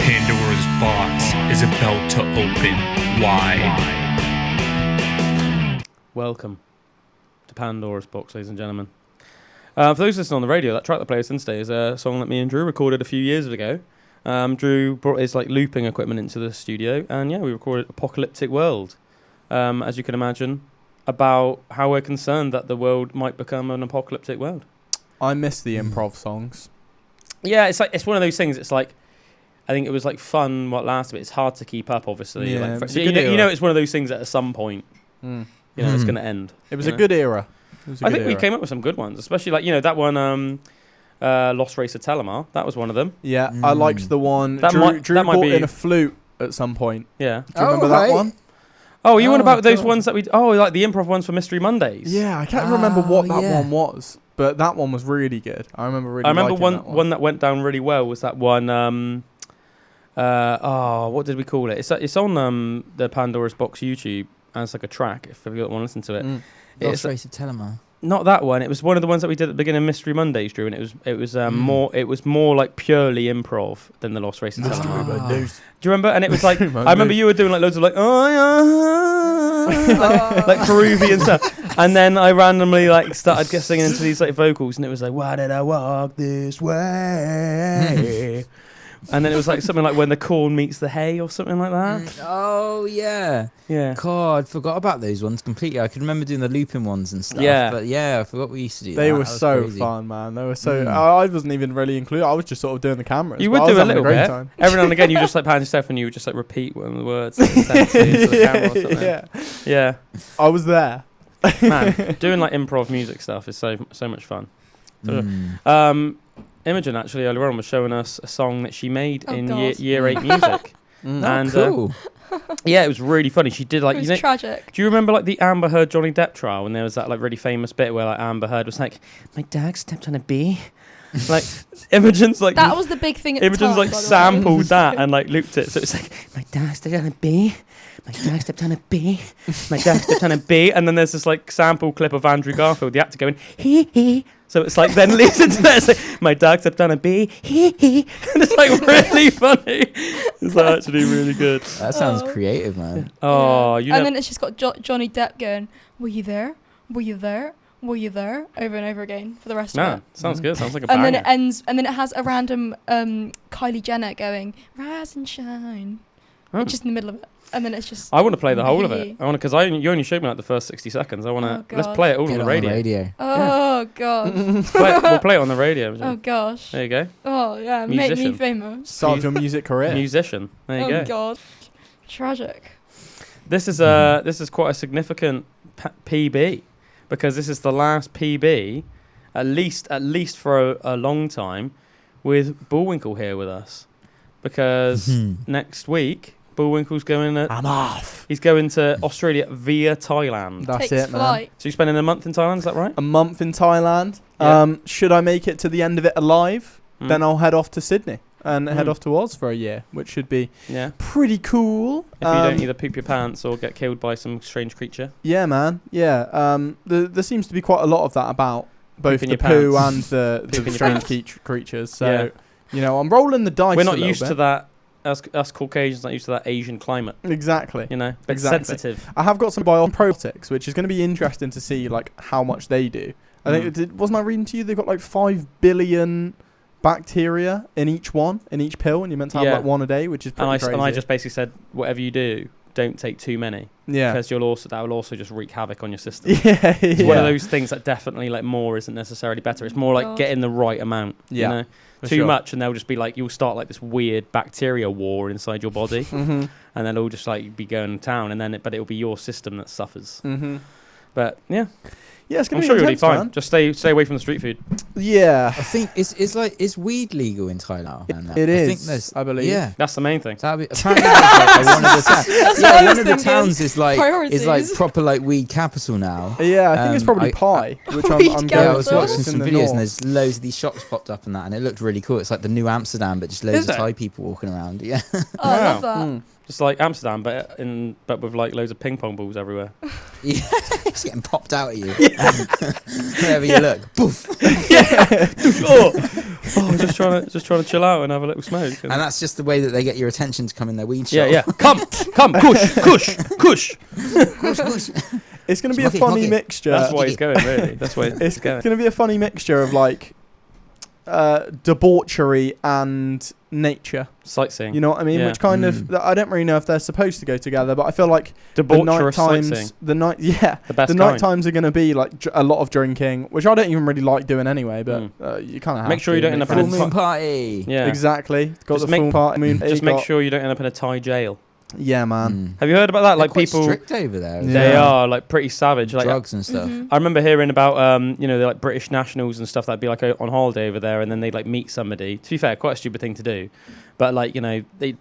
Pandora's box is about to open wide. Welcome to Pandora's box, ladies and gentlemen. For those listening on the radio, that track that plays today is a song that me and Drew recorded a few years ago. Drew brought his looping equipment into the studio, and we recorded Apocalyptic World. As you can imagine, about how we're concerned that the world might become an apocalyptic world. I miss the improv songs. Yeah, it's one of those things. It's like, I think it was fun what lasted, but it's hard to keep up. Obviously, Yeah, it's one of those things that at some point, it's going to end. It was a good era. I think we came up with some good ones, especially that one, Lost Race of Telemar. That was one of them. Yeah, I liked the one. Drew might brought be in a flute at some point. Yeah, do you remember that one? Oh, you want about those ones that we? Oh, like the improv ones for Mystery Mondays. Yeah, I can't remember what that one was, but that one was really good. I remember one that went down really well was that one. What did we call it? It's on the Pandora's Box YouTube as a track. If you want to listen to it, Lost Race of Telemar. Not that one. It was one of the ones that we did at the beginning of Mystery Mondays, Drew, and it was more like purely improv than the Lost Race of Telemar. Do you remember? And it was like I remember you were doing loads of like Peruvian stuff, and then I randomly started singing into these vocals, and it was like, why did I walk this way? And then it was something like when the corn meets the hay or something like that. Oh, yeah. Yeah. God, I forgot about those ones completely. I could remember doing the looping ones and stuff. Yeah. But I forgot we used to do They that. were so crazy. fun, man. They were so... I wasn't even really included. I was just sort of doing the cameras. You would do a little bit. Every now and again, you just pan yourself and you would just repeat one of the words. To the camera or something. Yeah. I was there. Man, doing improv music stuff is so much fun. Imogen actually earlier on was showing us a song that she made in year 8 music. And cool. It was really funny. She did it was tragic. Do you remember the Amber Heard Johnny Depp trial when there was that really famous bit where Amber Heard was like, my dog stepped on a bee? Imogen's that was the big thing at Imogen's the time, sampled that and looped it. So it's my dog stepped on a bee. My dog stepped on a bee. My dog stepped on a bee. And then there's this sample clip of Andrew Garfield, the actor, going hee hee. So it's then leads into that. It's my dog stepped on a bee. Hee hee. And it's really funny. It's actually really good. That sounds creative, man. Oh, and then it's just got Johnny Depp going, were you there? Were you there? Were you there? Over and over again for the rest of it. Sounds good. Sounds like a banger. banger. And then it ends, and then it has a random Kylie Jenner going, rise and shine. It's just in the middle of it. And then it's just... I want to play the whole of it. Because you only showed me the first 60 seconds. I want to... Let's play it all on the radio. Oh, God. We'll play it on the radio. Oh, gosh. There you go. Oh, yeah. Musician. Make me famous. Start your music career. Musician. There you go. Oh, God. Tragic. This is quite a significant PB. Because this is the last PB, at least for a long time, with Bullwinkle here with us. Because next week... Bullwinkle's going I'm off. He's going to Australia via Thailand. That's it, man. So you're spending a month in Thailand, is that right? A month in Thailand. Yeah. Should I make it to the end of it alive, then I'll head off to Sydney and head off to Oz for a year, which should be pretty cool. If you don't either poop your pants or get killed by some strange creature. Yeah, man. Yeah. There seems to be quite a lot of that about both the poo and the strange creatures. So, I'm rolling the dice. We're not used to that. Us Caucasians not used to that Asian climate. Exactly. Bit sensitive. I have got some probiotics, which is going to be interesting to see how much they do. I think wasn't I reading to you they've got 5 billion bacteria in each pill, and you're meant to have one a day, which is pretty crazy. And I just basically said, whatever you do, don't take too many. Yeah. Because that will also just wreak havoc on your system. It's one of those things that definitely more isn't necessarily better. It's more getting the right amount. Yeah. Too much, and they'll just be you'll start this weird bacteria war inside your body, and then it'll just be going to town, and then it'll be your system that suffers. But yeah, it's gonna I'm sure intense, you'll be fine. Man. Just stay away from the street food. Yeah, I think is weed legal in Thailand? It is. I think I believe. Yeah, that's the main thing. So apparently, one of the towns is proper weed capital now. Yeah, I think it's probably Pi, which I'm I was watching some videos and there's loads of these shops popped up and that, and it looked really cool. It's like the new Amsterdam, but just loads of Thai people walking around. Yeah. Oh, I love that. Just like Amsterdam, but with loads of ping pong balls everywhere. Yeah, it's getting popped out at you. Wherever you look, poof. Just trying to chill out and have a little smoke. And that's just the way that they get your attention to come in their weed shop. Yeah. Come, kush. It's going to be a funny mixture. That's why he's going, really. That's why it's going to be a funny mixture of like debauchery and nature. Sightseeing. You know what I mean? Which kind of, I don't really know if they're supposed to go together, but I feel like debauchery sightseeing. The night times are going to be like a lot of drinking, which I don't even really like doing anyway, but you kind of have make sure you don't end up in a full moon party. Yeah, exactly. Got the full party. Just make sure you don't end up in a Thai jail. Yeah, man. Have you heard about that? They're like people strict over there. They are like pretty savage. Like drugs and stuff. I remember hearing about they're like British nationals and stuff that'd be like on holiday over there, and then they'd like meet somebody. To be fair, quite a stupid thing to do, but like they.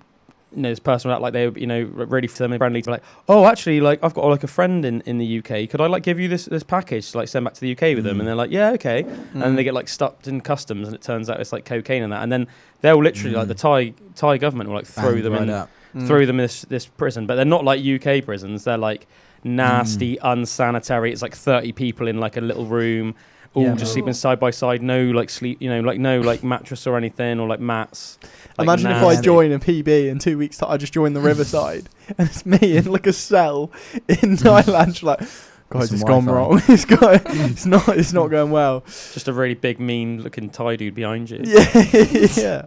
This person was like they were, really friendly to like, oh, actually, like I've got like a friend in the UK. Could I like give you this package to like send back to the UK with them? And they're like, yeah, okay. And then they get like stopped in customs, and it turns out it's like cocaine and that. And then they'll literally like the Thai government will like throw them in this prison, but they're not like UK prisons. They're like nasty, unsanitary. It's like 30 people in like a little room. All just sleeping side by side, no like sleep, like no like mattress or anything, or like mats. Like imagine if I join a PB in 2 weeks' time, I just join the Riverside, and it's me in like a cell in Thailand, like, guys, it's gone wrong. It's not going well. Just a really big, mean-looking Thai dude behind you. Yeah.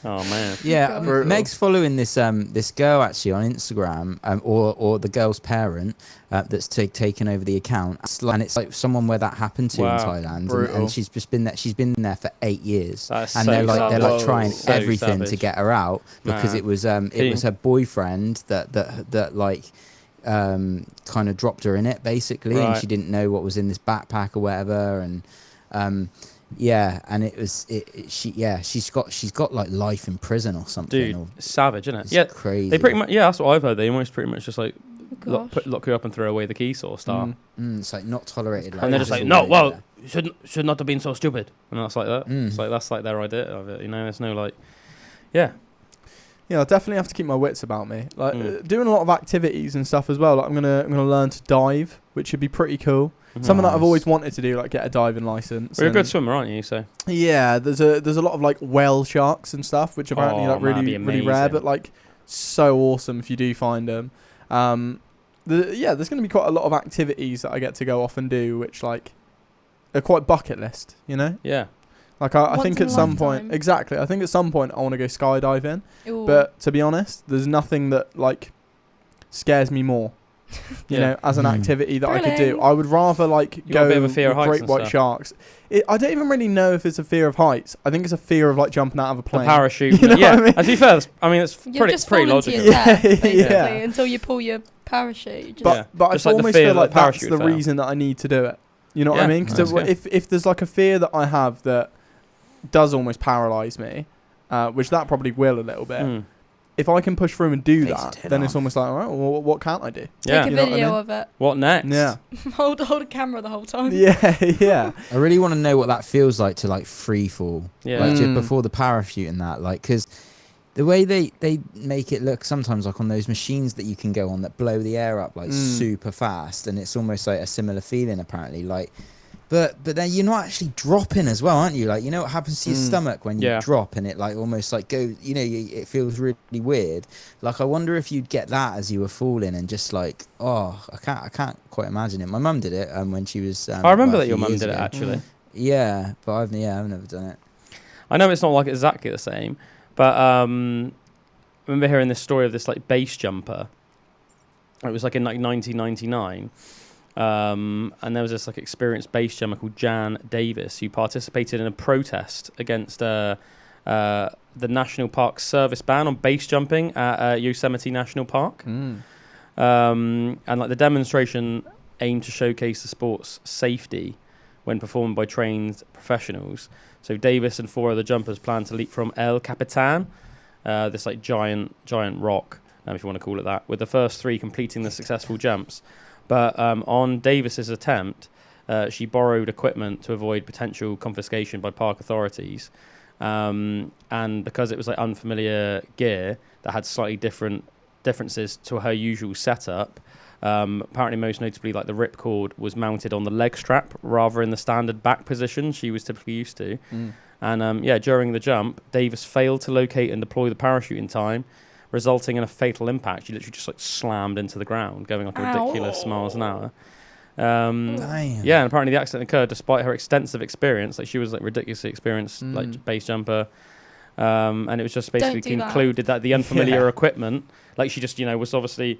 Oh man. Yeah, Meg's following this this girl actually on Instagram, or the girl's parent that's taken over the account, and it's like someone where that happened to in Thailand, and she's just been there. She's been there for 8 years, and they're like trying everything to get her out because it was her boyfriend that like kind of dropped her in it basically, and she didn't know what was in this backpack or whatever, and yeah, and it was she's got like life in prison or something. Dude, savage, isn't it? It's crazy. They pretty much that's what I've heard. They almost pretty much just like lock you up and throw away the key sort of style. It's like not tolerated. Like, and they're just like, no, well, you should not have been so stupid. And that's like that. It's like that's like their idea of it. There's no like, yeah, I definitely have to keep my wits about me. Like doing a lot of activities and stuff as well. Like I'm gonna learn to dive, which should be pretty cool. Something that I've always wanted to do, like get a diving license. You're a good swimmer, aren't you? So yeah, there's a lot of like whale sharks and stuff, which apparently like really rare, but like so awesome if you do find them. There's going to be quite a lot of activities that I get to go off and do, which like are quite bucket list, Yeah. Like I think at some point, exactly. I think at some point I want to go skydiving, but to be honest, there's nothing that like scares me more. As an activity that I could do, I would rather like go with great white sharks. I don't even really know if it's a fear of heights. I think it's a fear of like jumping out of a plane. The parachute. What I mean? To be fair, it's pretty logical. Basically, until you pull your parachute. But I almost feel like that's the reason that I need to do it. You know what I mean? Because if there's like a fear that I have that does almost paralyse me, which that probably will a little bit. If I can push through and do that, then it's almost like, all right, well, what can't I do? Take a video of it. What next? Yeah. hold a camera the whole time. Yeah. I really want to know what that feels like to like free fall. Yeah. Like just before the parachute and that, like, because the way they make it look sometimes like on those machines that you can go on that blow the air up like super fast, and it's almost like a similar feeling apparently, like. But then you're not actually dropping as well, aren't you? Like, what happens to your stomach when you drop and it like almost like goes, it feels really weird. Like, I wonder if you'd get that as you were falling and just like, I can't quite imagine it. My mum did it when she was. I remember that your mum did it actually. Yeah, but I've never done it. I know it's not like exactly the same, but I remember hearing this story of this like base jumper. It was like in like 1999. And there was this like experienced base jumper called Jan Davis who participated in a protest against the National Park Service ban on base jumping at Yosemite National Park. And like the demonstration aimed to showcase the sport's safety when performed by trained professionals. So Davis and 4 other jumpers planned to leap from El Capitan, this like giant rock, if you want to call it that, with the first 3 completing the successful jumps. But on Davis's attempt, she borrowed equipment to avoid potential confiscation by park authorities. And because it was like unfamiliar gear that had slightly differences to her usual setup, Apparently, most notably, like the ripcord was mounted on the leg strap rather in the standard back position she was typically used to. And during the jump, Davis failed to locate and deploy the parachute in time, resulting in a fatal impact. She literally just like slammed into the ground, going like a ridiculous miles an hour. And apparently the accident occurred despite her extensive experience. Like she was like ridiculously experienced, like base jumper. And it was just basically concluded that the unfamiliar equipment, like she just, was obviously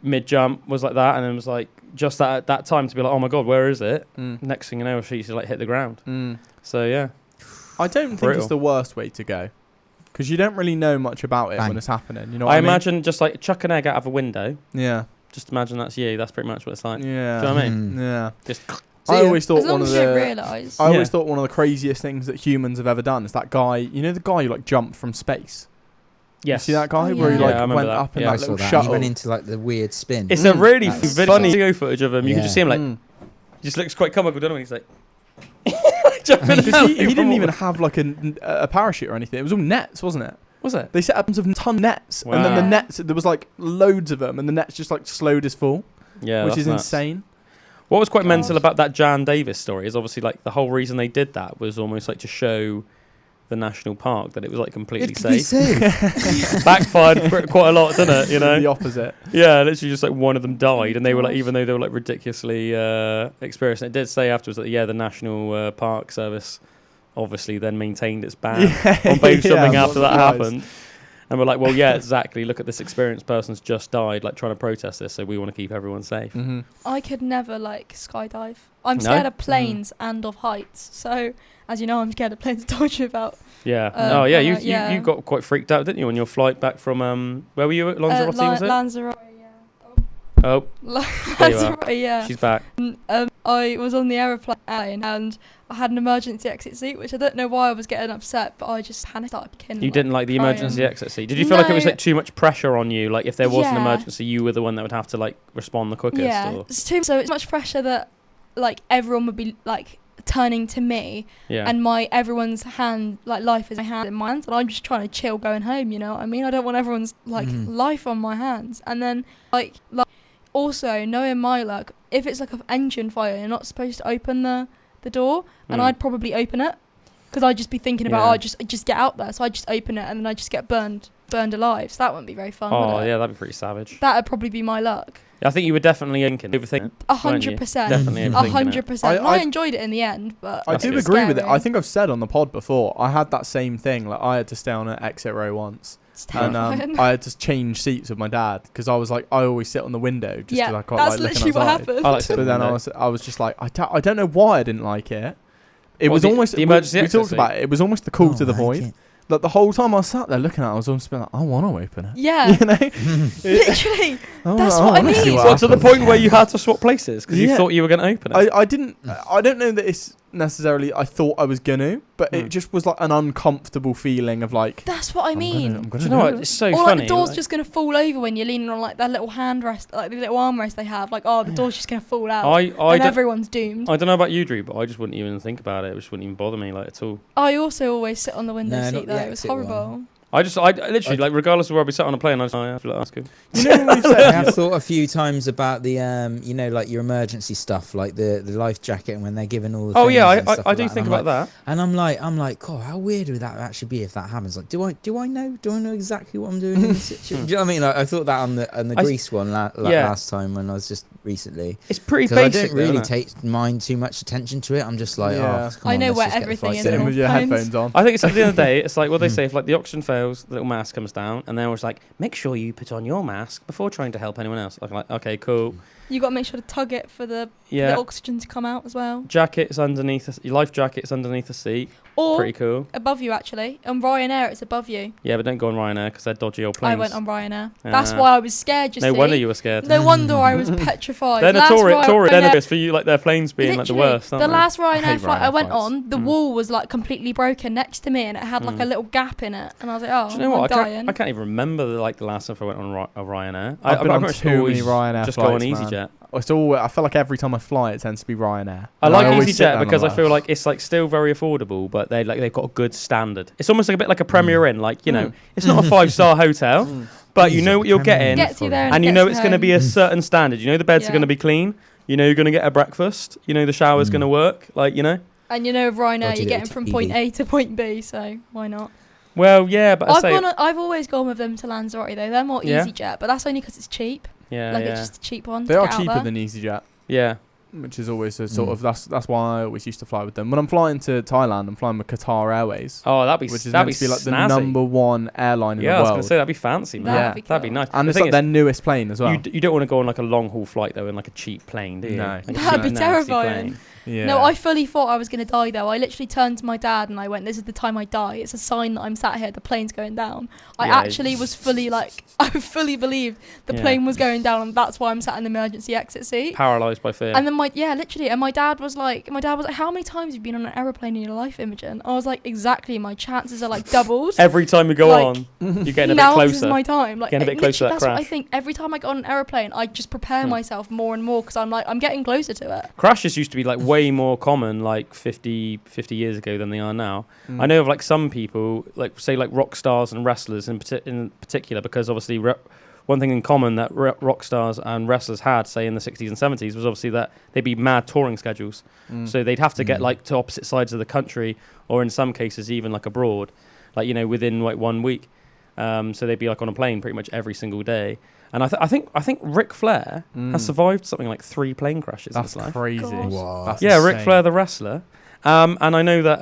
mid-jump, was like that, and then was like, just at that time to be like, oh my God, where is it? Next thing you know, she like hit the ground. So, yeah. I don't think it's the worst way to go, because you don't really know much about it when it's happening. You know what I mean? Imagine just like chuck an egg out of a window. Yeah. Just imagine that's you. That's pretty much what it's like. Yeah. Do you know what I mean? Yeah. Just... I always thought one of the craziest things that humans have ever done is that guy. You know the guy who like jumped from space. Yes. You see that guy where he like went up in that little shuttle. He went into like the weird spin. It's a really funny video footage of him. You can just see him like, he just looks quite comical, doesn't he? He's like, he didn't even have like a parachute or anything. It was all nets, wasn't it? Was it? They set up some ton nets, and then the nets, there was like loads of them, and the nets just like slowed his fall. Yeah, which is insane. What was quite mental about that Jan Davis story is obviously like the whole reason they did that was almost like to show the national park that it was like completely safe. Backfired quite a lot, didn't it? You know, the opposite. Yeah, literally just like one of them died, and they were like, even though they were like ridiculously experienced. And it did say afterwards that the National Park Service obviously then maintained its ban on base jumping after that happened. And we're like, well, yeah, exactly. Look at this experienced person's just died, like trying to protest this. So we want to keep everyone safe. I could never like skydive. I'm scared of planes and of heights. So, as you know, I'm scared of planes. I told you about. Yeah. You got quite freaked out, didn't you, on your flight back from where were you at Lanzarote? Was it? Lanzarote. Oh. Lanzarote, yeah. She's back. I was on the aeroplane and I had an emergency exit seat, which I don't know why I was getting upset, but I just panicked. You didn't like the emergency exit seat? Did you feel like it was like too much pressure on you? Like if there was an emergency, you were the one that would have to like respond the quickest? Yeah, so it's much pressure that like everyone would be like turning to me, and everyone's hand, like life is in my hands, and I'm just trying to chill going home, you know what I mean? I don't want everyone's like life on my hands. And then like also knowing my luck, if it's like an engine fire, you're not supposed to open the door, and I'd probably open it because I'd just be thinking about just get out there, so I'd just open it and then I just get burned alive. So that wouldn't be very fun. That'd be pretty savage. That'd probably be my luck. I think you were definitely overthinking. 100%. Definitely 100%. I enjoyed it in the end, but I do agree with it. I think I've said on the pod before, I had that same thing. Like I had to stay on an exit row once, and I had to change seats with my dad because I was like, I always sit on the window just because I can't like looking outside. That's literally what happened. But then I was just like, I don't know why I didn't like it. It was almost the emergency exit. We talked about it. It was almost the call to the void. Like the whole time I was sat there looking at it, I was almost like, I want to open it. Yeah. You know? Literally. That's what I mean. What, to the point where you had to swap places because you thought you were going to open it? I didn't. I don't know that it's necessarily I thought I was going to, but it just was like an uncomfortable feeling of like. That's what I mean. I'm gonna do you know what? It's so funny. Or like the door's just going to fall over when you're leaning on like that little handrest, like the little armrest they have. Like, the door's just going to fall out. And everyone's doomed. I don't know about you, Drew, but I just wouldn't even think about it. It just wouldn't even bother me like at all. I also always sit on the window seat though. It was horrible. I literally, like, regardless of where we sat on a plane, I feel like that's good. You know what we've said? I have thought a few times about the, like your emergency stuff, like the life jacket, and when they're given all the. Oh yeah, I do think about that. And I'm like, God, how weird would that actually be if that happens? Like, do I know exactly what I'm doing in this situation? Do you know what I mean? Like, I thought that on the Greece one last time when I was just recently. It's pretty basic. I don't really mind too much attention to it. I'm just like, I know where everything is. Sitting with your headphones on. I think it's at the end of the day, it's like what they say: if like the oxygen fails, the little mask comes down, and then it's like, make sure you put on your mask before trying to help anyone else. I'm like, okay, cool. You got to make sure to tug it for the oxygen to come out as well. Jackets underneath, your life jacket's underneath the seat. Or pretty cool. Above you, actually. On Ryanair, it's above you. Yeah, but don't go on Ryanair because they're dodgy old planes. I went on Ryanair. That's why I was scared. No wonder you were scared. No wonder I was petrified. They're notorious for you, like their planes being like the worst. The last Ryanair flight I went on, the wall was like completely broken next to me, and it had like a little gap in it, and I was like, do you know what? dying. I can't even remember the last time I went on a Ryanair. I've been on too many Ryanair just flights, go on EasyJet. I feel like every time I fly, it tends to be Ryanair. I like EasyJet because I feel like it's like still very affordable, but they've got a good standard. It's almost like a bit like a Premier Inn, like, you know, it's not a 5-star hotel, But you know what you're getting, Gets you there and you know it's going to be a certain standard. You know the beds are going to be clean. You know you're going to get a breakfast. You know the shower's going to work. Like, you know. And you know with Ryanair, you're getting from point A to point B, so why not? Well, yeah, but I've always gone with them to Lanzarote though. They're more EasyJet, but that's only because it's cheap. Yeah, it's just a cheap one. They are cheaper than EasyJet. Yeah. Which is always a sort of that's why I always used to fly with them. When I'm flying to Thailand, I'm flying with Qatar Airways. Oh, that'd be which is meant to be like snazzy. the number one airline in the world. Yeah, I was gonna say that'd be fancy, man. That'd be nice. And it's like their newest plane as well. You don't want to go on like a long haul flight though in like a cheap plane, do you? No, that'd be terrifying. Yeah. No, I fully thought I was going to die though. I literally turned to my dad and I went, "This is the time I die. It's a sign that I'm sat here. The plane's going down." I actually was fully like, I fully believed the plane was going down, and that's why I'm sat in the emergency exit seat. Paralysed by fear. And then literally, and my dad was like, "How many times have you been on an aeroplane in your life, Imogen?" I was like, "Exactly. My chances are like doubled. Every time we go on, you're getting a bit closer. Now this is my time. Like, getting a bit closer to that that's crash. What I think. Every time I got on an aeroplane, I just prepare myself more and more because I'm like, I'm getting closer to it. Crashes used to be like way more common like 50 years ago than they are now. I know of like some people, like say like rock stars and wrestlers in particular, because obviously one thing in common that rock stars and wrestlers had, say in the 60s and 70s, was obviously that they'd be mad touring schedules. So they'd have to get like to opposite sides of the country, or in some cases even like abroad, like, you know, within like 1 week. So they'd be like on a plane pretty much every single day. And I think Ric Flair has survived something like 3 plane crashes in his life. That's crazy. Wow. That's Ric Flair the wrestler. And I know that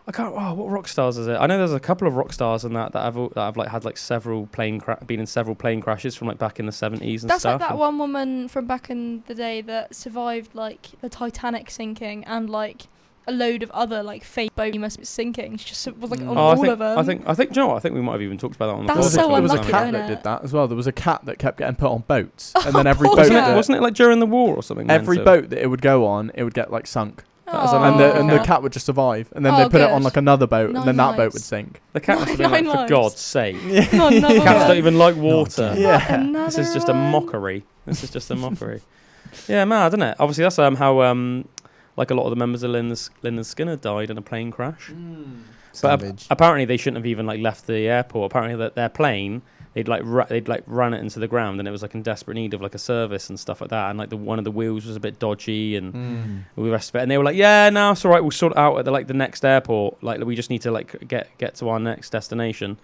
what rock stars is it? I know there's a couple of rock stars in that I've like had like several been in several plane crashes from like back in the 70s and stuff. That's like that one woman from back in the day that survived like the Titanic sinking and like a load of other like fake boats sinking. She just was like on all of them. I think do you know what? I think we might have even talked about that on the podcast. There was a cat that did that as well. There was a cat that kept getting put on boats, and then every boat wasn't it like during the war or something? Every boat that it would go on, it would get like sunk. And the cat would just survive, and then they put it on like another boat, and then that boat would sink. The cat must have been like, for God's sake. Cats don't even like water. This is just a mockery. Yeah, mad, isn't it? Obviously, that's how like a lot of the members of Lynyrd Skynyrd died in a plane crash. But apparently they shouldn't have even like left the airport. Apparently that their plane, they'd run it into the ground, and it was like in desperate need of like a service and stuff like that. And like one of the wheels was a bit dodgy, and all the rest of it. And they were like, "Yeah, no, it's all right. We'll sort it out at the next airport. Like we just need to like get to our next destination."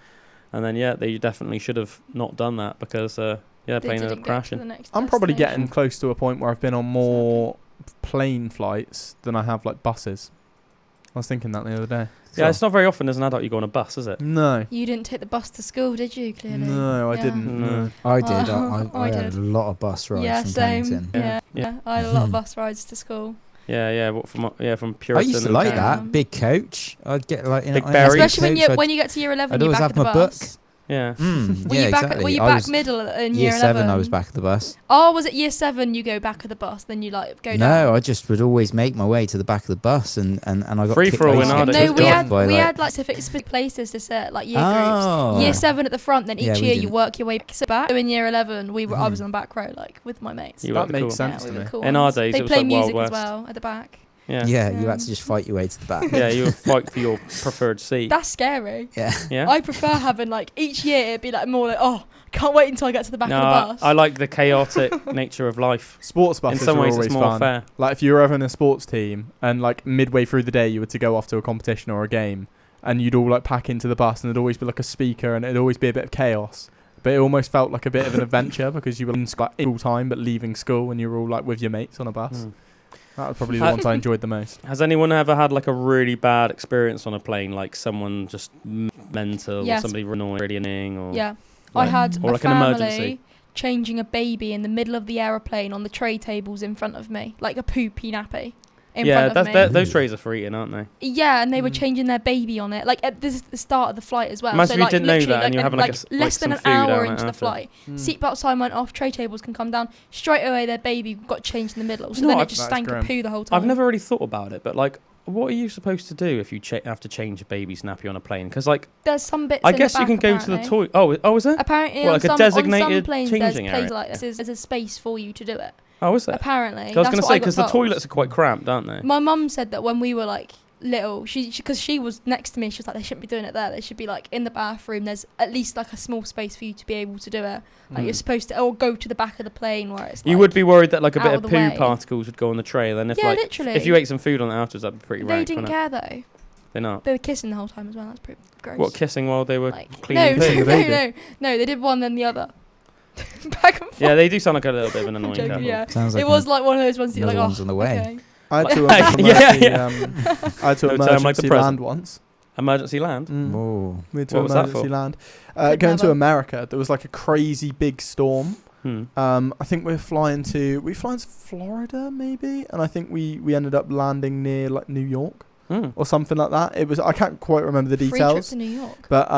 And then they definitely should have not done that because plane ended up crashing. I'm probably getting close to a point where I've been on more plane flights than I have like buses. I was thinking that the other day. Yeah, it's not very often as an adult you go on a bus, is it? No. You didn't take the bus to school, did you, clearly? No, I didn't. No. I did. I had a lot of bus rides from Pennington. Yeah, I had a lot of bus rides to school. Yeah. From Puritan. I used to like that big coach. I'd get like big berry. Especially when you get to year 11, I'd you're always back have at my the bus. book. Yeah. Were you back middle in year 11? Year 7 I was back at the bus. Oh, was it year 7 you go back at the bus, then you like go down? No, I just would always make my way to the back of the bus and I got free for all in our No, we had like specific places to sit, like year groups. Year 7 at the front, then each year you work your way back. So in year 11 I was on the back row like with my mates. That makes sense to me. Cool in our days they it was play like music Wild as West. well at the back. Yeah, you had to just fight your way to the back. Yeah, you would fight for your preferred seat. That's scary. Yeah. I prefer having like each year it'd be like more like, can't wait until I get to the back of the bus. I like the chaotic nature of life. Sports buses in some ways are always it's more fun. fair. Like if you were ever in a sports team and like midway through the day you were to go off to a competition or a game, and you'd all like pack into the bus, and there'd always be like a speaker, and it'd always be a bit of chaos. But it almost felt like a bit of an adventure because you were in school time but leaving school, and you were all like with your mates on a bus. That was probably the ones I enjoyed the most. Has anyone ever had like a really bad experience on a plane, like someone just mental or somebody really annoying? Or I had or a like family an emergency changing a baby in the middle of the aeroplane on the tray tables in front of me, like a poopy nappy in front of me. Those trays are for eating, aren't they? Yeah, and they were changing their baby on it, like at the start of the flight as well. Imagine so if you didn't know that and you're having like less than an hour into the flight. Seatbelt sign went off, tray tables can come down. Straight away their baby got changed in the middle. So then it just stank of poo the whole time. I've never really thought about it, but like, what are you supposed to do if you have to change a baby's nappy on a plane? Because like, there's some bits. I guess you can go to the toilet. Oh, is there? Apparently, like a designated on some planes, changing there's area. like this. There's a space for you to do it. Oh, is there? Apparently. I was going to say because the toilets are quite cramped, aren't they? My mum said that when we were like little. Because she was next to me. She was like, they shouldn't be doing it there. They should be like in the bathroom. There's at least like a small space for you to be able to do it. Like you're supposed to, or go to the back of the plane where it's. You like, would be worried that like a bit of poo way. particles would go on the tray. Then if literally. if you ate some food on it afterwards, that'd be pretty rank. They didn't care though. They're not. They were kissing the whole time as well. That's pretty gross. What, kissing while they were like, cleaning poo? No. They did one then the other. Back and forth. Yeah, they do sound like a little bit of an annoying couple. Yeah, sounds like it was like one of those ones that you're like, one's on the way. Okay. I had to I had to emergency land once. Emergency land? We had to emergency land. Going to America, there was like a crazy big storm. I think we flying to Florida maybe, and I think we ended up landing near like New York or something like that. It was, I can't quite remember the details. Free trip to New York. But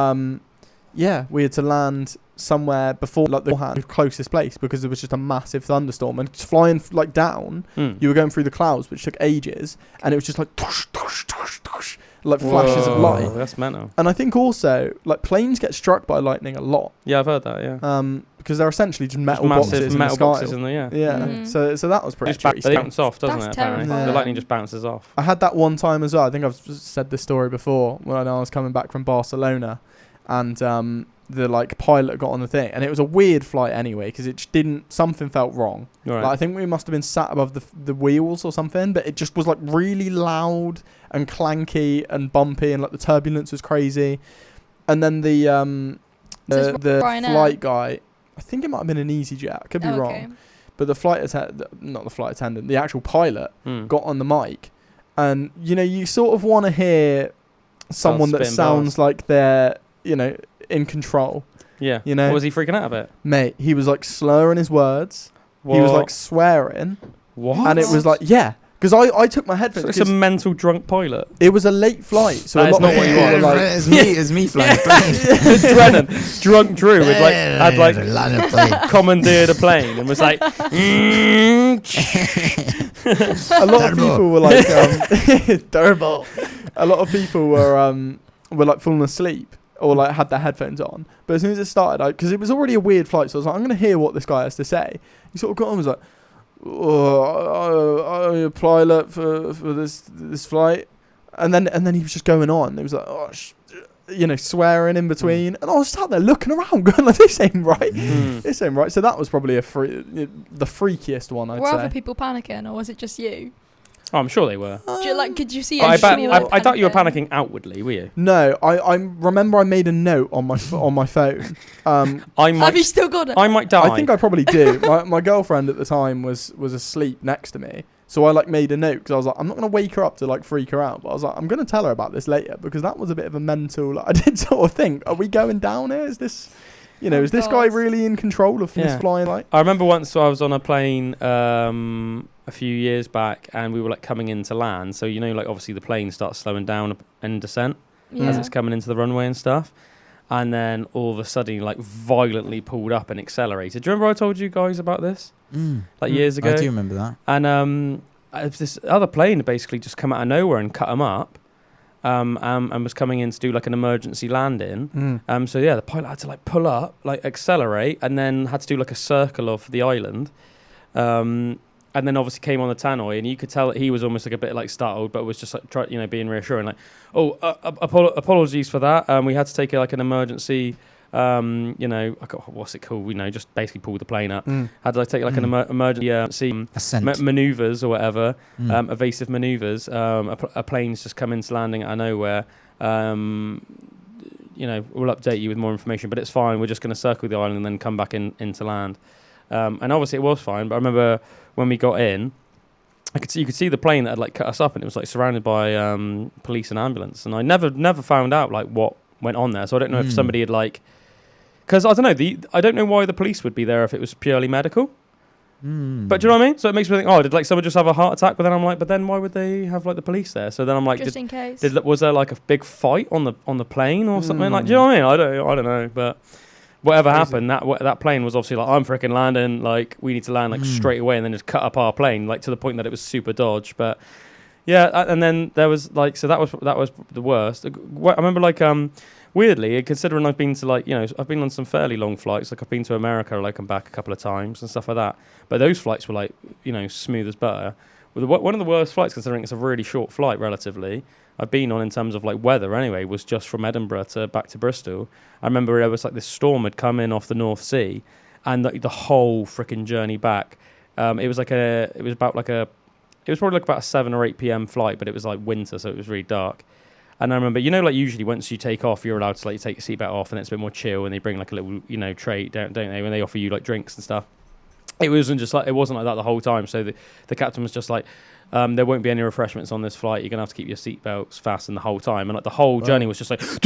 yeah, we had to land somewhere before like the closest place because there was just a massive thunderstorm and flying like down. You were going through the clouds, which took ages, and it was just like tush, tush, tush, tush, like flashes of light. That's mental. And I think also like planes get struck by lightning a lot. Yeah, I've heard that. Yeah. Because they're essentially just metal boxes in the sky. Boxes in there, yeah. So that was pretty. They bounce off, doesn't That's it? Apparently, terrifying. the lightning just bounces off. I had that one time as well. I think I've said this story before when I was coming back from Barcelona, and the like pilot got on the thing, and it was a weird flight anyway because it just didn't. Something felt wrong. Right. Like, I think we must have been sat above the wheels or something, but it just was like really loud and clanky and bumpy, and like the turbulence was crazy. And then the flight guy, I think it might have been an EasyJet. I could be wrong, but the the actual pilot got on the mic, and you sort of want to hear someone that sounds like they're in control. Yeah. What, was he freaking out a bit? Mate, he was like slurring his words. What? He was like swearing. What? And it was like, yeah. Because I took my headphones. It's a mental drunk pilot. It was a late flight. So that is not what you want. Like, it's me flying a plane. Brennan, drunk Drew had commandeered a plane and was like, a lot of people were like, Durable. A lot of people were like falling asleep or like had their headphones on. But as soon as it started, because it was already a weird flight, so I was like, I'm going to hear what this guy has to say. He sort of got on and was like, I'm a pilot for this flight. And then he was just going on. It was like, swearing in between. And I was sat there looking around going like, this ain't right. This ain't right. So that was probably the freakiest one, I'd say. Were other people panicking, or was it just you? Oh, I'm sure they were. Could you see? I doubt you were panicking outwardly, were you? No, I remember I made a note on my phone. Have you still got it? I might die. I think I probably do. My girlfriend at the time was asleep next to me, so I like made a note because I was like, I'm not gonna wake her up to like freak her out, but I was like, I'm gonna tell her about this later because that was a bit of a mental. Like, I did sort of think, are we going down here? Is this? Is this guy really in control of this flying? Like, I remember once I was on a plane a few years back, and we were like coming into land. So like obviously the plane starts slowing down in descent as it's coming into the runway and stuff. And then all of a sudden, like violently pulled up and accelerated. Do you remember I told you guys about this? Years ago. I do remember that. And this other plane basically just come out of nowhere and cut them up. And was coming in to do like an emergency landing. So yeah, the pilot had to like pull up, like accelerate, and then had to do like a circle of the island. And then obviously came on the tannoy, and you could tell that he was almost like a bit like startled, but was just like being reassuring, like, apologies for that. We had to take like an emergency. What's it called? Just basically pulled the plane up. Had to take like an emergency maneuvers or whatever, evasive maneuvers. A plane's just come into landing out of nowhere. We'll update you with more information, but it's fine. We're just going to circle the island and then come back into land. And obviously it was fine, but I remember when we got in, you could see the plane that had like cut us up, and it was like surrounded by police and ambulance. And I never found out like what went on there, so I don't know if somebody had like. Because I don't know, I don't know why the police would be there if it was purely medical. But do you know what I mean? So it makes me think, did like someone just have a heart attack? But then I'm like, but then why would they have like the police there? So then I'm like, just in case. Was there like a big fight on the plane or something? Like, do you know what I mean? I don't know, but whatever happened, that plane was obviously like, I'm freaking landing. Like, we need to land like straight away, and then just cut up our plane like to the point that it was super dodge. But yeah, and then there was like, so that was the worst. I remember like weirdly, considering I've been to like, I've been on some fairly long flights. Like I've been to America, like I'm back a couple of times and stuff like that. But those flights were like, smooth as butter. one of the worst flights, considering it's a really short flight relatively, I've been on in terms of like weather anyway, was just from Edinburgh back to Bristol. I remember there was like this storm had come in off the North Sea, and the whole freaking journey back, it was probably like about a 7 or 8 p.m. flight, but it was like winter, so it was really dark. And I remember, like usually once you take off, you're allowed to like take your seatbelt off, and it's a bit more chill, and they bring like a little, tray, don't they, when they offer you like drinks and stuff. It wasn't like that the whole time. So the captain was just like, there won't be any refreshments on this flight. You're gonna have to keep your seatbelts fastened the whole time. And like the whole journey was just like, just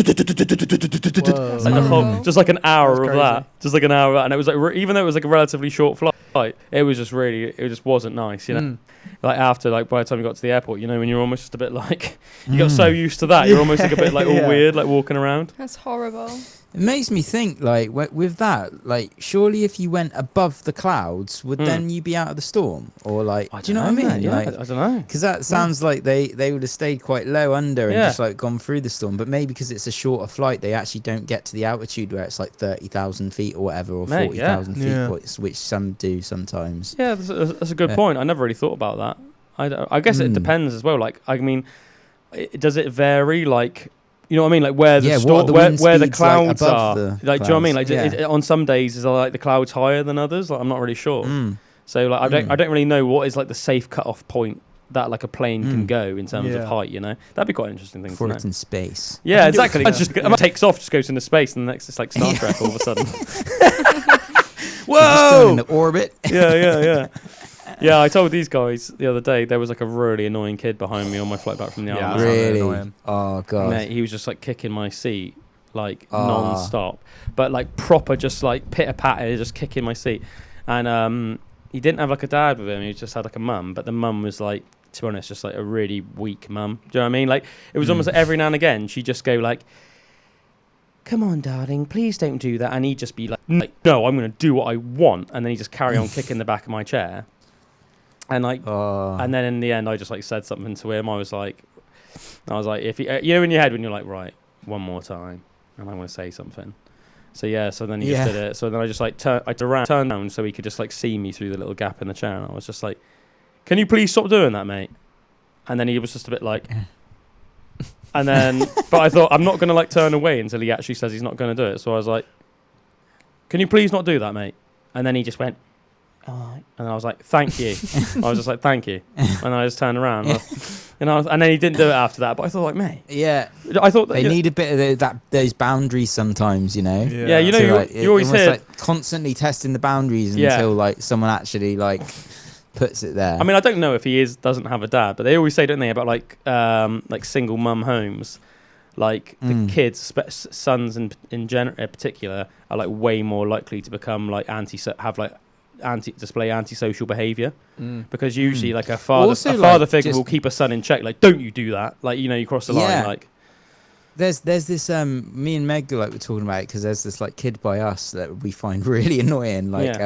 like an hour of that, And it was like, even though it was like a relatively short flight, it just wasn't nice, Like after, like by the time you got to the airport, when you're almost just a bit like, you got so used to that, you're almost like a bit like all weird, like walking around. That's horrible. It makes me think, like, with that, like, surely if you went above the clouds, would then you be out of the storm? Or, like, do you know what I mean? Yeah, like, I don't know. Because that sounds like they would have stayed quite low under and just, like, gone through the storm. But maybe because it's a shorter flight, they actually don't get to the altitude where it's, like, 30,000 feet or whatever, or 40,000 feet, which some do sometimes. Yeah, that's a good point. I never really thought about that. I guess it depends as well. Like, I mean, does it vary, like... You know what I mean? Like where the clouds like are. Like, do you know what I mean? Like on some days, is like the clouds higher than others? Like I'm not really sure. So like I don't really know what is like the safe cut-off point that like a plane can go in terms of height. That'd be quite an interesting thing. For it's in space. Yeah, exactly. It takes off, just goes into space, and the next it's like Star Trek all of a sudden. Whoa! Into orbit. Yeah. Yeah, I told these guys the other day there was like a really annoying kid behind me on my flight back from the army. Really? Oh god. Mate, he was just like kicking my seat like non-stop, but like proper, just like pitter-patter, just kicking my seat. And he didn't have like a dad with him; he just had like a mum. But the mum was like, to be honest, just like a really weak mum. Do you know what I mean? Like it was almost like every now and again she'd just go like, "Come on, darling, please don't do that," and he'd just be like, "No, I'm going to do what I want," and then he'd just carry on kicking the back of my chair. And like, and then in the end, I just like said something to him. I was like, if you, in your head when you're like, right, one more time, and I want to say something. So then he just did it. So then I just like turned around so he could just like see me through the little gap in the chair. And I was just like, "Can you please stop doing that, mate?" And then he was just a bit like, and then, but I thought I'm not gonna like turn away until he actually says he's not gonna do it. So I was like, "Can you please not do that, mate?" And then he just went. And I was like, "Thank you." I was just like, "Thank you," and I just turned around, and then he didn't do it after that. But I thought, like, mate, I thought that they need a bit of those boundaries sometimes, you always hear like constantly testing the boundaries until like someone actually like puts it there. I mean, I don't know if he doesn't have a dad, but they always say, don't they, about like single mum homes. Like the kids, sons in particular, are like way more likely to become like display antisocial behaviour because usually like a father figure will keep a son in check, like, don't you do that, like, you cross the line. Like there's this me and Meg like we're talking about it because there's this like kid by us that we find really annoying, like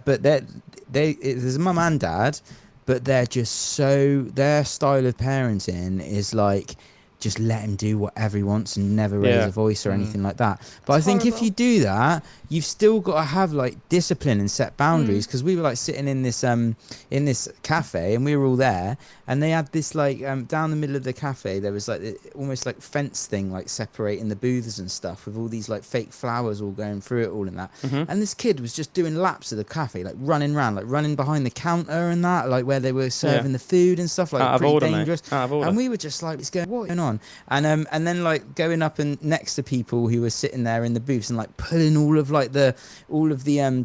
but there's a mum and dad, but they're just their style of parenting is like just let him do whatever he wants and never raise a voice or anything like that. But I think if you do that, you've still got to have like discipline and set boundaries, because we were like sitting in this cafe and we were all there, and they had this like down the middle of the cafe there was like almost like fence thing like separating the booths and stuff with all these like fake flowers all going through it all and that. And this kid was just doing laps of the cafe, like running around, like running behind the counter and that, like where they were serving the food and stuff, like pretty dangerous. And we were just like, what's going on? And then like going up and next to people who were sitting there in the booths and like pulling all of the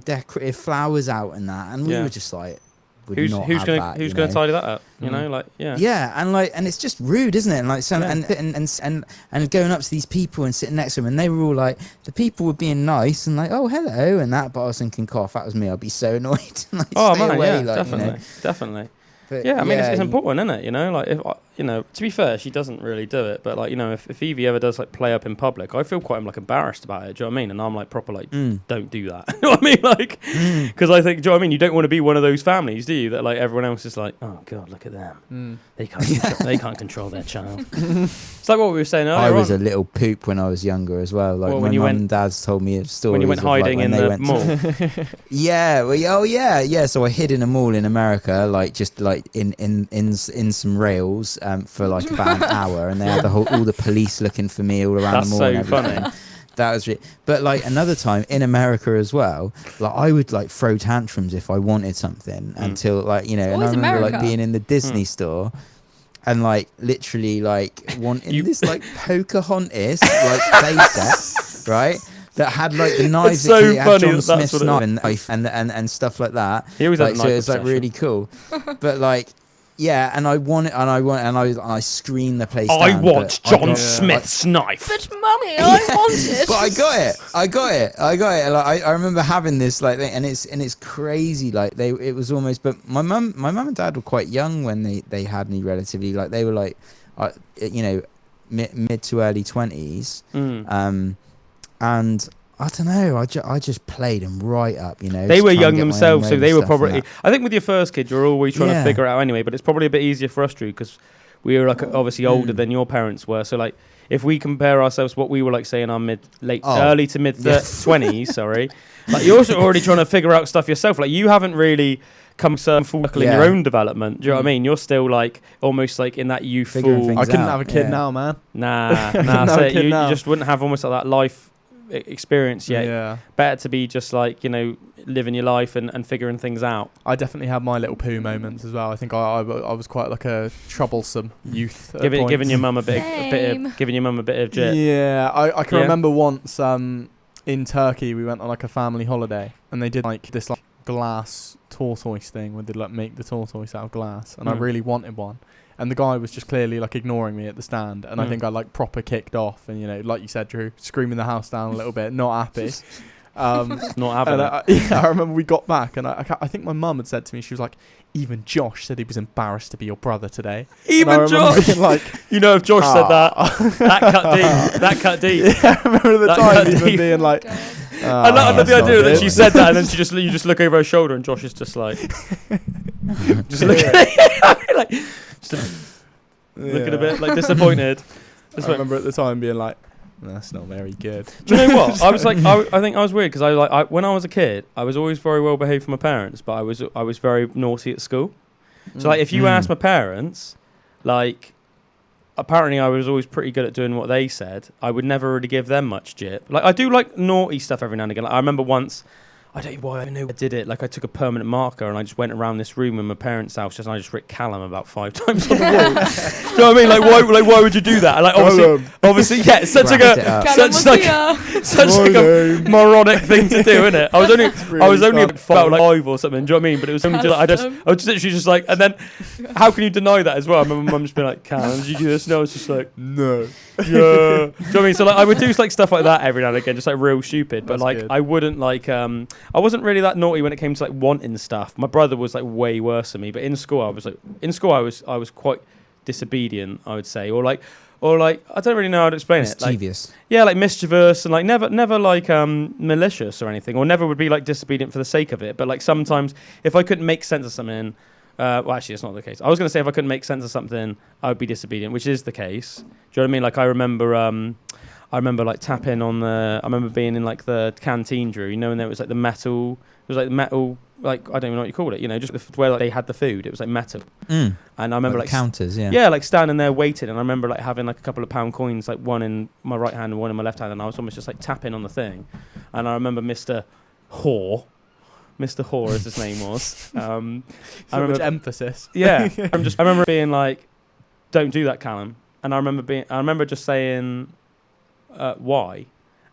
decorative flowers out and that, and we were just like, who's gonna tidy that up? And it's just rude, isn't it? And like and going up to these people and sitting next to them, and they were all like, the people were being nice and like, oh hello and that, but I was thinking, if that was me, I'd be so annoyed. Like, definitely. But I mean, it's important, isn't it? Like, if to be fair, she doesn't really do it, but like, if Evie ever does like play up in public, I feel quite like embarrassed about it. Do you know what I mean? And I'm like proper like, don't do that. You know what I mean? Like, because I think, do you know what I mean? You don't want to be one of those families, do you? That like everyone else is like, oh god, look at them. They can't control their child. It's like what we were saying earlier. I was a little poop when I was younger as well. Like my mum and dad's told me stories when you went hiding in the mall. So I hid in a mall in America, like just like like in some rails for like about an hour, and they had all the police looking for me all around the mall. That's so funny. That was really, but like another time in America as well, like I would like throw tantrums if I wanted something until like, you know, and I remember like being in the Disney store and like literally like wanting this like Pocahontas like playset, right? That had like the knives, so it had John Smith's knife and stuff like that. He always had so it was like really cool, but like. Yeah, and I screamed the place down. I want John Smith's knife. But mummy, I want it. But I got it. Like, I remember having this like thing, and it's crazy. Like it was almost. But my mum and dad were quite young when they had me relatively. Like they were like, you know, mid to early 20s. And I don't know. I just played them right up, you know. They were young themselves, so they were probably. I think with your first kid, you're always trying to figure it out anyway. But it's probably a bit easier for us, Drew, because we were like obviously older than your parents were. So like, if we compare ourselves, what we were like, say in our early to mid 20s, sorry, like you're also already trying to figure out stuff yourself. Like you haven't really come full circle in your own development. Do you know what I mean? You're still like almost like in that youthful. I couldn't have a kid now, man. Nah. So you just wouldn't have almost like that life experience yet. Better to be just like, you know, living your life and figuring things out. I definitely had my little poo moments as well. I think I was quite like a troublesome youth. Giving your mum a bit of jit. Yeah, I can remember once in Turkey we went on like a family holiday and they did like this like glass tortoise thing where they'd like make the tortoise out of glass, and I really wanted one. And the guy was just clearly like ignoring me at the stand, and I think I like proper kicked off, and you know, like you said, Drew, screaming the house down a little bit, not happy. Not having it. I remember we got back, and I think my mum had said to me, she was like, "Even Josh said he was embarrassed to be your brother today." Even Josh, like, you know, if Josh said that cut deep. Yeah, I remember the time even being like. I love the idea that she said that, and then you just look over her shoulder, and Josh is just like, just looking like. Looking a bit like disappointed. I remember at the time being like, "That's not very good." Do you know what? I was like, I think I was weird because when I was a kid, I was always very well behaved for my parents, but I was very naughty at school. So like, if you ask my parents, like, apparently I was always pretty good at doing what they said. I would never really give them much jip. Like I do like naughty stuff every now and again. Like, I remember once. I don't know why I know I did it. Like I took a permanent marker and I just went around this room in my parents' house and I just wrote Calum about 5 times on the wall. Do you know what I mean? Like why would you do that? And like obviously, yeah, it's such like a moronic thing to do, isn't it? I was only about 5 or something. Do you know what I mean? But it was only just, I was literally just like, and then how can you deny that as well? I remember my mum just being like, Calum, did you do this? And I was just like, no. Yeah. Do you know what I mean? So like I would do like stuff like that every now and again, just like real stupid. But like I wouldn't like I wasn't really that naughty when it came to like wanting stuff. My brother was like way worse than me, but in school I was quite disobedient, I would say, or like I don't really know how to explain it. Mischievous. Like, yeah, like mischievous and like never like malicious or anything, or never would be like disobedient for the sake of it. But like sometimes if I couldn't make sense of something, well actually it's not the case. I was going to say if I couldn't make sense of something, I would be disobedient, which is the case. Do you know what I mean? Like I remember like tapping on I remember being in like the canteen, Drew, you know, and there was like the metal, like I don't even know what you call it, you know, just where like they had the food, it was like metal. And I remember like counters, like standing there waiting, and I remember like having like a couple of £1 coins, like one in my right hand and one in my left hand, and I was almost just like tapping on the thing, and I remember Mr. Whore as his name was. So much emphasis. Yeah, I remember being like, "Don't do that, Calum," and I remember just saying, "Why?"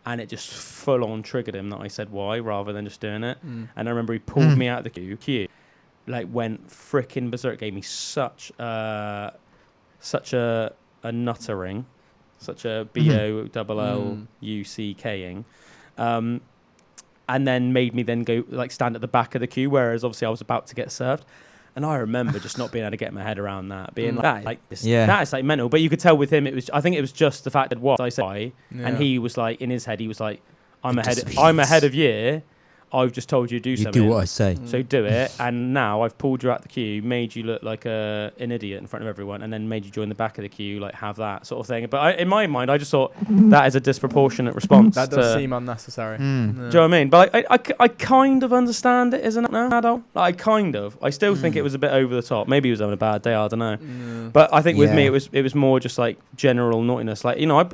And it just full on triggered him that I said why rather than just doing it. And I remember he pulled me out of the queue, like went frickin' berserk, gave me such a nuttering, such a BOLLUCKing, and then made me then go like stand at the back of the queue, whereas obviously I was about to get served. And I remember just not being able to get my head around that, being that is like mental. But you could tell with him, I think it was just the fact that what I said, and he was like in his head, he was like, I'm ahead of year. I've just told you to do something. You do what I say. So do it, and now I've pulled you out the queue, made you look like an idiot in front of everyone, and then made you join the back of the queue, like have that sort of thing. But in my mind, I just thought that is a disproportionate response. That does seem unnecessary. Do you know what I mean? But I kind of understand it as an adult. Like, I still think it was a bit over the top. Maybe he was having a bad day, I don't know. But I think with me, it was more just like general naughtiness. Like, you know,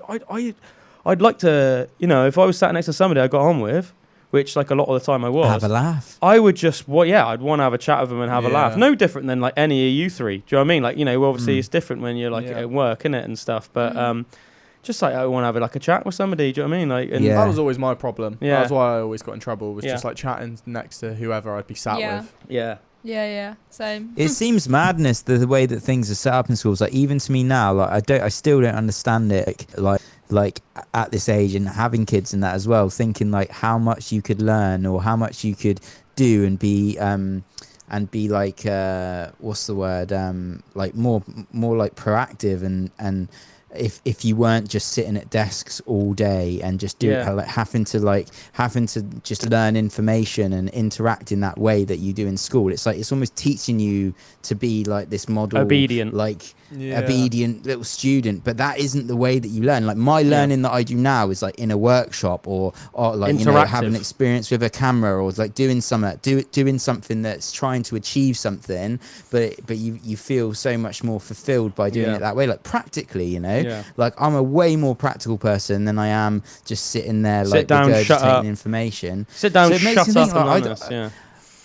I'd like to, you know, if I was sat next to somebody I got on with, which like a lot of the time I was, have a laugh. I would just, I'd want to have a chat with them and have a laugh. No different than like any of you three. Do you know what I mean? Like, you know, obviously it's different when you're like at work, innit, and stuff. But just like I want to have like a chat with somebody. Do you know what I mean? Like, and that was always my problem. Yeah, that's why I always got in trouble. Was just like chatting next to whoever I'd be sat with. Yeah, same. It seems madness the way that things are set up in schools. Like, even to me now, like I still don't understand it. Like at this age and having kids and that as well, thinking like how much you could learn or how much you could do and be like what's the word, like more like proactive and if you weren't just sitting at desks all day and just like having to just learn information and interact in that way that you do in school. It's like it's almost teaching you to be like this model obedient little student, but that isn't the way that you learn. Like my learning that I do now is like in a workshop or like, you know, have an experience with a camera or like doing something that's trying to achieve something, but you feel so much more fulfilled by doing it that way, like practically, you know. Like I'm a way more practical person than I am just sitting there like regurgitating information. Sit down, shut up, and honest.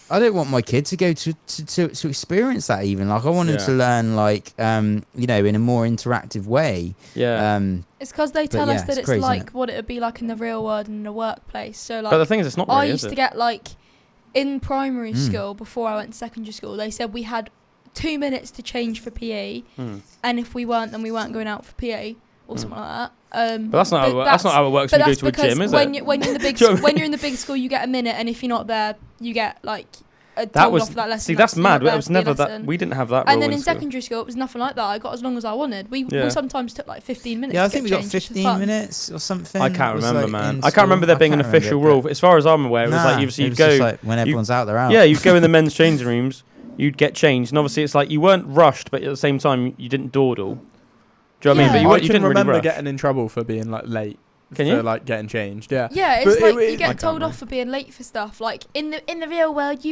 I don't want my kid to go to experience that even. Like I want him to learn like you know, in a more interactive way. It's because they tell us that it's crazy, like what it would be like in the real world and in a workplace. So like, but the thing is, it's not. Really, I used to get like in primary school before I went to secondary school. They said we had 2 minutes to change for PE, and if we weren't, then we weren't going out for PE or something like that. But that's not how it works when you go to a gym, is it? When you're in the big when you're in the big school, you get a minute, and if you're not there, you get like told off for that lesson. See, that's mad. It was never that. We didn't have that. And then in secondary school, it was nothing like that. I got as long as I wanted. We sometimes took like 15 minutes. Yeah, I think we got 15 minutes or something. I can't remember, man. I can't remember there being an official rule. As far as I'm aware, it was like you'd go like when everyone's out, they're out. Yeah, you'd go in the men's changing rooms. You'd get changed, and obviously it's like you weren't rushed, but at the same time you didn't dawdle. Do you know what I mean? But you didn't remember really getting in trouble for being like late. Can you? For like getting changed, yeah. Yeah, it's like you get told off for being late for stuff. Like in the real world,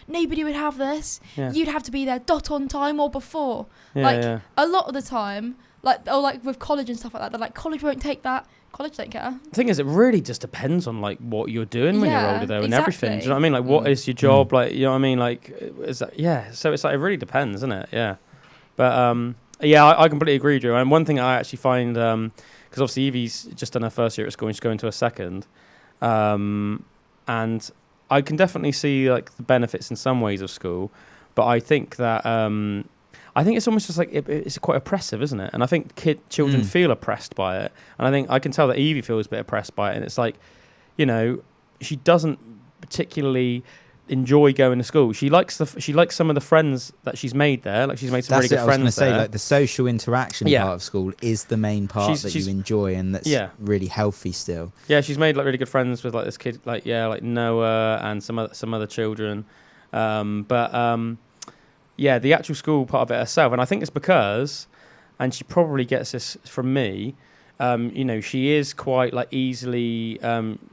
nobody would have this. Yeah. You'd have to be there dot on time or before. A lot of the time, like with college and stuff like that, they're like, college won't take that. College don't care. The thing is, it really just depends on like what you're doing when you're older, though, and everything. Do you know what I mean? Like, what is your job? Like, you know what I mean? Like, is that So it's like it really depends, isn't it? Yeah. But I completely agree, Drew. And one thing I actually find, because obviously Evie's just done her first year at school and she's going to her second, and I can definitely see like the benefits in some ways of school, but I think that I think it's almost just like it's quite oppressive, isn't it? And I think children feel oppressed by it, and I think I can tell that Evie feels a bit oppressed by it. And it's like, you know, she doesn't particularly enjoy going to school. She likes some of the friends that she's made there. Like she's made some really good friends. I was going to say, like the social interaction part of school is the main part that you enjoy, and that's really healthy still. Yeah, she's made like really good friends with like this kid, like Noah and some other children, the actual school part of it herself. And I think it's because, and she probably gets this from me, you know, she is quite like easily,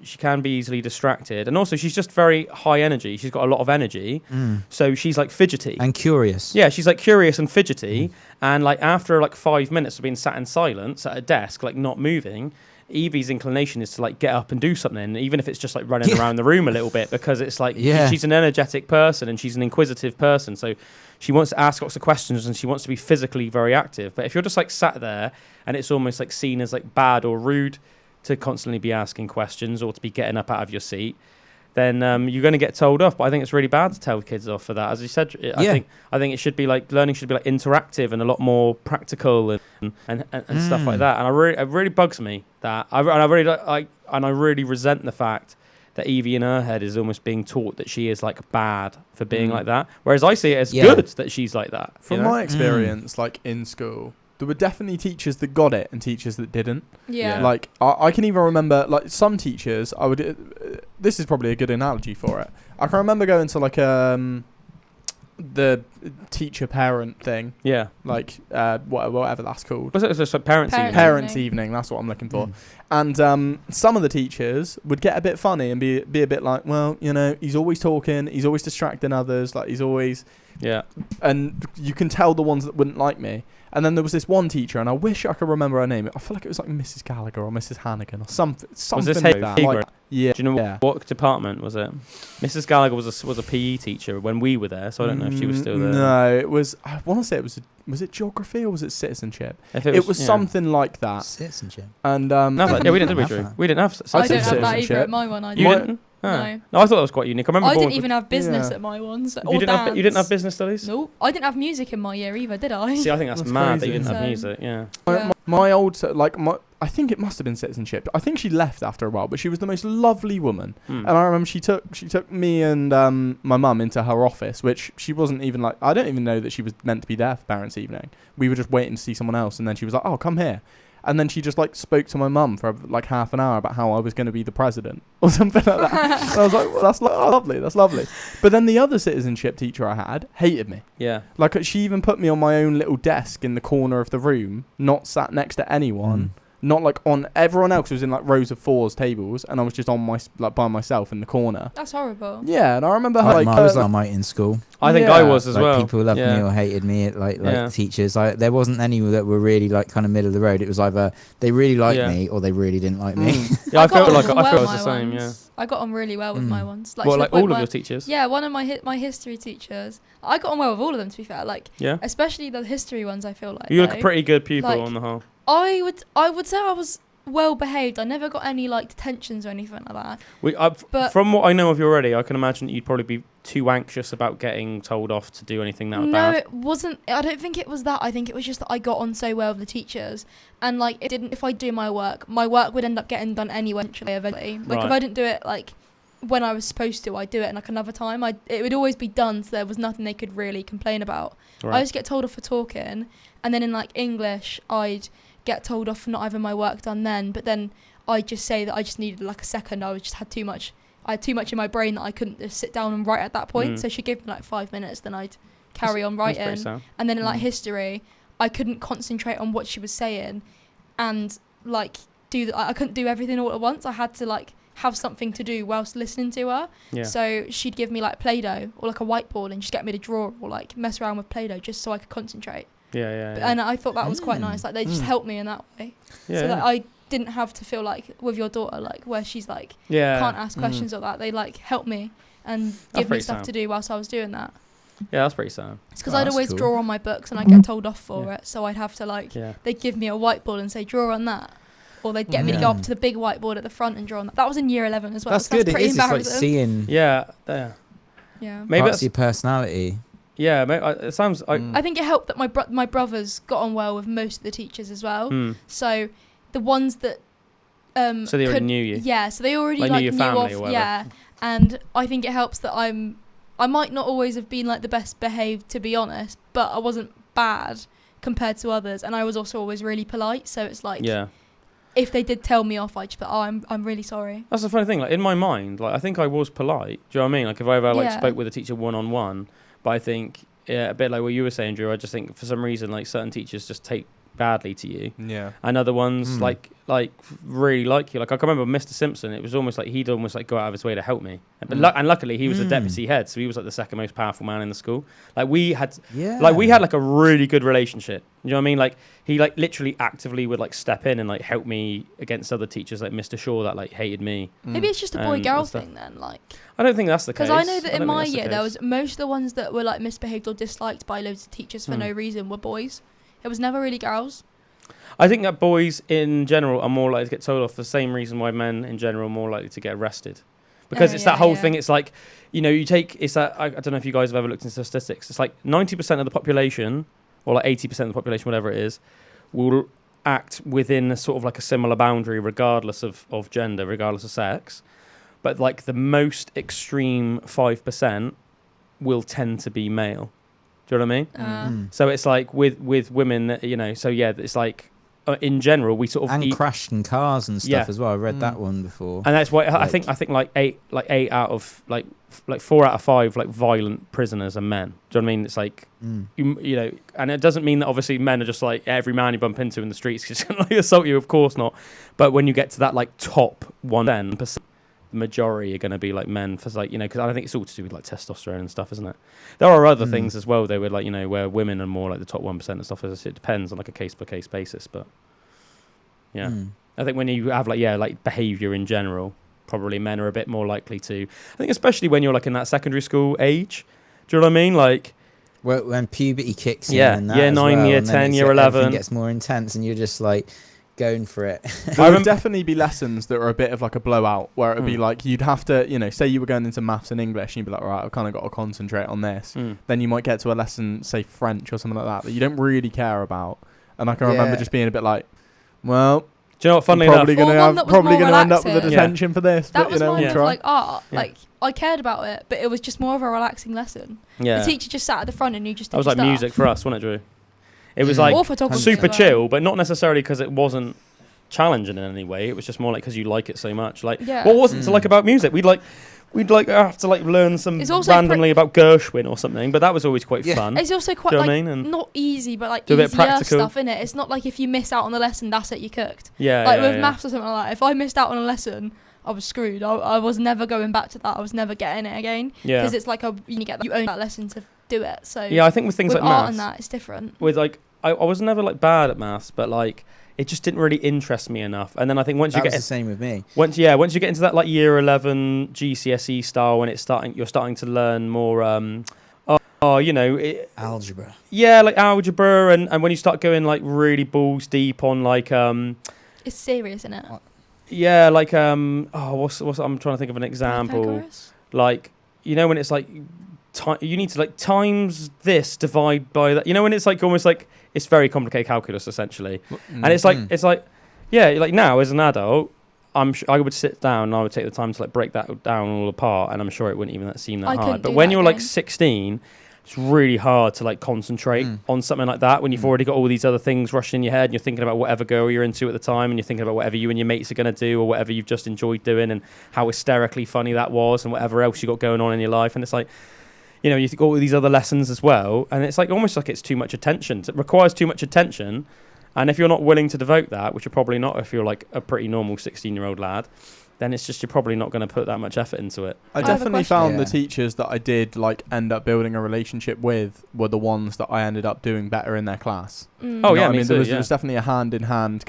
she can be easily distracted. And also she's just very high energy. She's got a lot of energy. So she's like fidgety. And curious. Yeah, she's like curious and fidgety. And like after like 5 minutes of being sat in silence at a desk, like not moving, Evie's inclination is to like get up and do something, even if it's just like running around the room a little bit, because it's like she's an energetic person and she's an inquisitive person. So she wants to ask lots of questions and she wants to be physically very active. But if you're just like sat there and it's almost like seen as like bad or rude to constantly be asking questions or to be getting up out of your seat, then you're going to get told off. But I think it's really bad to tell kids off for that. As you said, I think it should be like learning should be like interactive and a lot more practical and stuff like that. And it really bugs me that I really resent the fact that Evie in her head is almost being taught that she is like bad for being like that, whereas I see it as good that she's like that. From my experience, like in school, there were definitely teachers that got it and teachers that didn't. Yeah. Like I can even remember like some teachers I would this is probably a good analogy for it. I can remember going to like the teacher parent thing. Yeah. Like whatever that's called. Was it just a parents' evening? Parents' evening. That's what I'm looking for. And some of the teachers would get a bit funny and be a bit like, well, you know, he's always talking, he's always distracting others, like he's always. Yeah. And you can tell the ones that wouldn't like me. And then there was this one teacher, and I wish I could remember her name. I feel like it was like Mrs. Gallagher or Mrs. Hannigan or something. Was this like that. Like, yeah. Do you know what department was it? Mrs. Gallagher was a PE teacher when we were there, so I don't know if she was still there. No, it was. I want to say it was it geography or was it citizenship? It was something like that. Citizenship. And we didn't, did we, Drew? We didn't have. I don't have that either at my one. You didn't? No, I thought that was quite unique. I didn't even have business at my ones. You didn't have business studies? No, I didn't have music in my year either, did I? See, I think that's mad that you didn't have music. Yeah. My old I think it must have been citizenship. I think she left after a while, but she was the most lovely woman. And I remember she took me and my mum into her office, which she wasn't even like. I don't even know that she was meant to be there for parents' evening. We were just waiting to see someone else, and then she was like, "Oh, come here." And then she just like spoke to my mum for like half an hour about how I was going to be the president or something like that. And I was like, well, that's lovely. That's lovely. But then the other citizenship teacher I had hated me. Yeah. Like she even put me on my own little desk in the corner of the room, not sat next to anyone. Not like on everyone else was in like rows of fours tables, and I was just on by myself in the corner. That's horrible. Yeah, and I remember how I was like mate in school. I think I was as well. People loved me or hated me, like teachers. There wasn't any that were really like kind of middle of the road. It was either they really liked me or they really didn't like me. Yeah, I felt it was the same. Yeah, I got on really well with my ones. Like all of your teachers. Yeah, one of my history teachers. I got on well with all of them, to be fair. Like, especially the history ones. I feel like you look a pretty good pupil on the whole. I would say I was well behaved. I never got any like detentions or anything like that. But from what I know of you already, I can imagine that you'd probably be too anxious about getting told off to do anything that bad. No, it wasn't. I don't think it was that. I think it was just that I got on so well with the teachers, and like it didn't. If I do my work would end up getting done anyway. Eventually, like if I didn't do it like when I was supposed to, I'd do it like another time. It would always be done, so there was nothing they could really complain about. I just get told off for talking, and then in like English, I'd get told off for not having my work done then, but then I'd just say that I just needed like a second. I had too much in my brain that I couldn't just sit down and write at that point. So she'd give me like 5 minutes, then I'd carry on writing. And then in like history, I couldn't concentrate on what she was saying and like I couldn't do everything all at once. I had to like have something to do whilst listening to her. So she'd give me like Play-Doh or like a whiteboard and just get me to draw or like mess around with Play-Doh just so I could concentrate. And I thought that was quite nice. Like they just helped me in that way. So that I didn't have to feel like with your daughter, like where she's like can't ask questions or that. They like helped me and give me stuff to do whilst I was doing that. Yeah, that's pretty sad. It's because I'd always draw on my books and I'd get told off for it. So I'd have to like they'd give me a whiteboard and say draw on that. Or they'd get me to go up to the big whiteboard at the front and draw on that. That was in year 11 as well. That's good. Pretty embarrassing. It's like seeing maybe that's your personality. Yeah, it sounds. I think it helped that my brothers got on well with most of the teachers as well. So the ones that so they already knew you. Yeah, so they already knew your family or whatever. Yeah, and I think it helps that I might not always have been like the best behaved, to be honest, but I wasn't bad compared to others, and I was also always really polite. So it's like if they did tell me off, I'd just be I'm really sorry. That's the funny thing. Like in my mind, like I think I was polite. Do you know what I mean? Like if I ever spoke with a teacher one-on-one. But I think, a bit like what you were saying, Drew, I just think for some reason, like certain teachers just take badly to you. Yeah. And other ones, like really like you. Like I can remember Mr. Simpson, it was almost like he'd almost like go out of his way to help me. But and luckily he was the deputy head, so he was like the second most powerful man in the school. Like we had like a really good relationship. You know what I mean? Like he like literally actively would like step in and like help me against other teachers like Mr. Shaw that like hated me. Maybe it's just a boy-girl thing then, like. I don't think that's the case. Because I know that in my year there was most of the ones that were like misbehaved or disliked by loads of teachers for no reason were boys. It was never really girls. I think that boys in general are more likely to get told off for the same reason why men in general are more likely to get arrested. Because it's that whole thing. It's like, you know, it's that, I don't know if you guys have ever looked into statistics. It's like 90% of the population, or like 80% of the population, whatever it is, will act within a sort of like a similar boundary regardless of gender, regardless of sex. But like the most extreme 5% will tend to be male. Do you know what I mean? So it's like with women, you know, so yeah, it's like in general, we sort of crashing cars and stuff as well. I read that one before, and that's why I think like 4 out of 5 like violent prisoners are men. Do you know what I mean? It's like you know, and it doesn't mean that obviously men are just like every man you bump into in the streets is going to like assault you. Of course not. But when you get to that like top 1%, the majority are going to be like men, for like, you know, because I think it's all to do with like testosterone and stuff, isn't it? There are other things as well though, with like, you know, where women are more like the top 1% and stuff. It depends on like a case by case basis, but yeah, I think when you have like behaviour in general, probably men are a bit more likely to. I think especially when you're like in that secondary school age. Do you know what I mean? Like when puberty kicks in. Yeah, and that year as 9, well, year and 10, year 11. Everything gets more intense, and you're just like going for it. There would definitely be lessons that were a bit of like a blowout, where it would be like you'd have to, you know, say you were going into maths and English, and you'd be like, all right, I've kind of got to concentrate on this. Then you might get to a lesson, say French or something like that you don't really care about. And I can remember just being a bit like, well, do you know what? Funnily probably enough, going to end up with a detention for this. That but, was you know, more of like art. Like I cared about it, but it was just more of a relaxing lesson. The teacher just sat at the front and you just. Did that was like stuff. music for us, wasn't it, Drew? It was like super chill, but not necessarily because it wasn't challenging in any way. It was just more like because you like it so much. Like, what wasn't to like about music? We'd have to like learn some randomly about Gershwin or something, but that was always quite fun. It's also quite like not easy, but like easier stuff in it. It's not like if you miss out on the lesson, that's it, you cooked. Like with maths or something like that. If I missed out on a lesson, I was screwed. I was never going back to that. I was never getting it again. Because it's like you own that lesson to do it. So I think with things like art maths and that, it's different. With like I was never like bad at maths, but like it just didn't really interest me enough. And then I think once you get the same with me. Once you get into that like year 11 GCSE style, when you're starting to learn more you know, algebra. Yeah, like algebra, and when you start going like really balls deep on like it's serious, isn't it? Yeah, like what's I'm trying to think of an example. Pythagoras? Like, you know, when it's like you need to like times this, divide by that. You know, when it's like almost like it's very complicated calculus essentially, and it's like like now as an adult, I would sit down and I would take the time to like break that down all apart, and I'm sure it wouldn't even seem that hard. But when you're like 16, it's really hard to like concentrate on something like that when you've already got all these other things rushing in your head, and you're thinking about whatever girl you're into at the time, and you're thinking about whatever you and your mates are going to do, or whatever you've just enjoyed doing, and how hysterically funny that was, and whatever else you got going on in your life. And it's like, you know, you think all these other lessons as well, and it's like almost like it's too much attention. It requires too much attention, and if you're not willing to devote that, which you're probably not if you're like a pretty normal 16-year-old lad, then it's just you're probably not going to put that much effort into it. I definitely found the teachers that I did like end up building a relationship with were the ones that I ended up doing better in their class. Oh yeah, I mean there was definitely a hand-in-hand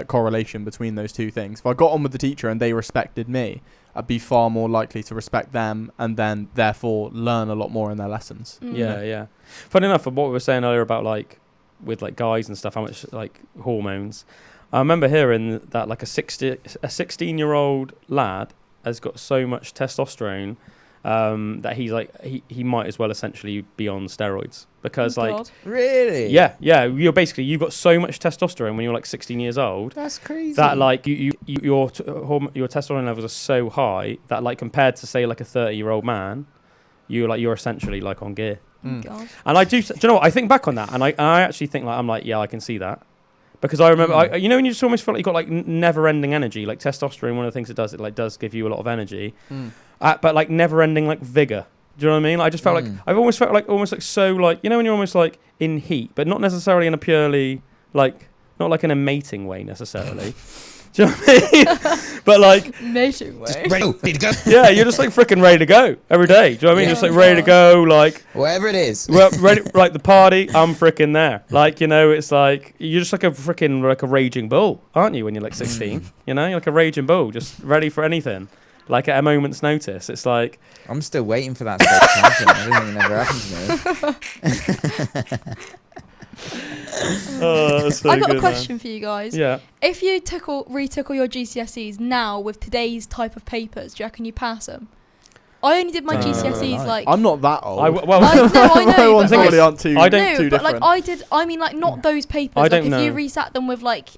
correlation between those two things. If I got on with the teacher and they respected me, I'd be far more likely to respect them and then therefore learn a lot more in their lessons. Yeah. Funny enough, what we were saying earlier about like with like guys and stuff, how much like hormones. I remember hearing that like a 16-year-old lad has got so much testosterone that he's like he might as well essentially be on steroids because really you've got so much testosterone when you're like 16 years old. That's crazy. That like your testosterone levels are so high that like compared to say like a 30-year-old man, you're essentially like on gear. God. And do you know what? I think back on that, and I actually think like I'm like I can see that. Because I remember, you know, when you just almost feel like you've got like never-ending energy, like testosterone. One of the things it does, it like does give you a lot of energy, but like never-ending like vigor. Do you know what I mean? Like, I just felt like I've almost felt like almost like so like, you know, when you're almost like in heat, but not necessarily in a purely like not like in a mating way necessarily. Do you know what I mean? But like mating way. Ready to go. Yeah, you're just like freaking ready to go every day. Do you know what I mean? Just like ready to go, like whatever it is. Well, ready, like the party, I'm freaking there. Like, you know, it's like you're just like a freaking like a raging bull, aren't you? When you're like 16, you know, you're like a raging bull, just ready for anything. Like at a moment's notice, it's like I'm still waiting for that stage to happen. I don't think it never happened to me. I got a question for you guys. Yeah. If you retook all your GCSEs now with today's type of papers, do you reckon you pass them? I only did my GCSEs like. I'm not that old. I know. I don't too but different. like I did. I mean, like not those papers. I don't like know. if you resat them with like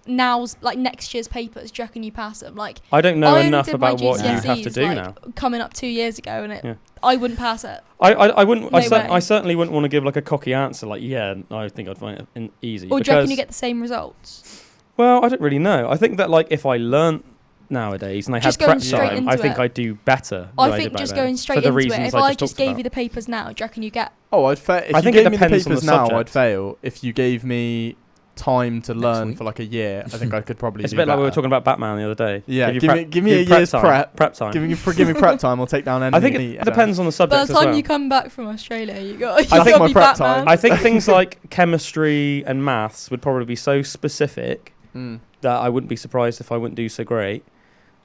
next year's papers, do you reckon you pass them? Like I don't know enough about what you have to do now. Coming up 2 years ago, and I wouldn't pass it. I wouldn't. I certainly wouldn't want to give like a cocky answer. Like I think I'd find it easy. Or do you reckon you get the same results? Well, I don't really know. I think that like if I learnt nowadays and I had prep time, I think I'd do better. I think just going straight into it. If I just gave you the papers now, do you reckon you get? Oh, I'd fail. If you gave me the papers now, I'd fail. If you gave me time to learn for like a year, I think I could probably. It's a bit like we were talking about Batman the other day. Yeah, give me a year's prep time. Give me prep time. I'll take down any. I think it depends on the subject. By the time you come back from Australia, you got. I think my prep time. I think things like chemistry and maths would probably be so specific that I wouldn't be surprised if I wouldn't do so great.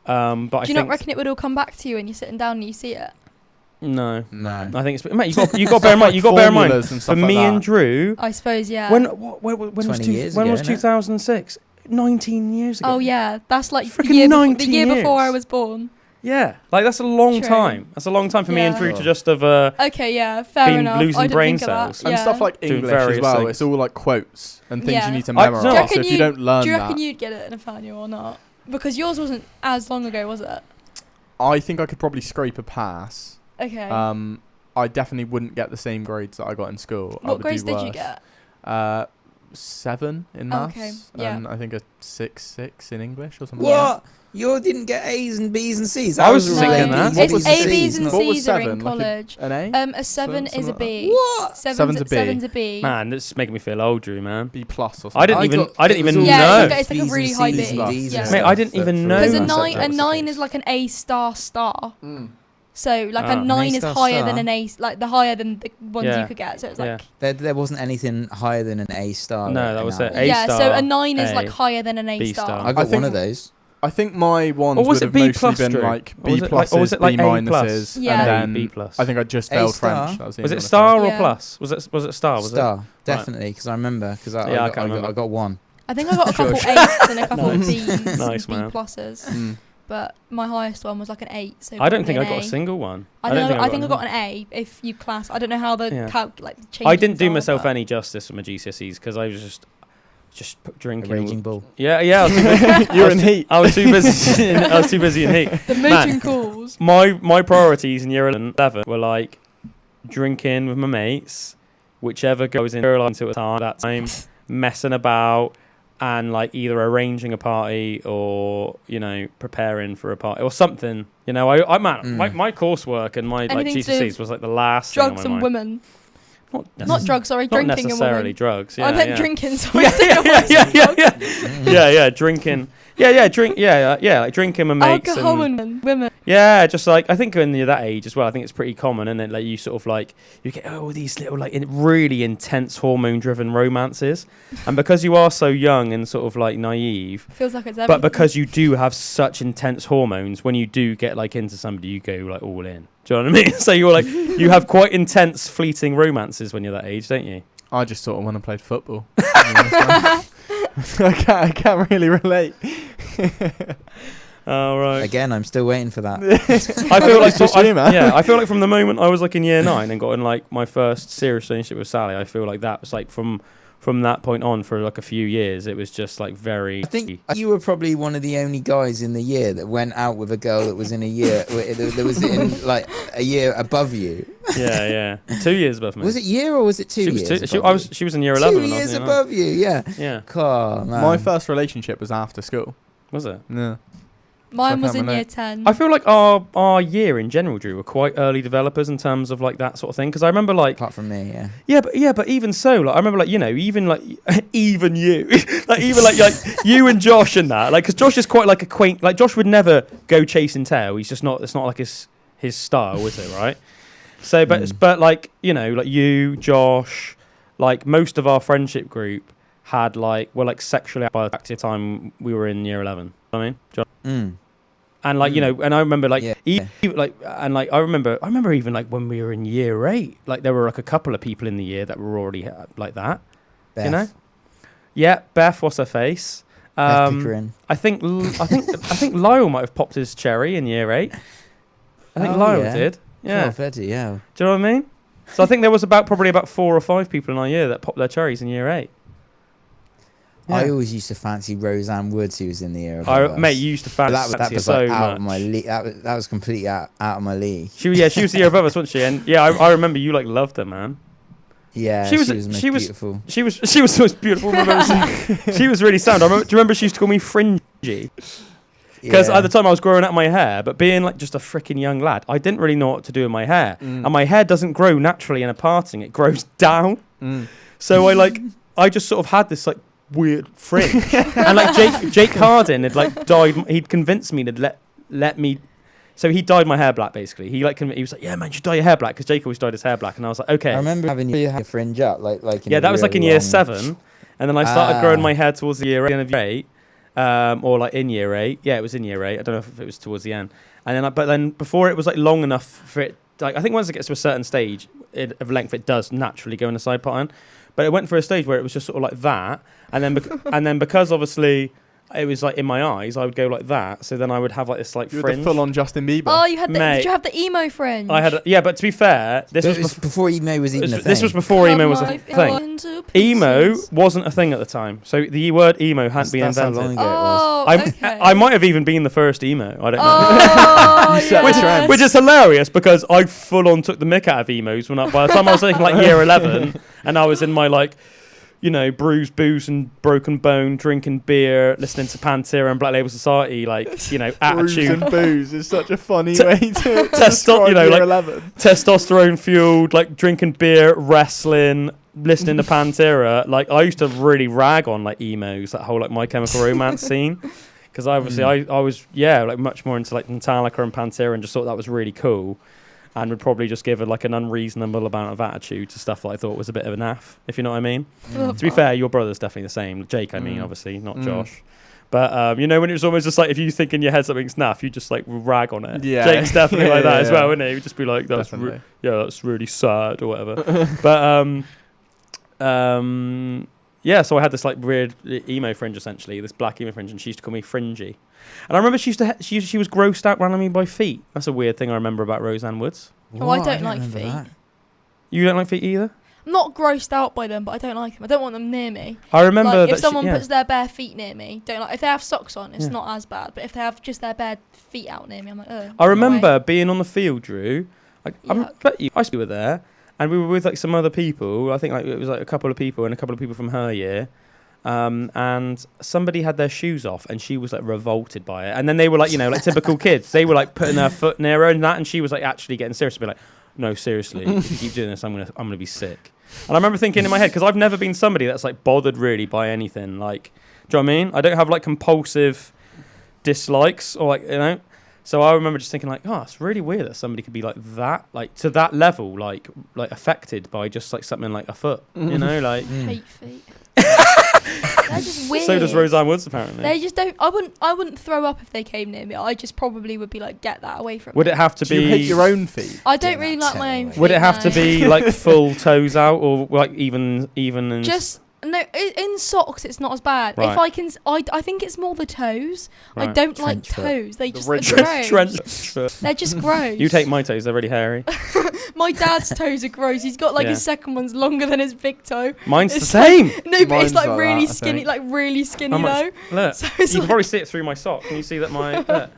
But do you not reckon it would all come back to you when you're sitting down and you see it? No. I think it's mate. You got to bear in mind. You got to bear in mind. For me and Drew, I suppose when was 2006? 19 years ago. Oh yeah, that's like the year before I was born. Yeah, like that's a long time. That's a long time for me and Drew to just have okay, yeah, fair enough. Losing brain cells and stuff like English as well. Things. It's all like quotes and things you need to memorize. So if you don't learn that, do you reckon you'd get it, Nathaniel, or not? Because yours wasn't as long ago, was it? I think I could probably scrape a pass. Okay. I definitely wouldn't get the same grades that I got in school. What grades did you get? 7 in maths. Okay, yeah. And I think a 6 in English or something. What? You didn't get A's and B's and C's. I was thinking that. It's A, B's and C's are in college. Like an A? A 7 is a B. What? Seven's a B. Man, this is making me feel old, Drew, man. B plus or something. I didn't even know. Yeah, it's like a really high B. Mate, I didn't even know. Because a 9 is like an A star. So like a 9 is higher than an A, like the higher than the ones you could get. So it's like there wasn't anything higher than an A star. No, that was it. A yeah, star, so a 9 is like higher than an A star. I got one of those. I think my ones would have mostly been like B pluses, B minuses, and then B plus. I think I just failed French. Was it star or plus? Was it star? Star, definitely, because I remember I got one. I think I got a couple A's and a couple of B's, nice, B pluses. But my highest one was like an 8. So I don't think I got a single one. I think I got an A if you class. I don't know how the changes. I didn't do myself any justice for my GCSEs because I was just drinking. A raging bull. Yeah. You're in heat. I was too busy. I was too busy in heat. The mooching calls. My priorities in year 11 were like drinking with my mates, whichever goes in until that time, messing about. And like either arranging a party or preparing for a party or something. My coursework and my GCSEs was like the last drugs thing on my mind. And women. Not drugs. Sorry, not drinking. Not necessarily and drugs. I meant drinking. Sorry. Yeah. Drinking. Like drinking with mates. Alcohol and women. Yeah, just like I think when you're that age as well, I think it's pretty common, isn't it? Like you sort of like you get all these little like really intense hormone-driven romances, and because you are so young and sort of like naive, feels like it's everything. But because you do have such intense hormones, when you do get like into somebody, you go like all in. Do you know what I mean? So you're like you have quite intense, fleeting romances when you're that age, don't you? I just sort of when I played football. I can't really relate. Oh, right. Again, I'm still waiting for that. I feel like from the moment I was like in year 9 and got in like my first serious relationship with Sally, I feel like that was like from that point on for like a few years, it was just like very. I think you were probably one of the only guys in the year that went out with a girl that was in a year that was in like a year above you. Yeah, 2 years above me. Was it year or was it 2 years? She was in year 11. 2 years above you, yeah. God, man. My first relationship was after school. Was it? Yeah. Mine was in year 10. I feel like our year in general, Drew, were quite early developers in terms of like that sort of thing. Because I remember like apart from me, but even so, like I remember like even like even you, like even like you and Josh and that, like because Josh is quite like a quaint. Like Josh would never go chasing tail. He's just not. It's not like his style, is it? Right. So, but like like you, Josh, like most of our friendship group had were sexually active time we were in year 11. You know what I mean, John. And like and I remember like I remember even like when we were in year 8, like there were like a couple of people in the year that were already like that. Beth. Yeah, Beth, what's her face? Beth I think Lyle might have popped his cherry in year 8. I think Lyle did. Yeah. Do you know what I mean? So I think there was probably about 4 or 5 people in our year that popped their cherries in year 8. Yeah. I always used to fancy Roseanne Woods, who was in the year above us. Mate, you used to fancy that was so like out much. of my league. That was completely out of my league. She was the year above us, wasn't she? And yeah, I remember you like loved her, man. Yeah, she was beautiful. She was the most beautiful woman I've ever seen. She was really sound. Do you remember she used to call me Fringy? Because at the time I was growing out my hair, but being like just a freaking young lad, I didn't really know what to do with my hair. And my hair doesn't grow naturally in a parting, it grows down. So I just sort of had this like weird fringe. And like Jake Hardin had like he'd convinced me to let me. So he dyed my hair black basically. He was like, yeah man, you should dye your hair black, because Jake always dyed his hair black, and I was like, okay. I remember having your fringe up like that was like in year 7, and then I started growing my hair towards the year 8. Or like in year 8. Yeah, it was in year 8. I don't know if it was towards the end. And then, but then before it was like long enough for it, like I think once it gets to a certain stage of length, it does naturally go in a side pattern. But it went for a stage where it was just sort of like that, and then and then because obviously it was like in my eyes, I would go like that. So then I would have like this like fringe. You were the full-on Justin Bieber. Oh, you had did you have the emo fringe? I had but to be fair, this was before emo was even a thing. This was before emo was a thing. Emo wasn't a thing at the time, so the word emo hadn't been invented. How long ago it was. I might have even been the first emo. I don't know. Oh, which is hilarious, because I full-on took the mick out of emos by the time I was like year 11, and I was in my like, you know, bruised booze and broken bone, drinking beer, listening to Pandora and Black Label Society, like, you know, attitude. Bruise and booze is such a funny way to describe you know, year like 11. Testosterone fueled, like drinking beer, wrestling, listening to Pandora. Like, I used to really rag on like emos, that whole like My Chemical Romance scene, because obviously I was like much more into like Metallica and Pandora, and just thought that was really cool. And would probably just give like an unreasonable amount of attitude to stuff that I thought was a bit of a naff, if you know what I mean. To be fair, your brother's definitely the same. Jake, I mean, obviously, not Josh. But, you know, when it's almost just like, if you think in your head something's naff, you just like rag on it. Yeah. Jake's definitely like that as well, isn't he? He'd just be like, that's really sad or whatever. But, so I had this like weird emo fringe, essentially, this black emo fringe, and she used to call me Fringy. And I remember she was grossed out randomly by feet. That's a weird thing I remember about Roseanne Woods. Oh, I don't like feet. That. You don't like feet either? I'm not grossed out by them, but I don't like them. I don't want them near me. I remember like, if someone puts their bare feet near me, don't like. If they have socks on, it's not as bad. But if they have just their bare feet out near me, I'm like, oh. I remember being on the field, Drew. I bet you I were there, and we were with like some other people. I think like it was like a couple of people and a couple of people from her year. And somebody had their shoes off, and she was like revolted by it. And then they were like, you know, like typical kids. They were like putting their foot near her and that, and she was like actually getting serious. Be like, no, seriously, if you keep doing this, I'm gonna be sick. And I remember thinking in my head, because I've never been somebody that's like bothered really by anything. Like, do you know what I mean? I don't have like compulsive dislikes or like, you know. So I remember just thinking like, oh, it's really weird that somebody could be like that, like to that level, like affected by just like something like a foot, you know, like. Hate feet. They're just weird. So does Roseanne Woods, apparently. They just don't. I wouldn't throw up if they came near me. I just probably would be like, get that away from me. Would it have to be? Do you hate your own feet? I don't really like my own feet. Would it have to be like full toes out, or like even and just no? In socks, it's not as bad. Right. If I can, I think it's more the toes. Right. I don't like toes. They just gross. They're just gross. You take my toes; they're really hairy. My dad's toes are gross. He's got like his second one's longer than his big toe. Mine's the same. No, but it's like really skinny, like really skinny though. Look, so you can probably see it through my sock. Can you see that my?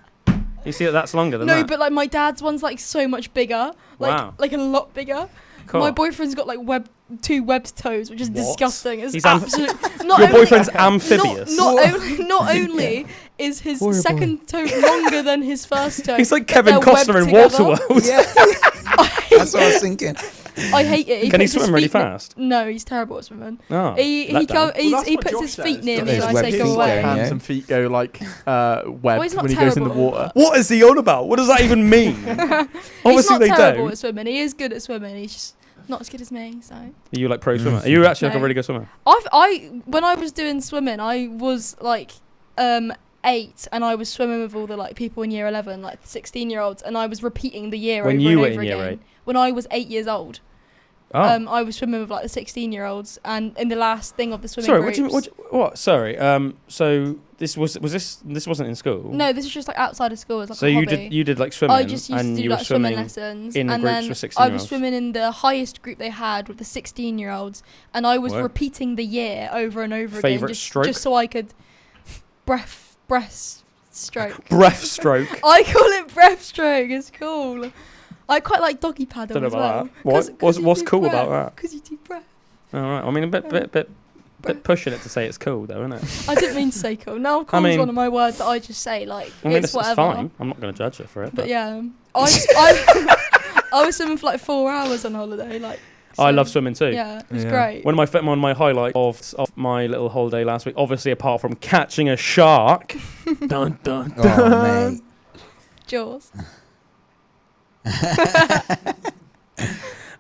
You see that that's longer than that? No, but like my dad's one's like so much bigger. Like a lot bigger. Cool. My boyfriend's got like two webbed toes, which is disgusting. It's absolutely your boyfriend's amphibious. Not only is his second toe longer than his first toe. He's like Kevin Costner in Waterworld. Yeah. That's what I was thinking. I hate it. Can he swim really fast? No, he's terrible at swimming. Oh, he puts his feet near me and I say go away. Hands and feet go like webbed when he goes in the water. What is he on about? What does that even mean? He's not terrible at swimming. He is good at swimming. He's just not as good as me. So. Are you like pro swimmer? Are you actually like a really good swimmer? When I was doing swimming, I was like 8, and I was swimming with all the like people in year 11, like 16-year-olds, and I was repeating the year when over you and were over in again. Year 8? When I was 8 years old. Oh. I was swimming with like the 16-year-olds, and in the last thing of the swimming groups. What? Sorry. So this wasn't in school. No, this is just like outside of school. It's like so a you hobby. did like swimming. I just used to do like swimming lessons, in and groups then for 16-year-olds. I was swimming in the highest group they had with the 16-year-olds, and I was repeating the year over and over again, just so I could breaststroke. Breathstroke. I call it breathstroke. It's cool. I quite like doggy paddle as well. What's cool about that? Because you do breath. All right. I mean, a bit pushing it to say it's cool, though, isn't it? I didn't mean to say cool. Now cool is one of my words that I just say, like, it's whatever. It's fine. I'm not going to judge it for it. But yeah, I was swimming for like 4 hours on holiday. Like, I love swimming too. Yeah, it was great. One of my highlights of my little holiday last week, obviously apart from catching a shark. Dun, dun, dun. Oh, mate. Jaws.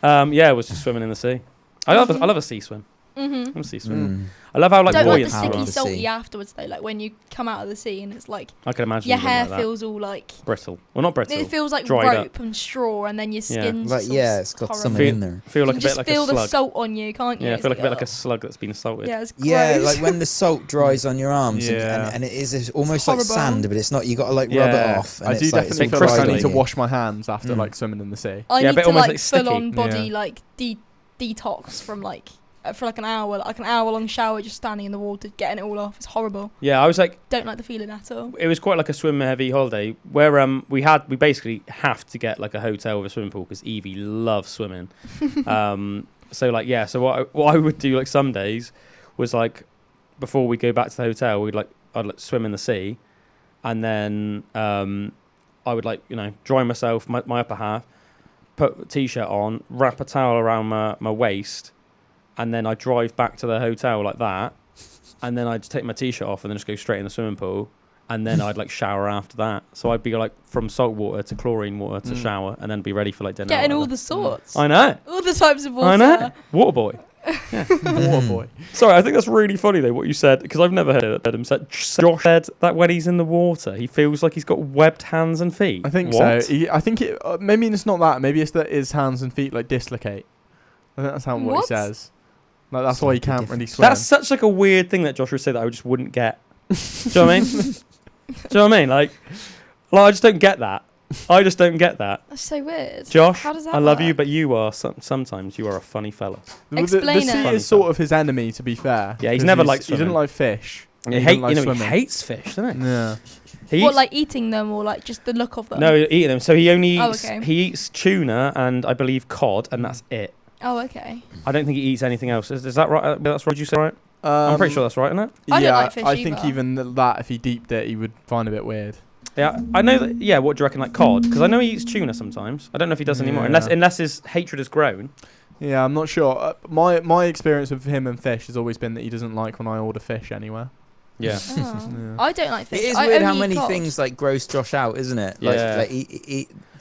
It was just swimming in the sea. I love a sea swim. Mm-hmm. I'm a sea swim. I love how like don't buoyant. like the sticky salty afterwards though. Like when you come out of the sea and it's like I can imagine your hair feels all like brittle. Well, not brittle. It feels like rope and straw, and then your skin's it's got something in there. Feel like you a bit like a slug. feel the salt on you, can't you? Yeah, I feel like a bit like a slug that's been salted. Yeah, it's gross. Yeah, like when the salt dries on your arms, and it is almost like sand, but it's not. You got to like rub it off. And I do definitely feel like I need to wash my hands after like swimming in the sea. I need to like full on body like detox from like. For like an hour long shower, just standing in the water, getting it all off. It's horrible. Yeah, I was like, don't like the feeling at all. It was quite like a swim heavy holiday where we basically have to get like a hotel with a swimming pool because Evie loves swimming. So what I would do like some days was like before we go back to the hotel, I'd like swim in the sea, and then I would like dry myself my upper half, put a t-shirt on, wrap a towel around my waist. And then I drive back to the hotel like that, and then I'd just take my t-shirt off and then just go straight in the swimming pool, and then I'd like shower after that. So I'd be like from salt water to chlorine water to shower, and then be ready for like dinner. Getting all the sorts. I know. All the types of water. I know. Water boy. Yeah. Water boy. Sorry, I think that's really funny though what you said, because I've never heard him say. Josh said that when he's in the water, he feels like he's got webbed hands and feet. I think so. I think it. Maybe it's not that. Maybe it's that his hands and feet like dislocate. I think that's what he says. Like that's why he can't really swim. That's such like a weird thing that Josh would say that I just wouldn't get. Do you know what I mean? Do you know what I mean? Like I just don't get that. I just don't get that. That's so weird. Josh, how does that I love work? you, but you are sometimes you are a funny fella. Explain the sea is sort of his enemy, to be fair. Yeah, he's never liked swimming. He didn't like fish. He hates fish, doesn't he? Yeah. What, like eating them or like just the look of them? No, eating them. So he only he eats tuna and I believe cod, and that's it. Oh, okay. I don't think he eats anything else. Is that right? That's what you said, right? I'm pretty sure that's right, isn't it? I don't like fish I think even that, if he deeped it, he would find a bit weird. Yeah, I know that. Yeah, what do you reckon, like cod? Because I know he eats tuna sometimes. I don't know if he does anymore, unless his hatred has grown. Yeah, I'm not sure. My experience with him and fish has always been that he doesn't like when I order fish anywhere. Yeah. I don't like fish. It is weird how many things like gross Josh out, isn't it? Yeah.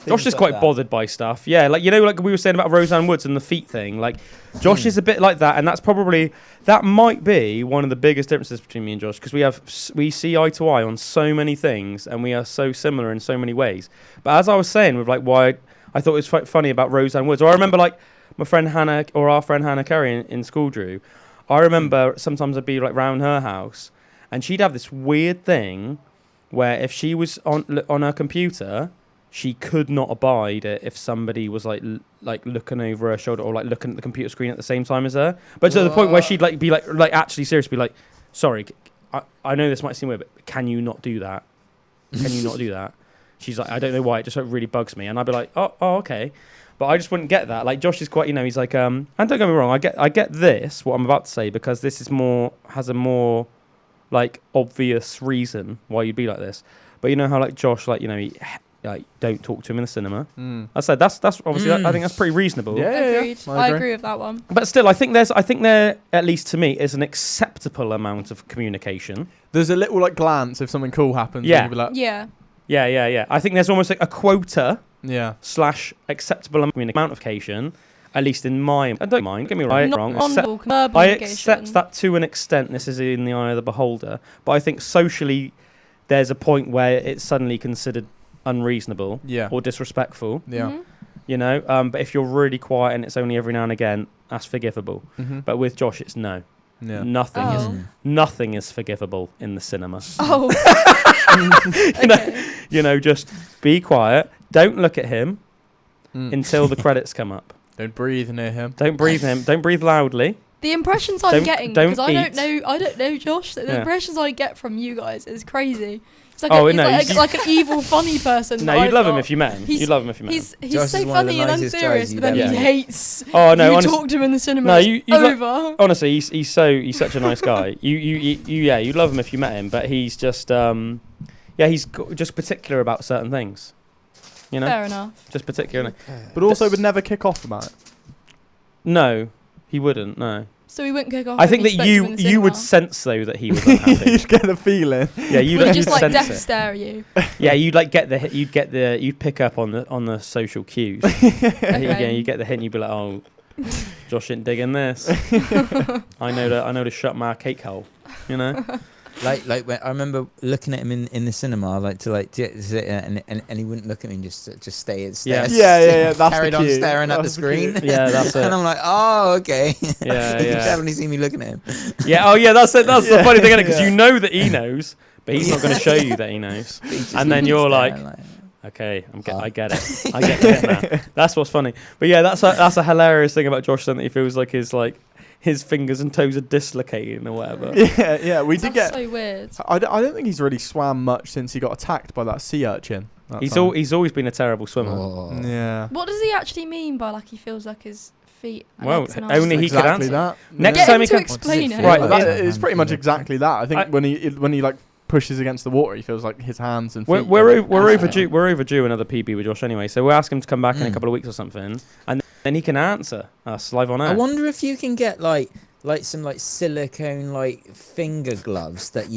Josh is quite bothered by stuff. Yeah, like like we were saying about Roseanne Woods and the feet thing. Like Josh is a bit like that, and that might be one of the biggest differences between me and Josh, because we see eye to eye on so many things, and we are so similar in so many ways. But as I was saying, with like why I thought it was funny about Roseanne Woods, or I remember like my friend Hannah or our friend Hannah Curry in school, Drew. I remember sometimes I'd be like round her house, and she'd have this weird thing where if she was on her computer, she could not abide it if somebody was like looking over her shoulder or like looking at the computer screen at the same time as her. But to the point where she'd like be like actually seriously be like, sorry, I know this might seem weird, but can you not do that? Can you not do that? She's like, I don't know why, it just like really bugs me. And I'd be like, oh okay. But I just wouldn't get that. Like Josh is quite, he's like, and don't get me wrong, I get this, what I'm about to say, because this is has a more like obvious reason why you'd be like this. But you know how like Josh, like, he, like don't talk to him in the cinema. I said that's obviously I think that's pretty reasonable. Yeah, agreed. I agree with that one. But still, I think there, at least to me, is an acceptable amount of communication. There's a little like glance if something cool happens. Yeah. And you'll be like, Yeah. I think there's almost like a quota. Yeah. / acceptable amount of communication. At least in my, I don't mind. Get me wrong. I accept that to an extent. This is in the eye of the beholder. But I think socially, there's a point where it's suddenly considered unreasonable or disrespectful. Yeah. But if you're really quiet and it's only every now and again, that's forgivable. But with Josh, it's no. Yeah. Nothing is forgivable in the cinema. Oh. Just be quiet. Don't look at him until the credits come up. Don't breathe near him. Don't breathe near him. Don't breathe loudly. The impressions I'm getting, because I don't know Josh. The impressions I get from you guys is crazy. He's like an evil, funny person. No, you'd love him if you met him. You'd love him if you met him. He's so funny and unserious, but then he hates. Oh no! You talk to him in the cinema. No, you over. Honestly, he's such a nice guy. You'd love him if you met him, but he's just he's just particular about certain things. You know. Fair enough. Just particular. But also would never kick off about it. No, he wouldn't. No. So he wouldn't kick off. I think that you would sense though that he was unhappy. You'd get the feeling. Yeah, you'd just like sense death stare at you. Yeah, you'd pick up on the social cues. Okay. Yeah, you get the hint. You'd be like, oh, Josh ain't digging this. I know to shut my cake hole. You know. Like when I remember looking at him in the cinema, and he wouldn't look at me and just stay at stare. Yeah. That's carried on staring at the screen. Yeah, that's it. And I'm like, oh, okay. Yeah, You can definitely see me looking at him. Yeah. Oh, yeah. That's it. That's the funny thing, because you know that he knows, but he's not going to show you that he knows. And then you're like, okay, I get it. I get it now. That's what's funny. But yeah, that's a hilarious thing about Josh. Then that he feels like his fingers and toes are dislocating or whatever. Yeah, we did get. So weird. I don't think he's really swam much since he got attacked by that sea urchin. He's always been a terrible swimmer. Oh. Yeah. What does he actually mean by like he feels like his feet? Well, only he could answer that. Next time he can comes, explain it. Right, it's pretty much exactly that. I think when he like pushes against the water, he feels like his hands and feet. We're overdue. We're overdue another PB with Josh anyway. So we'll ask him to come back in a couple of weeks or something, and then he can answer us live on air. I wonder if you can get like some silicone finger gloves that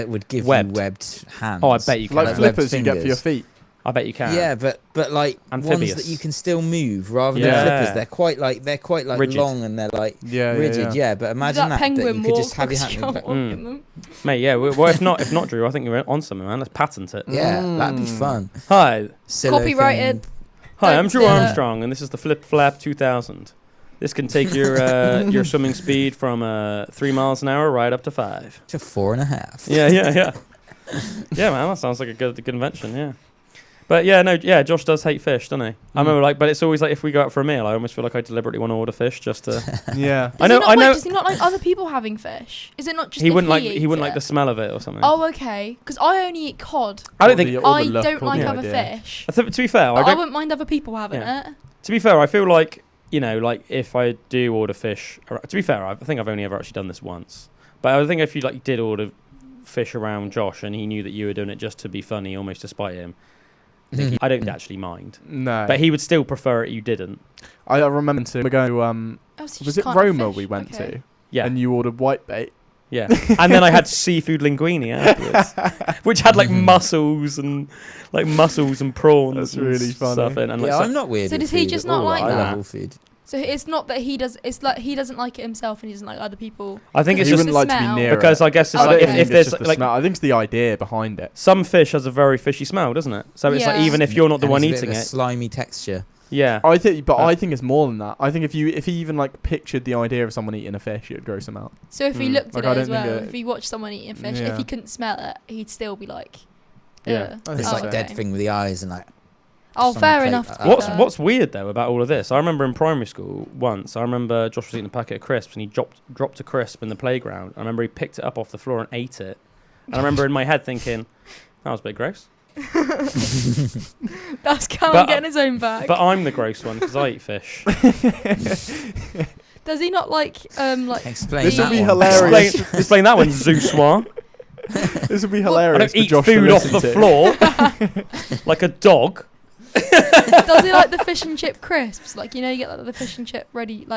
would give you webbed hands. Oh, I bet you can. Like flippers you get for your feet. I bet you can. Yeah, but Amphibious. ones that you can still move rather than flippers. They're quite rigid. long and they're rigid. Yeah, but imagine that you could just have your hand. Mate, yeah. Well, if not, Drew, I think you're on something, man. Let's patent it. Yeah, that'd be fun. Hi. Copyrighted. Hi, I'm Drew Armstrong, and this is the Flip Flap 2000. This can take your swimming speed from 3 miles an hour right up to 5 to 4.5. Yeah. Yeah, man, that sounds like a good invention. Yeah, but Josh does hate fish, doesn't he? I remember but it's always like if we go out for a meal, I almost feel like I deliberately want to order fish just to. Yeah, I know. Does he not like other people having fish? Is it not just he wouldn't like the smell of it or something? Oh, okay. Because I only eat cod. I don't think I don't like other fish. To be fair, I wouldn't mind other people having it. To be fair, I feel like. Like if I do order fish, to be fair, I think I've only ever actually done this once. But I think if you did order fish around Josh and he knew that you were doing it just to be funny, almost to spite him, I don't actually mind. No. But he would still prefer it you didn't. I remember we were going to, was it Roma we went to? Yeah. And you ordered whitebait. Yeah. And then I had seafood linguine afterwards, which had mussels and prawns. That's really funny. Stuff in, and I'm not weird. So does he just not like that? I love all food. So it's not that he does. It's like he doesn't like it himself, and he doesn't like other people. I think it's he just wouldn't like to be near because it. I guess it's if there's the smell. I think it's the idea behind it. Some fish has a very fishy smell, doesn't it? So it's like even if you're not the one eating it, slimy texture. Yeah, I think it's more than that. I think if he even pictured the idea of someone eating a fish, it would gross him out. So if he looked at it as well, if he watched someone eating fish, if he couldn't smell it, he'd still be like, yeah, it's dead thing with the eyes and Oh, fair enough. What's weird though about all of this? I remember in primary school once. I remember Josh was eating a packet of crisps and he dropped a crisp in the playground. I remember he picked it up off the floor and ate it. And I remember in my head thinking, that was a bit gross. That's Calum getting his own back. But I'm the gross one because I eat fish. Does he not like explain? This would be hilarious. Explain that one, Zeussoir. This would be hilarious. I don't eat Josh food off the floor like a dog. Does he like the fish and chip crisps? You get the fish and chip ready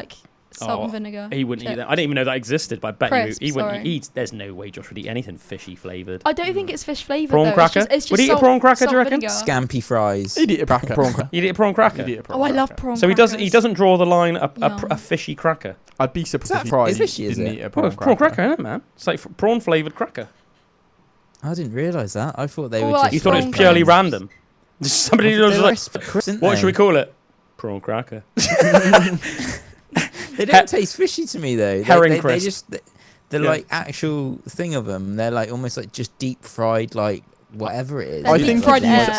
salt and vinegar. He wouldn't eat that. I didn't even know that existed, but I bet crisps, he wouldn't eat. There's no way Josh would eat anything fishy flavoured. I don't think it's fish flavoured. Prawn cracker? It's just would he eat a prawn cracker, do you reckon? Scampi fries. He'd eat a prawn cracker. You'd eat a prawn cracker? I love prawn so crackers. He doesn't draw the line a fishy cracker. I'd be surprised if he didn't eat a prawn cracker, isn't it, man? It's like prawn flavoured cracker. I didn't realise that. I thought they were just... You thought it was purely random? Somebody was what should we call it? Prawn cracker. They don't taste fishy to me though. Herring crisp. They're actual thing of them. They're almost just deep fried, whatever it is. I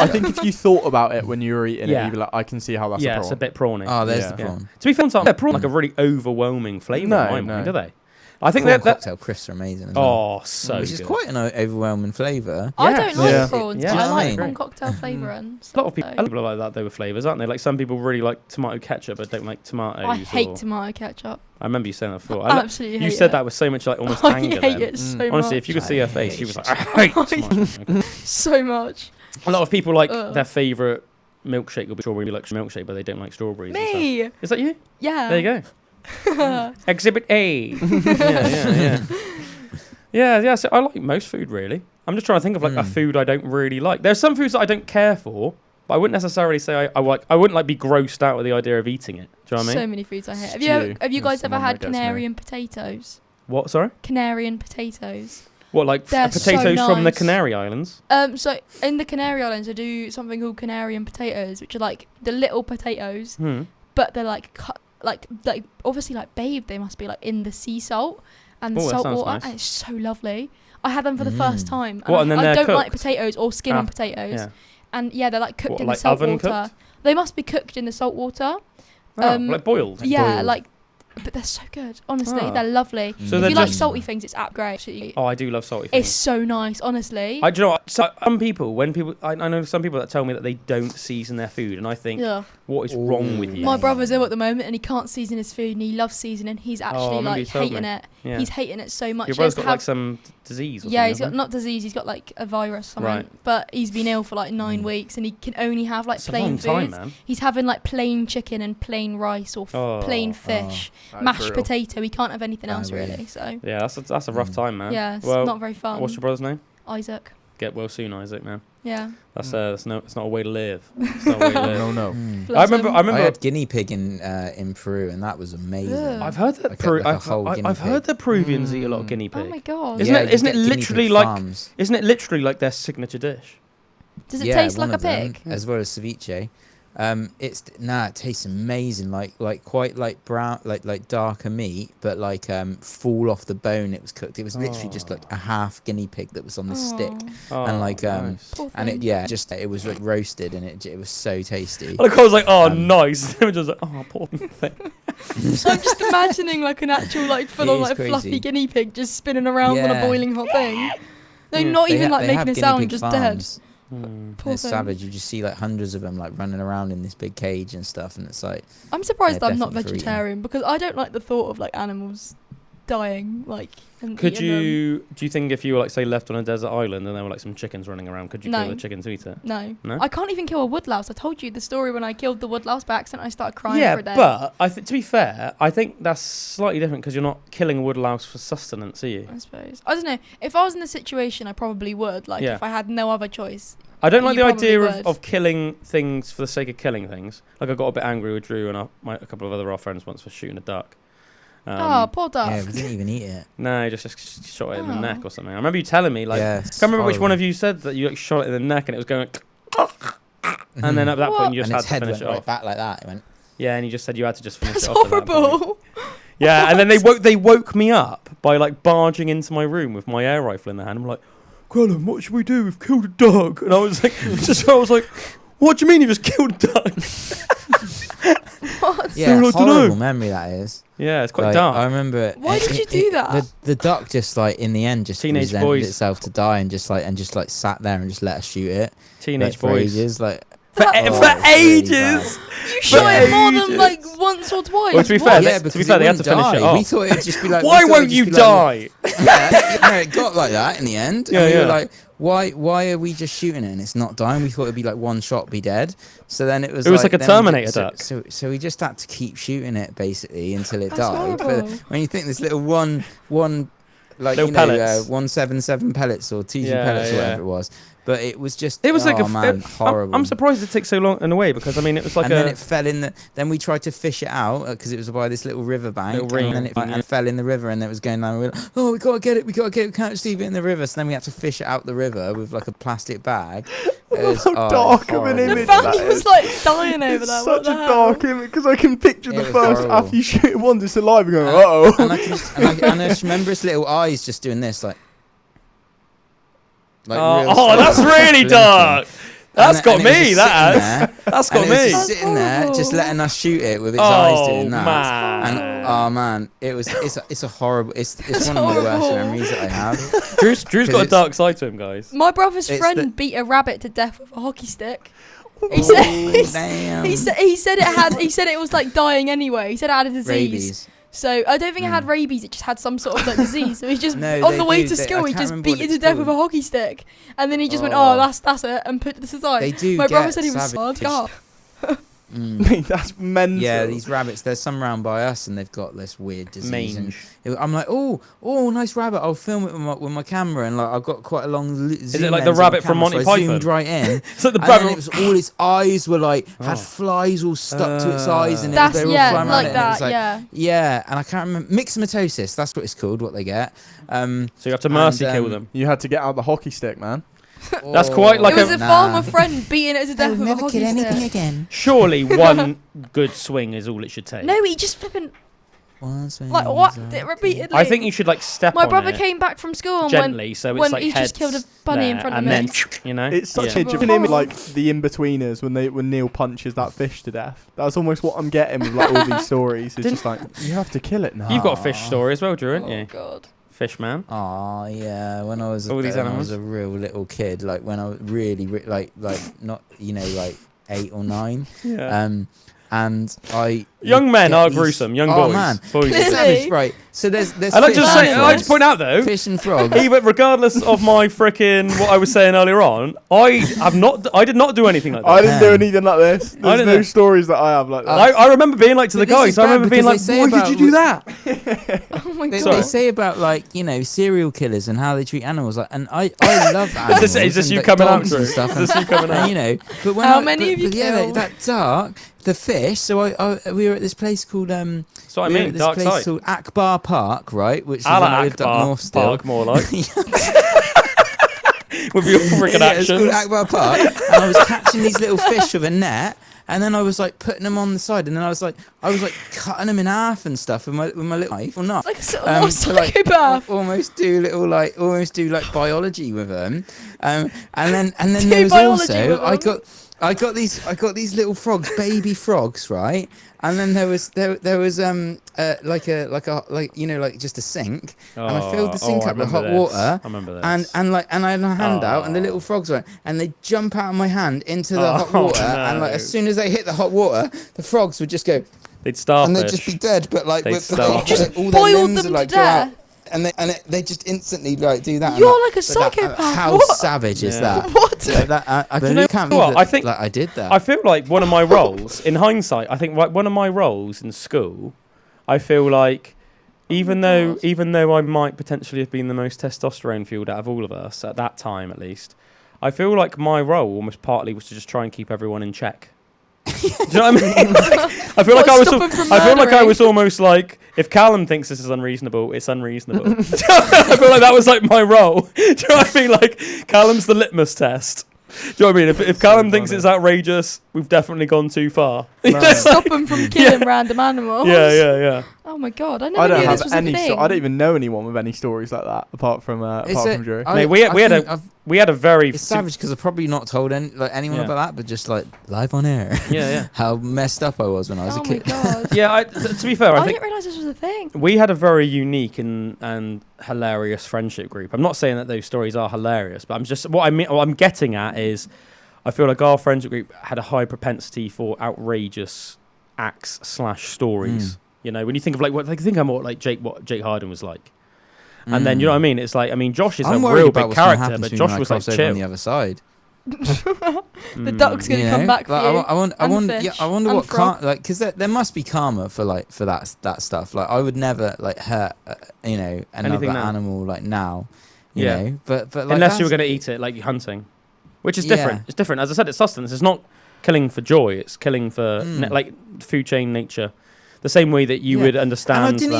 think if you thought about it when you were eating it, you'd be like, I can see how that's a prawn. Yeah, it's a bit prawny. Oh, there's the prawn. To be fair, prawn a really overwhelming flavour in my mind, do they? I think that cocktail crisps are amazing. As well. So which is quite an overwhelming flavour. I don't like prawns, but I like prawn prawn cocktail flavouring. A lot of people are like that though with flavours, aren't they? Like some people really like tomato ketchup, but don't like tomatoes. I hate tomato ketchup. I remember you saying that before. I absolutely hate it. You said that with so much like almost anger. I hate it so much. Honestly, if you could see her face, she was like, I hate tomato. So much. A lot of people like their favourite milkshake will be strawberry milkshake, but they don't like strawberries. Me. Is that you? Yeah. There you go. Exhibit A. Yeah. So I like most food really. I'm just trying to think of like a food I don't really like. There's some foods that I don't care for, but I wouldn't necessarily say I like. I wouldn't like be grossed out with the idea of eating it. Do you know what I mean? So many foods I hate. Have you guys ever had Canarian potatoes? What? Sorry. Canarian potatoes. What, like potatoes from the Canary Islands? So in the Canary Islands, they do something called Canarian potatoes, which are like the little potatoes, but they're like cut, like obviously like bathed. They must be like in the sea salt and the salt water, nice. And it's so lovely. I had them for the first time. And I don't like potatoes or skin on potatoes, and they're like cooked in the salt water. Cooked? They must be cooked in the salt water. Like boiled. Yeah, boiled. But they're so good. Honestly, they're lovely. So if you like salty things, it's great. Oh, I do love salty things. It's so nice, honestly. Do you know what? Some people, I know some people that tell me that they don't season their food, and I think, what is wrong with you? My brother's ill at the moment, and he can't season his food, and he loves seasoning. He's actually hating it. Yeah. He's hating it so much. Your brother's got like some disease or something, he's got not disease, he's got like a virus or something. Right. But he's been ill for like 9 weeks, and he can only have like plain food. He's having like plain chicken and plain rice or plain fish, mashed potato. He can't have anything else really. So yeah, that's a rough time, man. Yeah, it's not very fun. What's your brother's name? Isaac. Get well soon, Isaac, man. Yeah. It's not a way to live. It's not a way to live. No. I remember. I had guinea pig in Peru, and that was amazing. Yeah. I've heard that I've heard that Peruvians eat a lot of guinea pig. Oh my god! Isn't it literally like their signature dish? Does it taste like a pig? As well as ceviche. It tastes amazing, like quite like brown, like darker meat, but like full off the bone. It was cooked. It was literally just like a half guinea pig that was on the stick, and like nice. And it was like roasted, and it was so tasty. Like I was like, nice. It was just like, poor thing. I'm just imagining like an actual like full on like fluffy guinea pig just spinning around on a boiling hot thing. They're not even like making a sound, just dead. It's savage. You just see like hundreds of them like running around in this big cage and stuff, and it's like I'm surprised I'm not vegetarian because I don't like the thought of like animals dying. Like, could you? Do you think if you were like say left on a desert island and there were like some chickens running around, could you kill the chicken to eat it? No, I can't even kill a woodlouse. I told you the story when I killed the woodlouse by accident. I started crying for a day. Yeah, but to be fair, I think that's slightly different because you're not killing a woodlouse for sustenance, are you? I suppose. I don't know. If I was in the situation, I probably would. Like, if I had no other choice. I don't like the idea of killing things for the sake of killing things. Like I got a bit angry with Drew and a couple of our friends once for shooting a duck. Poor duck. Yeah, we didn't even eat it. No, just shot it in the neck or something. I remember you telling me, like, I can't remember which one of you said that you like, shot it in the neck and it was going, and then at that point you just had to finish it off. Right back like that. It went. Yeah, and you just said you had to just finish That's it off. Horrible. Yeah, and then they woke me up by like barging into my room with my air rifle in their hand. I'm like, Calum, what should we do? We've killed a dog. And I was like, what do you mean you just killed a duck? What? Yeah, horrible memory that is. Yeah, it's quite dark. I remember it. Why did you do that? The duck just like in the end just teenage resented boys itself to die and just sat there and just let us shoot it. Teenage for boys. Ages, like for ages. You shot it more than like once or twice. Well, to be fair, they had to finish it off. We thought it'd just be like, why won't you die? It got like that in the end. And we were like, why are we just shooting it and it's not dying? We thought it'd be like one shot, be dead. So then it was like a Terminator duck. So we just had to keep shooting it basically until it died. Horrible. But when you think this little one like little pellets. 177 pellets or 2 pellets or whatever it was. But it was just horrible. I'm surprised it took so long in a way because I mean it was like then it fell in then we tried to fish it out because it was by this little river bank and then it fell in the river and it was going down. We were like, we gotta get it, we can't just leave it in the river. So then we had to fish it out the river with like a plastic bag. How dark of an image. The family was like dying over that. Such a dark image because I can picture the first after you shoot it once it's alive going and I just remember its little eyes just doing this like that's really dark. That's got me. That's got me. Just sitting there, just letting us shoot it with its eyes doing that. Man. And man, it's a horrible. It's one of my worst memories that I have. Drew's got a dark side to him, guys. My brother's friend beat a rabbit to death with a hockey stick. He said it was like dying anyway. He said it had a disease. Rabies. So I don't think it had rabies. It just had some sort of like disease. So he just on the way to school, he just beat it to death with a hockey stick, and then he just went, "Oh, that's it," and put this aside. They do. My brother said he was so God. That's mental. Yeah, these rabbits. There's some round by us, and they've got this weird disease. And I'm like, oh, nice rabbit. I'll film it with my camera, and like I've got quite a long. Is it like the rabbit from Monty Python? I zoomed right in. So the rabbit. It was all its eyes were like had flies all stuck to its eyes, and they were all flying around it. And it was like, yeah, and I can't remember myxomatosis. That's what it's called. What they get. So you have to mercy kill them. You had to get out the hockey stick, man. That's quite like it was a farmer friend beating it to death with a hockey stick. Never kill anything again. Surely one good swing is all it should take. No, he just flipping. Like what? Repeatedly. I think you should like step. My brother came back from school and gently, so it's like he just killed a bunny in front of me. And then you know, it's such a different image, like the in-betweeners when Neil punches that fish to death. That's almost what I'm getting with like all these stories. It's just like you have to kill it now. You've got a fish story as well, Drew, haven't you? Oh God. Fish man. Oh yeah, when I was all these animals. I was a real little kid, like when I was really like not like 8 or 9. Yeah. And young men are gruesome. Young boys. Oh man, savage, right? So there's. I like to say, I like to point out though, fish and frogs. Even regardless of my freaking what I was saying earlier on, I did not do anything like that. I didn't do anything like this. There's no stories that I have like that. I remember being like to the guys. I remember being like, "Why did you do that?" Oh my God. They say about like serial killers and how they treat animals. Like, and I love animals. Is this you like coming out? And stuff. Is this you coming out? And, but when how many of you killed? That dark. The fish. So we were at this place called So I mean, dark side. Called Akbar Park, right? Which is when I lived up north still. Park, more like. With your freaking actions. It's called Akbar Park, and I was catching these little fish with a net, and then I was like putting them on the side, and then I was like cutting them in half and stuff with my little knife or not. Like a psychopath. Almost do biology with them, and then there was also I got these little frogs, baby frogs, right? And then there was just a sink, and I filled the sink up with hot water. I remember this. And I had my hand out, and the little frogs went, and they jump out of my hand into the hot water, and like as soon as they hit the hot water, the frogs would just go. They'd starve, and they'd just be dead. But like just all their limbs would like go out. And they just instantly like do that. You're like a psychopath. How savage is that? What? I really can't believe that. I think I did that. I feel like one of my roles, in hindsight, I think one of my roles in school, I feel like even though I might potentially have been the most testosterone fueled out of all of us at that time, at least, I feel like my role almost partly was to just try and keep everyone in check. Do you know what I mean? I feel like I was almost like, if Calum thinks this is unreasonable, it's unreasonable. I feel like that was like my role. Do you know what I mean? Like Calum's the litmus test. Do you know what I mean? If Calum thinks it's outrageous, we've definitely gone too far. No. Stop him from killing random animals. Yeah. Oh my God! I never knew this was a thing. I don't even know anyone with any stories like that apart from Drew. Mate, we had a very. It's savage because I've probably not told anyone about that, but just like live on air. Yeah. How messed up I was when I was a kid. Oh my God. Yeah, to be fair, I didn't realise this was a thing. We had a very unique and hilarious friendship group. I'm not saying that those stories are hilarious, but what I'm getting at is, I feel like our friendship group had a high propensity for outrageous acts / stories. You know, when you think of what Jake Harden was like. And then, you know what I mean? It's like, Josh is a real big character, but Josh was like chill. On the other side. The duck's going to come back for you. I wonder what because there must be karma for that stuff. Like I would never hurt another animal now. You know, but like, unless you were going to eat it, like hunting, which is different. It's different. As I said, it's sustenance. It's not killing for joy. It's killing for food chain nature. The same way that you would understand. And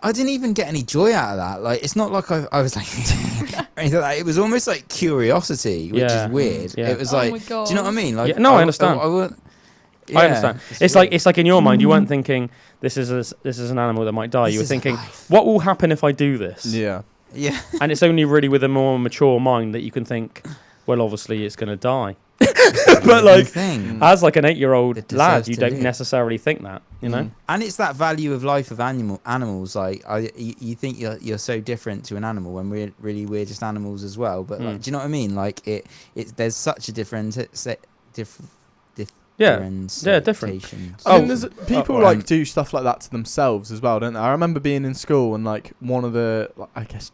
I didn't even get any joy out of that. Like, it's not like I was like, it was almost like curiosity, which is weird. Yeah. It was like, do you know what I mean? Like, I understand. I understand. It's like in your mind, you weren't thinking this is an animal that might die. You were thinking, what will happen if I do this? Yeah. And it's only really with a more mature mind that you can think, well, obviously it's going to die. But like, as like an 8-year-old lad, you don't necessarily think that, you know. And it's that value of life of animals. Like, you think you're so different to an animal when we're just animals as well. But like, do you know what I mean? Like, there's such a different. Different. I mean, there's people like do stuff like that to themselves as well, don't they? I remember being in school and like one of the, like, I guess,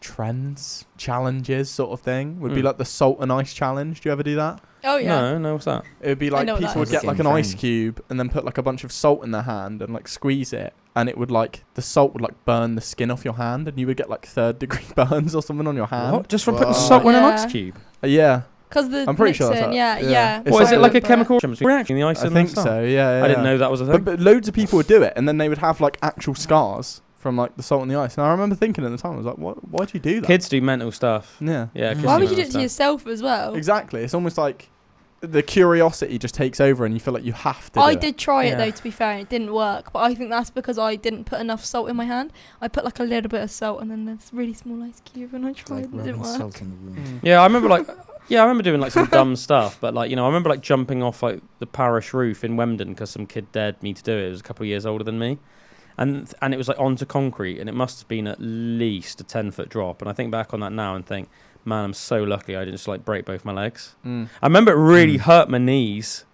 challenges sort of thing would be like the salt and ice challenge. Do you ever do that? Oh yeah. No, what's that? It would be like people would get like an ice cube and then put like a bunch of salt in their hand and like squeeze it, and it would like the salt would like burn the skin off your hand, and you would get like 3rd-degree burns or something on your hand. What? Just from putting salt in an ice cube? Yeah. Because I'm pretty sure that's yeah. What, is it like a chemical reaction in the ice? I think so. Yeah. I didn't know that was a thing. But loads of people would do it, and then they would have like actual scars from like the salt and the ice. And I remember thinking at the time, I was like, why do you do that? Kids do mental stuff. Yeah. Why would you do it to yourself as well? Exactly. It's almost like the curiosity just takes over, and you feel like you have to. I did try it though, to be fair, and it didn't work. But I think that's because I didn't put enough salt in my hand. I put like a little bit of salt and then this really small ice cube, and I tried. It didn't work. Yeah, I remember like. Yeah, I remember doing like some dumb stuff, but like, you know, I remember like jumping off like the parish roof in Wemden because some kid dared me to do it. It was a couple of years older than me, and it was like onto concrete, and it must have been at least a 10-foot drop. And I think back on that now and think, man, I'm so lucky I didn't just like break both my legs. I remember it really hurt my knees,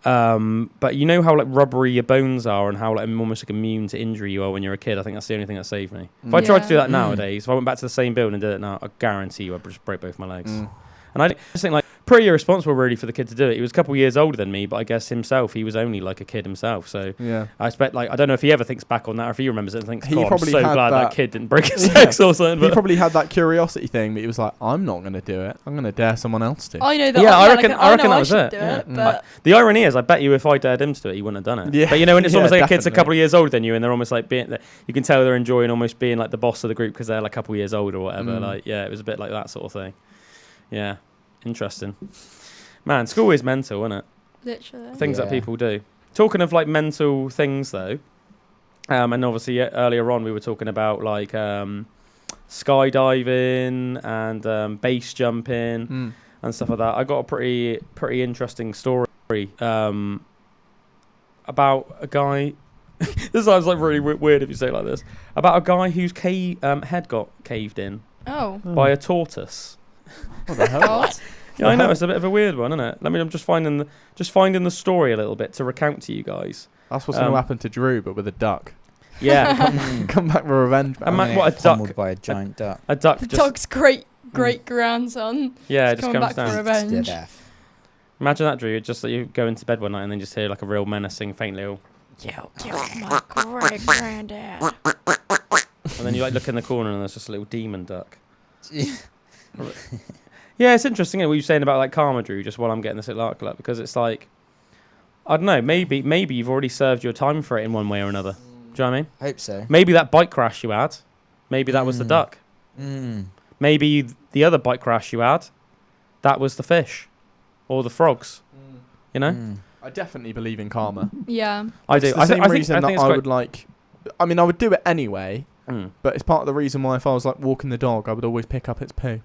but you know how like rubbery your bones are and how like almost like immune to injury you are when you're a kid. I think that's the only thing that saved me. If I tried to do that nowadays, if I went back to the same building and did it now, I guarantee you I'd just break both my legs. And I just think like pretty irresponsible really for the kid to do it. He was a couple of years older than me, but I guess himself, he was only like a kid himself. So I expect like, I don't know if he ever thinks back on that or if he remembers it and thinks, God, I'm so glad that kid didn't break his legs or something. He probably had that curiosity thing, but he was like, I'm not going to do it. I'm going to dare someone else to. I know that. Yeah, I reckon that was it. But the irony is, I bet you if I dared him to do it, he wouldn't have done it. Yeah. But you know, when it's almost like a kid's a couple of years older than you and they're almost like being, you can tell they're enjoying almost being like the boss of the group because they're like a couple of years older or whatever. Like, yeah, it was a bit like that sort of thing. Yeah. Interesting. Man, school is mental, isn't it? Literally. Things that people do. Talking of like mental things though, and obviously earlier on we were talking about like skydiving and base jumping and stuff like that. I got a pretty interesting story about a guy. This sounds like really weird if you say it like this. About a guy whose head got caved in by a tortoise. What the hell? Yeah, I know, it's a bit of a weird one, isn't it? I'm just finding the story a little bit to recount to you guys. That's what's going to happen to Drew, but with a duck. Yeah, come back with revenge. Man. What a duck! By a giant duck. A duck. The duck's great grandson. Yeah, just comes back down. for revenge. Imagine that, Drew. Just that you go into bed one night and then just hear like a real menacing, faint little. Yo, my great granddad. And then you like look in the corner and there's just a little demon duck. Yeah, it's interesting. What you were saying about like karma, Drew, just while I'm getting this little article up, because it's like, I don't know, maybe you've already served your time for it in one way or another. Do you know what I mean? I hope so. Maybe that bike crash you had, maybe that was the duck. Maybe the other bike crash you had, that was the fish or the frogs. You know? I definitely believe in karma. Yeah. I do. It's the same reason that I would like, I mean, I would do it anyway, but it's part of the reason why if I was like walking the dog, I would always pick up its poo.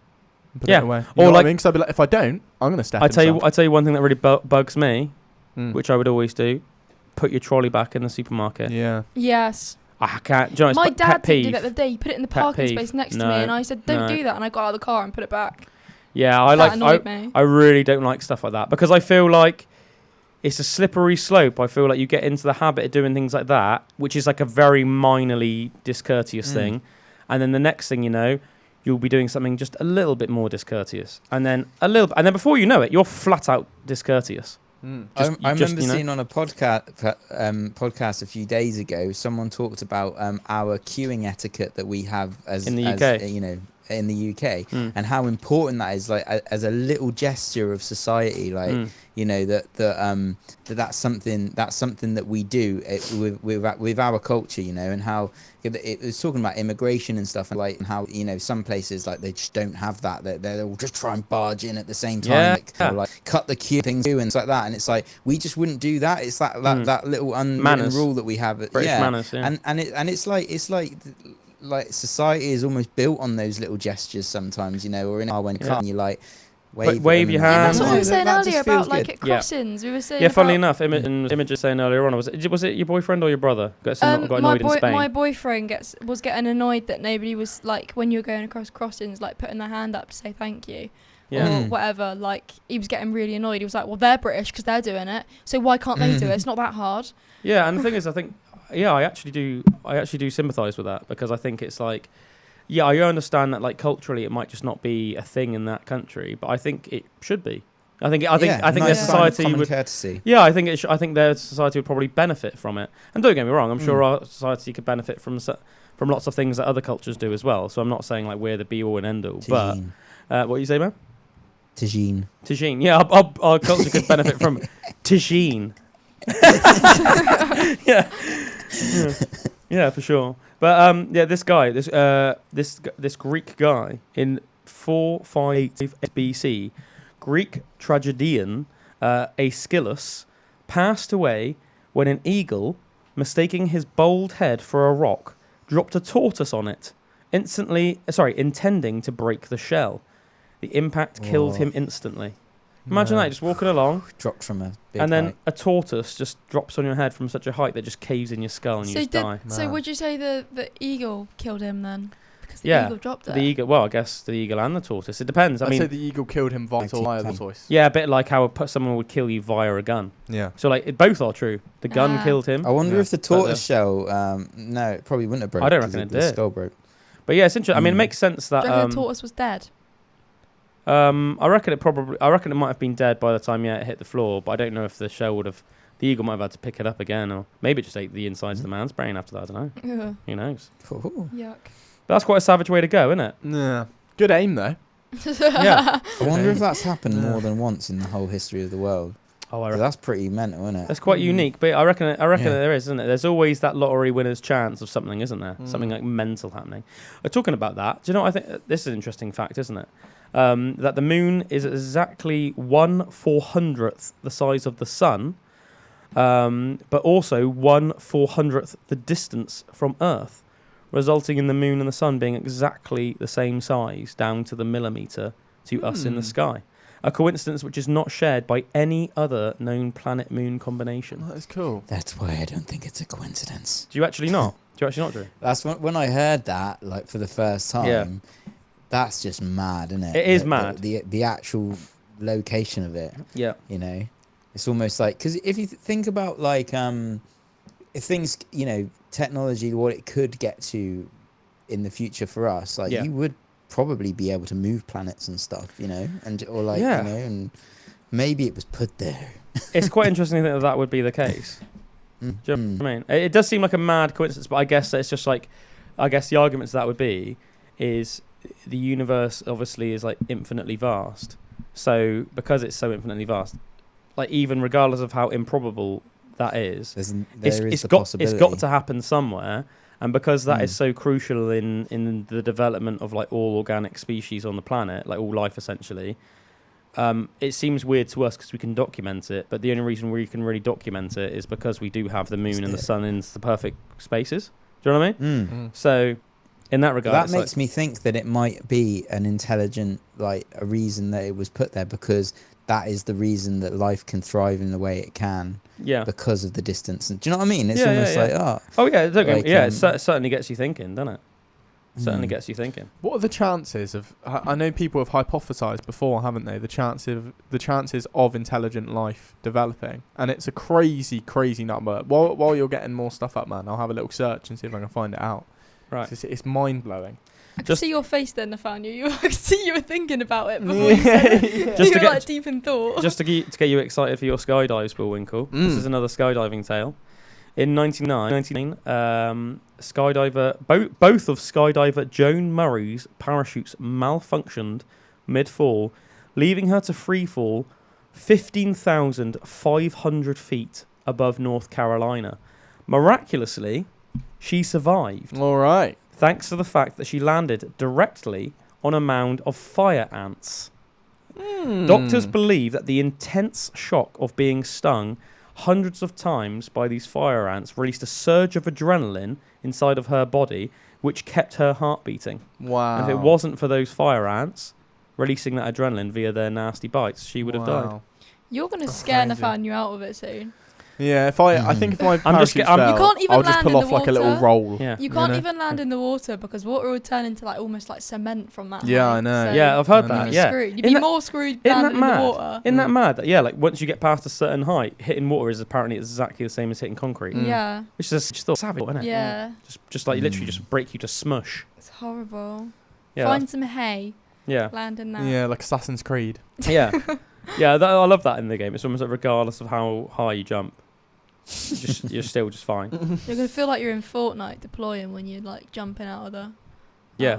Put it away. Or like, because I'd be like, if I don't, I'm gonna step. I tell you one thing that really bugs me, which I would always do: put your trolley back in the supermarket. Yeah. Yes. I can't. Do you know, my dad did that the other day. He put it in the parking space next to me, and I said, "Don't do that." And I got out of the car and put it back. Yeah, I really don't like stuff like that because I feel like it's a slippery slope. I feel like you get into the habit of doing things like that, which is like a very minorly discourteous thing, and then the next thing you know, you'll be doing something just a little bit more discourteous, and then before you know it, you're flat out discourtease. I remember seeing on a podcast a few days ago, someone talked about our queuing etiquette that we have in the UK. In the UK, and how important that is, like as a little gesture of society, like that's something that we do with our culture, and how it was talking about immigration and stuff, and how some places like they just don't have that. They'll just try and barge in at the same time, like cut the queue things and like that, and it's like we just wouldn't do that. It's that little unwritten rule that we have. British manners, and it's like society is almost built on those little gestures sometimes, or in our when you're like, wave your Yeah, hand. that's what we were saying earlier about like good. at crossings. We were saying. Yeah, funnily enough, Images saying earlier on, was it your boyfriend or your brother got annoyed in Spain? My boyfriend was getting annoyed that nobody was like when you were going across crossings, like putting their hand up to say thank you. Or whatever. Like he was getting really annoyed. He was like, "Well, they're British because they're doing it, so why can't they do it? It's not that hard." Yeah, and the thing is, I think, I actually do sympathise with that, because I think it's like, yeah, I understand that like culturally it might just not be a thing in that country, but I think it should be. I think their society would. Courtesy. Yeah, I think their society would probably benefit from it. And don't get me wrong, I'm sure our society could benefit from lots of things that other cultures do as well. So I'm not saying like we're the be all and end all. But what you say, man? Tagine. Yeah, our culture could benefit from tagine. Yeah, for sure. But this guy, this Greek guy in 458 BC, Greek tragedian Aeschylus passed away when an eagle, mistaking his bald head for a rock, dropped a tortoise on it, intending to break the shell. The impact killed him instantly. Imagine that, just walking along, dropped from a big and then height. a tortoise just drops on your head from such a height that just caves in your skull and you just die. So would you say the eagle killed him then? Because the eagle dropped it. The eagle. Well, I guess the eagle and the tortoise. It depends. I'd say the eagle killed him via the tortoise. Yeah, a bit like how someone would kill you via a gun. Yeah. So like both are true. The gun killed him. I wonder if the tortoise shell. No, it probably wouldn't have broken. I don't reckon it did. The skull broke. But yeah, it's interesting. I mean, it makes sense that. Do you reckon the tortoise was dead? I reckon it might have been dead by the time it hit the floor, but I don't know if the shell would have. The eagle might have had to pick it up again, or maybe it just ate the insides of the man's brain after that. I don't know. Who knows? Yuck. But that's quite a savage way to go, isn't it? Yeah. Good aim though. Yeah. I wonder if that's happened more than once in the whole history of the world. Oh, I reckon that's pretty mental, isn't it? That's quite unique, but I reckon there is, isn't it? There's always that lottery winner's chance of something, isn't there? Something like mental happening. Talking about that, do you know what I think? This is an interesting fact, isn't it? That the moon is exactly 1/400th the size of the sun, but also 1/400th the distance from Earth, resulting in the moon and the sun being exactly the same size down to the millimetre to us in the sky. A coincidence which is not shared by any other known planet-moon combination. Oh, that's cool. That's why I don't think it's a coincidence. Do you actually not? Drew? That's when I heard that, like, for the first time. Yeah. That's just mad, isn't it? It is mad. The actual location of it. Yeah. You know, it's almost like, because if you think about like if things, technology, what it could get to in the future for us, like you would probably be able to move planets and stuff, and maybe it was put there. It's quite interesting that would be the case. Do you know what I mean? It does seem like a mad coincidence, but I guess it's just like, the argument to that would be is the universe obviously is like infinitely vast. So because it's so infinitely vast, like even regardless of how improbable that is, it's got to happen somewhere. And because that is so crucial in the development of like all organic species on the planet, like all life essentially, it seems weird to us because we can document it. But the only reason we can really document it is because we do have the moon and the sun in the perfect spaces. Do you know what I mean? So in that regard, that makes me think that it might be an intelligent, like a reason that it was put there, because that is the reason that life can thrive in the way it can. Yeah. Because of the distance. And do you know what I mean? It's almost like, it certainly gets you thinking, doesn't it? Certainly gets you thinking. What are the chances of? I know people have hypothesized before, haven't they? The chances of intelligent life developing, and it's a crazy number. While you're getting more stuff up, man, I'll have a little search and see if I can find it out. Right. It's mind blowing. I can see your face then, Nathaniel. I can see you were thinking about it before you said it. You were like deep in thought. Just to get you excited for your skydives, Bullwinkle. This is another skydiving tale. In 1999, both of skydiver Joan Murray's parachutes malfunctioned mid-fall, leaving her to free fall 15,500 feet above North Carolina. Miraculously, she survived. All right. Thanks to the fact that she landed directly on a mound of fire ants. Doctors believe that the intense shock of being stung hundreds of times by these fire ants released a surge of adrenaline inside of her body, which kept her heart beating. Wow. And if it wasn't for those fire ants, releasing that adrenaline via their nasty bites, she would have died. You're going to scare Nathaniel out of it soon. Yeah, I think if my parachute fell, you can't even I'll just land pull in off the like a little water. roll. Yeah. You can't even land in the water because water would turn into like almost like cement from that. Yeah, height. I know. So Yeah, I've heard that. Yeah, screwed. You'd be more screwed landing in the water. Isn't that mad? Yeah, like once you get past a certain height, hitting water is apparently exactly the same as hitting concrete. Yeah. Which is just still savage, isn't it? Yeah. Just like literally just break you to smush. It's horrible. Yeah. Find some hay. Yeah. Land in that. Yeah, like Assassin's Creed. Yeah. Yeah, I love that in the game. It's almost like regardless of how high you jump, you're still just fine. You're gonna feel like you're in Fortnite deploying when you're like jumping out of the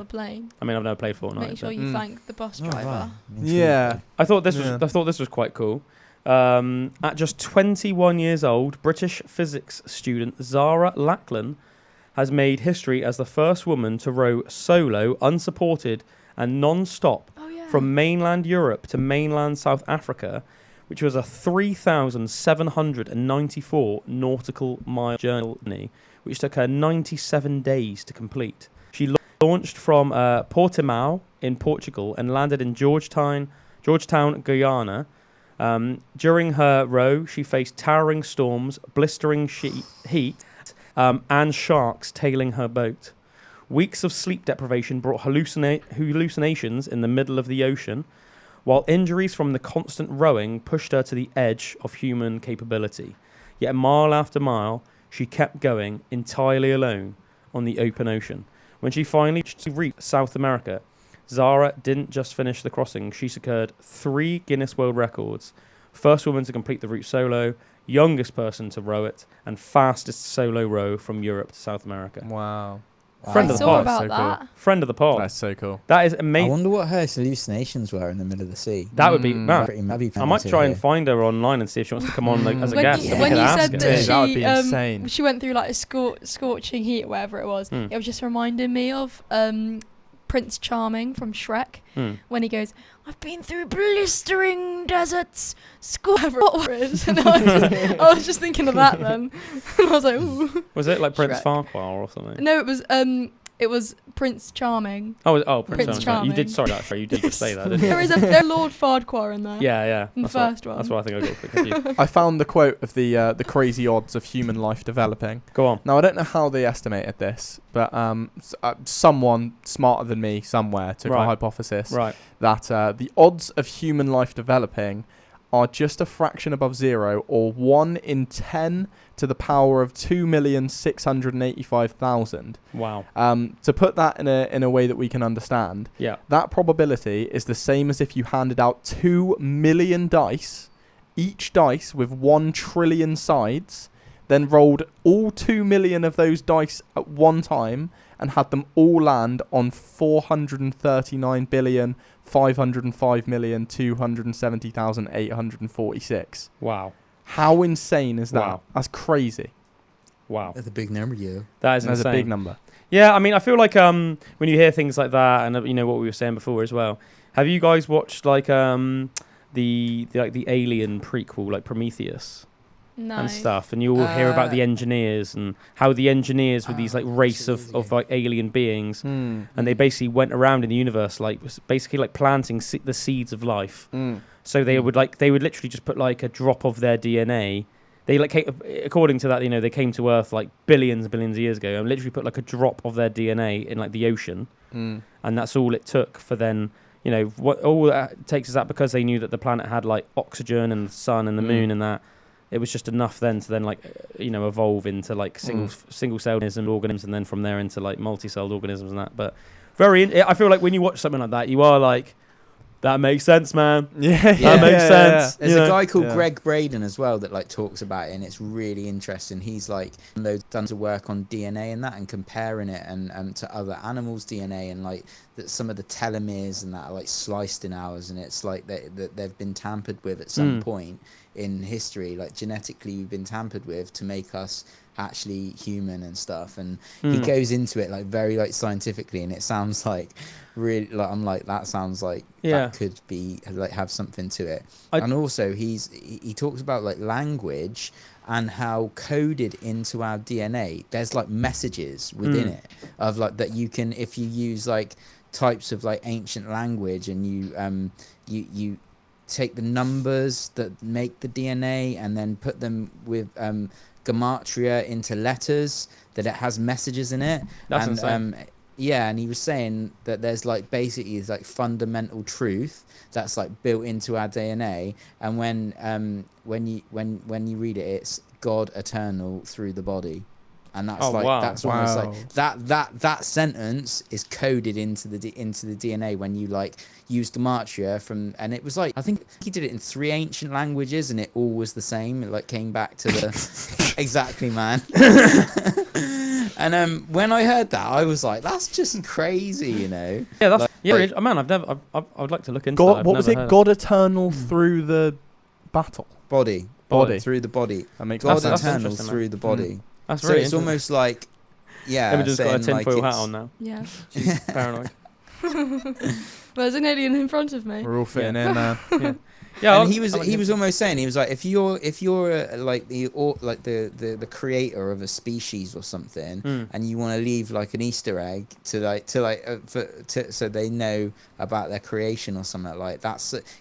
plane. I mean, I've never played Fortnite. Make sure you thank the bus driver. Wow. Yeah. I thought this was quite cool. At just 21 years old, British physics student Zara Lackland has made history as the first woman to row solo, unsupported, and non-stop from mainland Europe to mainland South Africa, which was a 3,794 nautical mile journey, which took her 97 days to complete. She launched from Portimao in Portugal and landed in Georgetown, Guyana. During her row, she faced towering storms, blistering heat, and sharks tailing her boat. Weeks of sleep deprivation brought hallucinations in the middle of the ocean, while injuries from the constant rowing pushed her to the edge of human capability. Yet mile after mile, she kept going entirely alone on the open ocean. When she finally reached South America, Zara didn't just finish the crossing, she secured 3 Guinness World Records: first woman to complete the route solo, youngest person to row it, and fastest solo row from Europe to South America. Wow. Friend of the pod. About that. Cool. Friend of the pod. That's so cool. That is amazing. I wonder what her hallucinations were in the middle of the sea. That would be mad. I might try and find her online and see if she wants to come on as a guest. When you said that that would be insane. She went through like a scorching heat or whatever it was, it was just reminding me of Prince Charming from Shrek when he goes, "I've been through blistering deserts, whatever it is." And I was just thinking of that then. And I was like, ooh. Was it like Prince Shrek. Farquhar or something? No, it was Prince Charming. Oh, Prince Charming. You did. Sorry, you did just say that, didn't you? There's Lord Farquhar in there. Yeah. In the first one. That's what I think I got confused. I found the quote of the crazy odds of human life developing. Go on. Now, I don't know how they estimated this, but someone smarter than me somewhere took a hypothesis that the odds of human life developing are just a fraction above 0, or 1 in 10 to the power of 2,685,000. Wow. To put that in a way that we can understand, that probability is the same as if you handed out 2 million dice, each dice with 1 trillion sides, then rolled all 2 million of those dice at one time and had them all land on 439,505,270,846. Wow. How insane is that? Wow. That's crazy. Wow. That's a big number, yeah. That is insane. That's a big number. Yeah, I mean, I feel like when you hear things like that, and you know what we were saying before as well. Have you guys watched like the Alien prequel, like Prometheus? No. And stuff, and you all hear about the engineers and how the engineers were these like race of like alien beings, and they basically went around in the universe like basically like planting the seeds of life. So they would literally just put like a drop of their DNA. They like according to that, you know, they came to Earth like billions and billions of years ago and literally put like a drop of their DNA in like the ocean, and that's all it took for then. You know, what all that takes is that because they knew that the planet had like oxygen and the sun and the moon and that. It was just enough then to then like you know evolve into like single-celled organisms, and then from there into like multi-celled organisms and that. But I feel like when you watch something like that, you are like, that makes sense, man. That makes sense. There's a guy called Greg Braden as well that like talks about it, and it's really interesting. He's like done some work on DNA and that, and comparing it and to other animals' DNA, and like that some of the telomeres and that are like sliced in ours, and it's like that they've been tampered with at some point in history, like genetically we've been tampered with to make us actually human and stuff, and he goes into it like very like scientifically, and it sounds like really like I'm like that sounds like that could be like have something to it. And also he talks about like language and how coded into our DNA there's like messages within it of like that you can, if you use like types of like ancient language, and you take the numbers that make the DNA and then put them with gematria into letters, that it has messages in it. That's insane. Yeah, and he was saying that there's like basically this like fundamental truth that's like built into our DNA, and when you read it, it's God eternal through the body, and that's that's almost like that sentence is coded into the DNA when you like use gematria from, and it was like I think he did it in 3 ancient languages, and it all was the same. It like came back to the exactly, man. And when I heard that, I was like, "That's just crazy," you know. Yeah, that's man. I would like to look into God, that. what was it? God eternal through the battle. Body through the body. That makes God sense. eternal through the body. That's so really it's almost like Everyone's got a tinfoil hat on now. Yeah. She's paranoid. There's an alien in front of me. We're all fitting in, man. Yeah, and he was almost saying, he was like, if you're like the creator of a species or something, and you want to leave like an Easter egg so they know about their creation or something like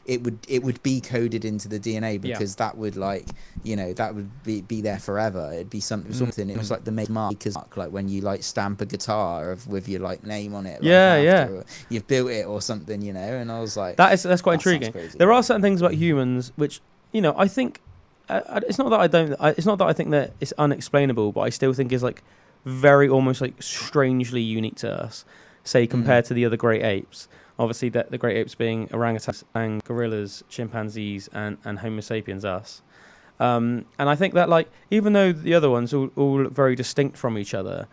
it would be coded into the DNA, because that would like, you know, that would be there forever. It'd be something. It was like the maker's mark, like when you like stamp a guitar with your like name on it. Like, you've built it or something, you know. And I was like, that's quite intriguing. There are certain things about humans which, you know, I think it's not that I think that it's unexplainable, but I still think is like very almost like strangely unique to us, say compared to the other great apes. Obviously that the great apes being orangutans and gorillas, chimpanzees and Homo sapiens, us. And I think that like even though the other ones all look very distinct from each other,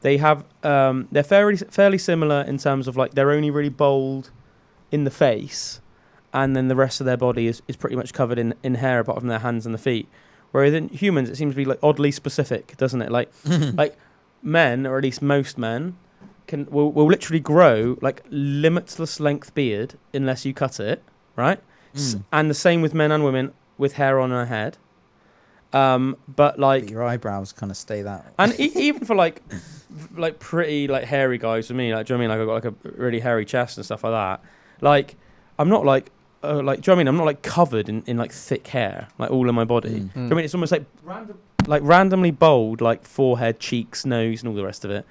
they have they're fairly similar in terms of like they're only really bold in the face, and then the rest of their body is pretty much covered in hair apart from their hands and the feet. Whereas in humans, it seems to be like oddly specific, doesn't it? Like like men, or at least most men, will literally grow like limitless length beard unless you cut it, right? And the same with men and women with hair on their head. But like your eyebrows kind of stay that way. And even for like pretty like hairy guys with me, like, do you know what I mean? Like I've got like a really hairy chest and stuff like that. Like I'm not like do you know what I mean? I'm not like covered in like thick hair, like all in my body. Do you know what I mean? It's almost like randomly bald, like forehead, cheeks, nose, and all the rest of it.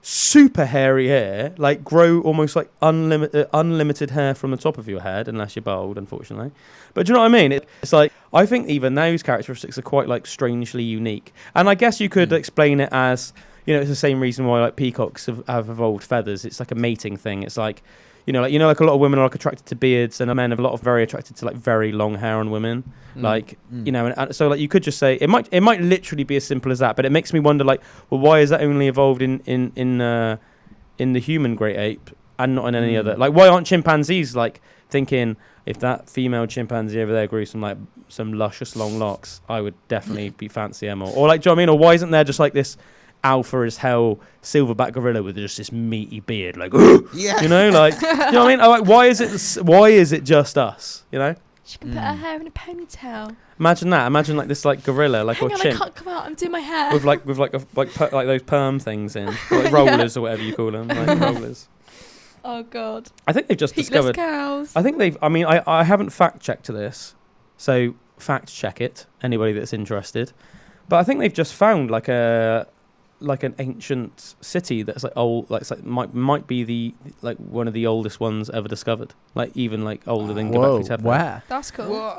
Super hairy hair, like grow almost like unlimited hair from the top of your head, unless you're bald, unfortunately. But do you know what I mean? It's like I think even those characteristics are quite like strangely unique. And I guess you could explain it as, you know, it's the same reason why like peacocks have evolved feathers. It's like a mating thing. It's like, like a lot of women are like attracted to beards, and men are very attracted to like very long hair on women. And so like you could just say it might literally be as simple as that, but it makes me wonder like, well, why is that only evolved in the human great ape and not in any other? Like, why aren't chimpanzees like thinking, if that female chimpanzee over there grew some luscious long locks, I would definitely be fancy them, or like, do you know what I mean? Or why isn't there just like this alpha as hell silverback gorilla with just this meaty beard, like, you know, like, you know what I mean? Like, why is it just us, you know? She can put her hair in a ponytail. Imagine that. Imagine like this like gorilla, like, Hang or on, chimp. I can't come out. I'm doing my hair with like those perm things in, like rollers or whatever you call them, like rollers. Oh god. I think they've just discovered. Cows. I think they've. I mean, I haven't fact checked this, so fact check it. Anybody that's interested, but I think they've just found like an ancient city that's like old, like, it's like might be the like one of the oldest ones ever discovered, like even like older than Göbekli Tepe. Where? That's cool.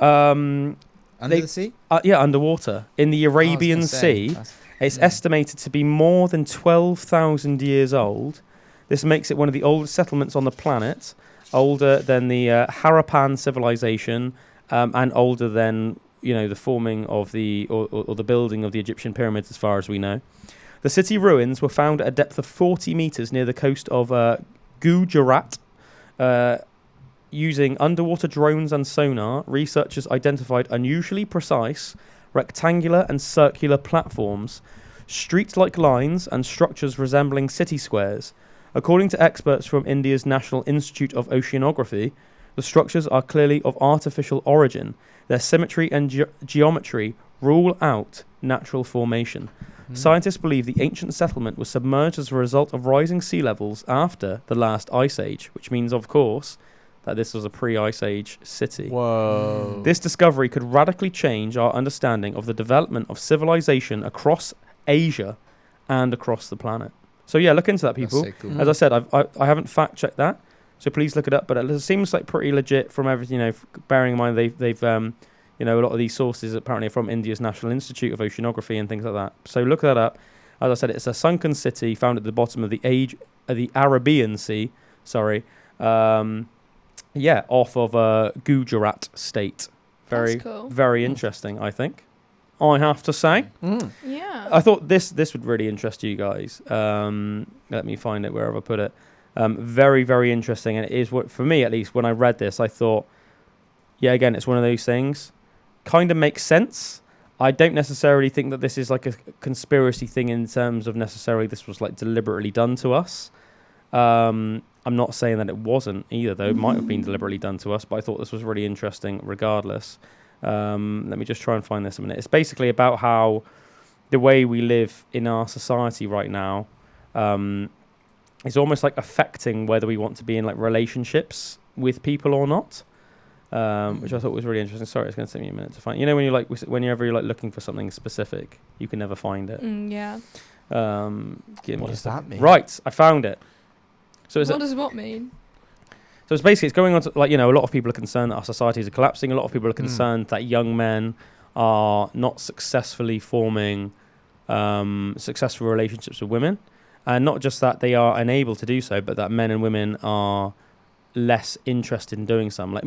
Under the sea? Yeah, underwater in the Arabian Sea. It's estimated to be more than 12,000 years old. This makes it one of the oldest settlements on the planet, older than the Harappan civilization, and older than, you know, the forming of the or the building of the Egyptian pyramids, as far as we know. The city ruins were found at a depth of 40 meters near the coast of Gujarat. Using underwater drones and sonar, researchers identified unusually precise rectangular and circular platforms, street-like lines, and structures resembling city squares. According to experts from India's National Institute of Oceanography, the structures are clearly of artificial origin. Their symmetry and geometry rule out natural formation. Scientists believe the ancient settlement was submerged as a result of rising sea levels after the last ice age, which means, of course, that this was a pre-ice age city. Whoa. This discovery could radically change our understanding of the development of civilization across Asia and across the planet. So yeah, look into that, people. So cool. As I said, I haven't fact-checked that, so please look it up. But it seems like pretty legit from everything, bearing in mind they've a lot of these sources apparently are from India's National Institute of Oceanography and things like that. So look that up. As I said, it's a sunken city found at the bottom of the Arabian Sea. Off of Gujarat state. Very, cool. Very interesting, I think. I have to say. Yeah. I thought this would really interest you guys. Let me find it wherever I put it. Very, very interesting. And it is, what for me at least, when I read this, I thought, yeah, again, it's one of those things. Kind of makes sense. I don't necessarily think that this is like a conspiracy thing in terms of necessarily this was like deliberately done to us. I'm not saying that it wasn't either, though. It might have been deliberately done to us, but I thought this was really interesting regardless. Let me just try and find this a minute. It's basically about how the way we live in our society right now is almost like affecting whether we want to be in like relationships with people or not, which I thought was really interesting. Sorry, it's going to take me a minute to find. Whenever you're like looking for something specific, you can never find it. Yeah. What does that mean? Right, I found it. So what does what mean? So it's basically, it's going on to, a lot of people are concerned that our societies are collapsing. A lot of people are concerned that young men are not successfully forming successful relationships with women. And not just that they are unable to do so, but that men and women are less interested in doing some. Like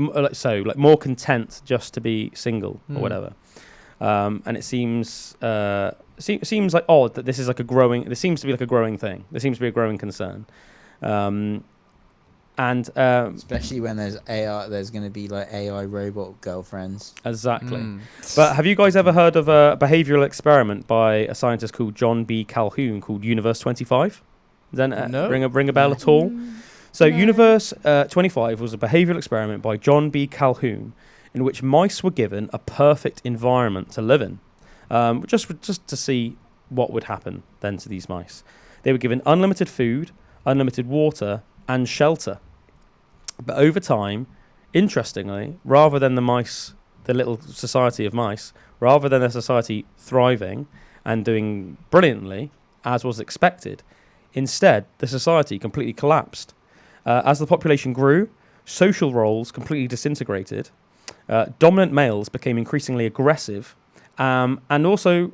more content just to be single or whatever. And it seems like odd that this is like there seems to be like a growing thing. There seems to be a growing concern. Especially when there's AI, there's going to be like AI robot girlfriends. Exactly. But have you guys ever heard of a behavioral experiment by a scientist called John B. Calhoun called Universe 25? Does that ring a bell at all? So no. Universe 25 was a behavioral experiment by John B. Calhoun in which mice were given a perfect environment to live in, just to see what would happen then to these mice. They were given unlimited food, unlimited water, and shelter. But over time, interestingly, rather than the little society of mice, rather than their society thriving and doing brilliantly, as was expected, instead, the society completely collapsed. As the population grew, social roles completely disintegrated, dominant males became increasingly aggressive, and also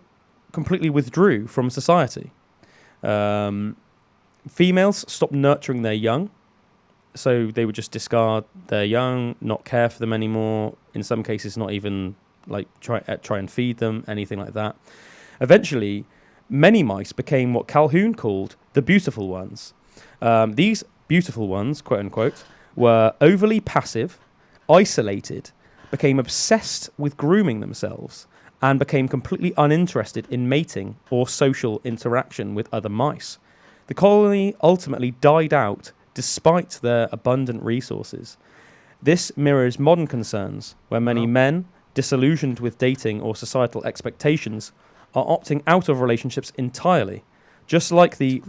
completely withdrew from society. Females stopped nurturing their young, so they would just discard their young, not care for them anymore. In some cases, not even like try and feed them, anything like that. Eventually, many mice became what Calhoun called the beautiful ones. These beautiful ones, quote unquote, were overly passive, isolated, became obsessed with grooming themselves, and became completely uninterested in mating or social interaction with other mice. The colony ultimately died out despite their abundant resources. This mirrors modern concerns, where many men, disillusioned with dating or societal expectations, are opting out of relationships entirely. Just like the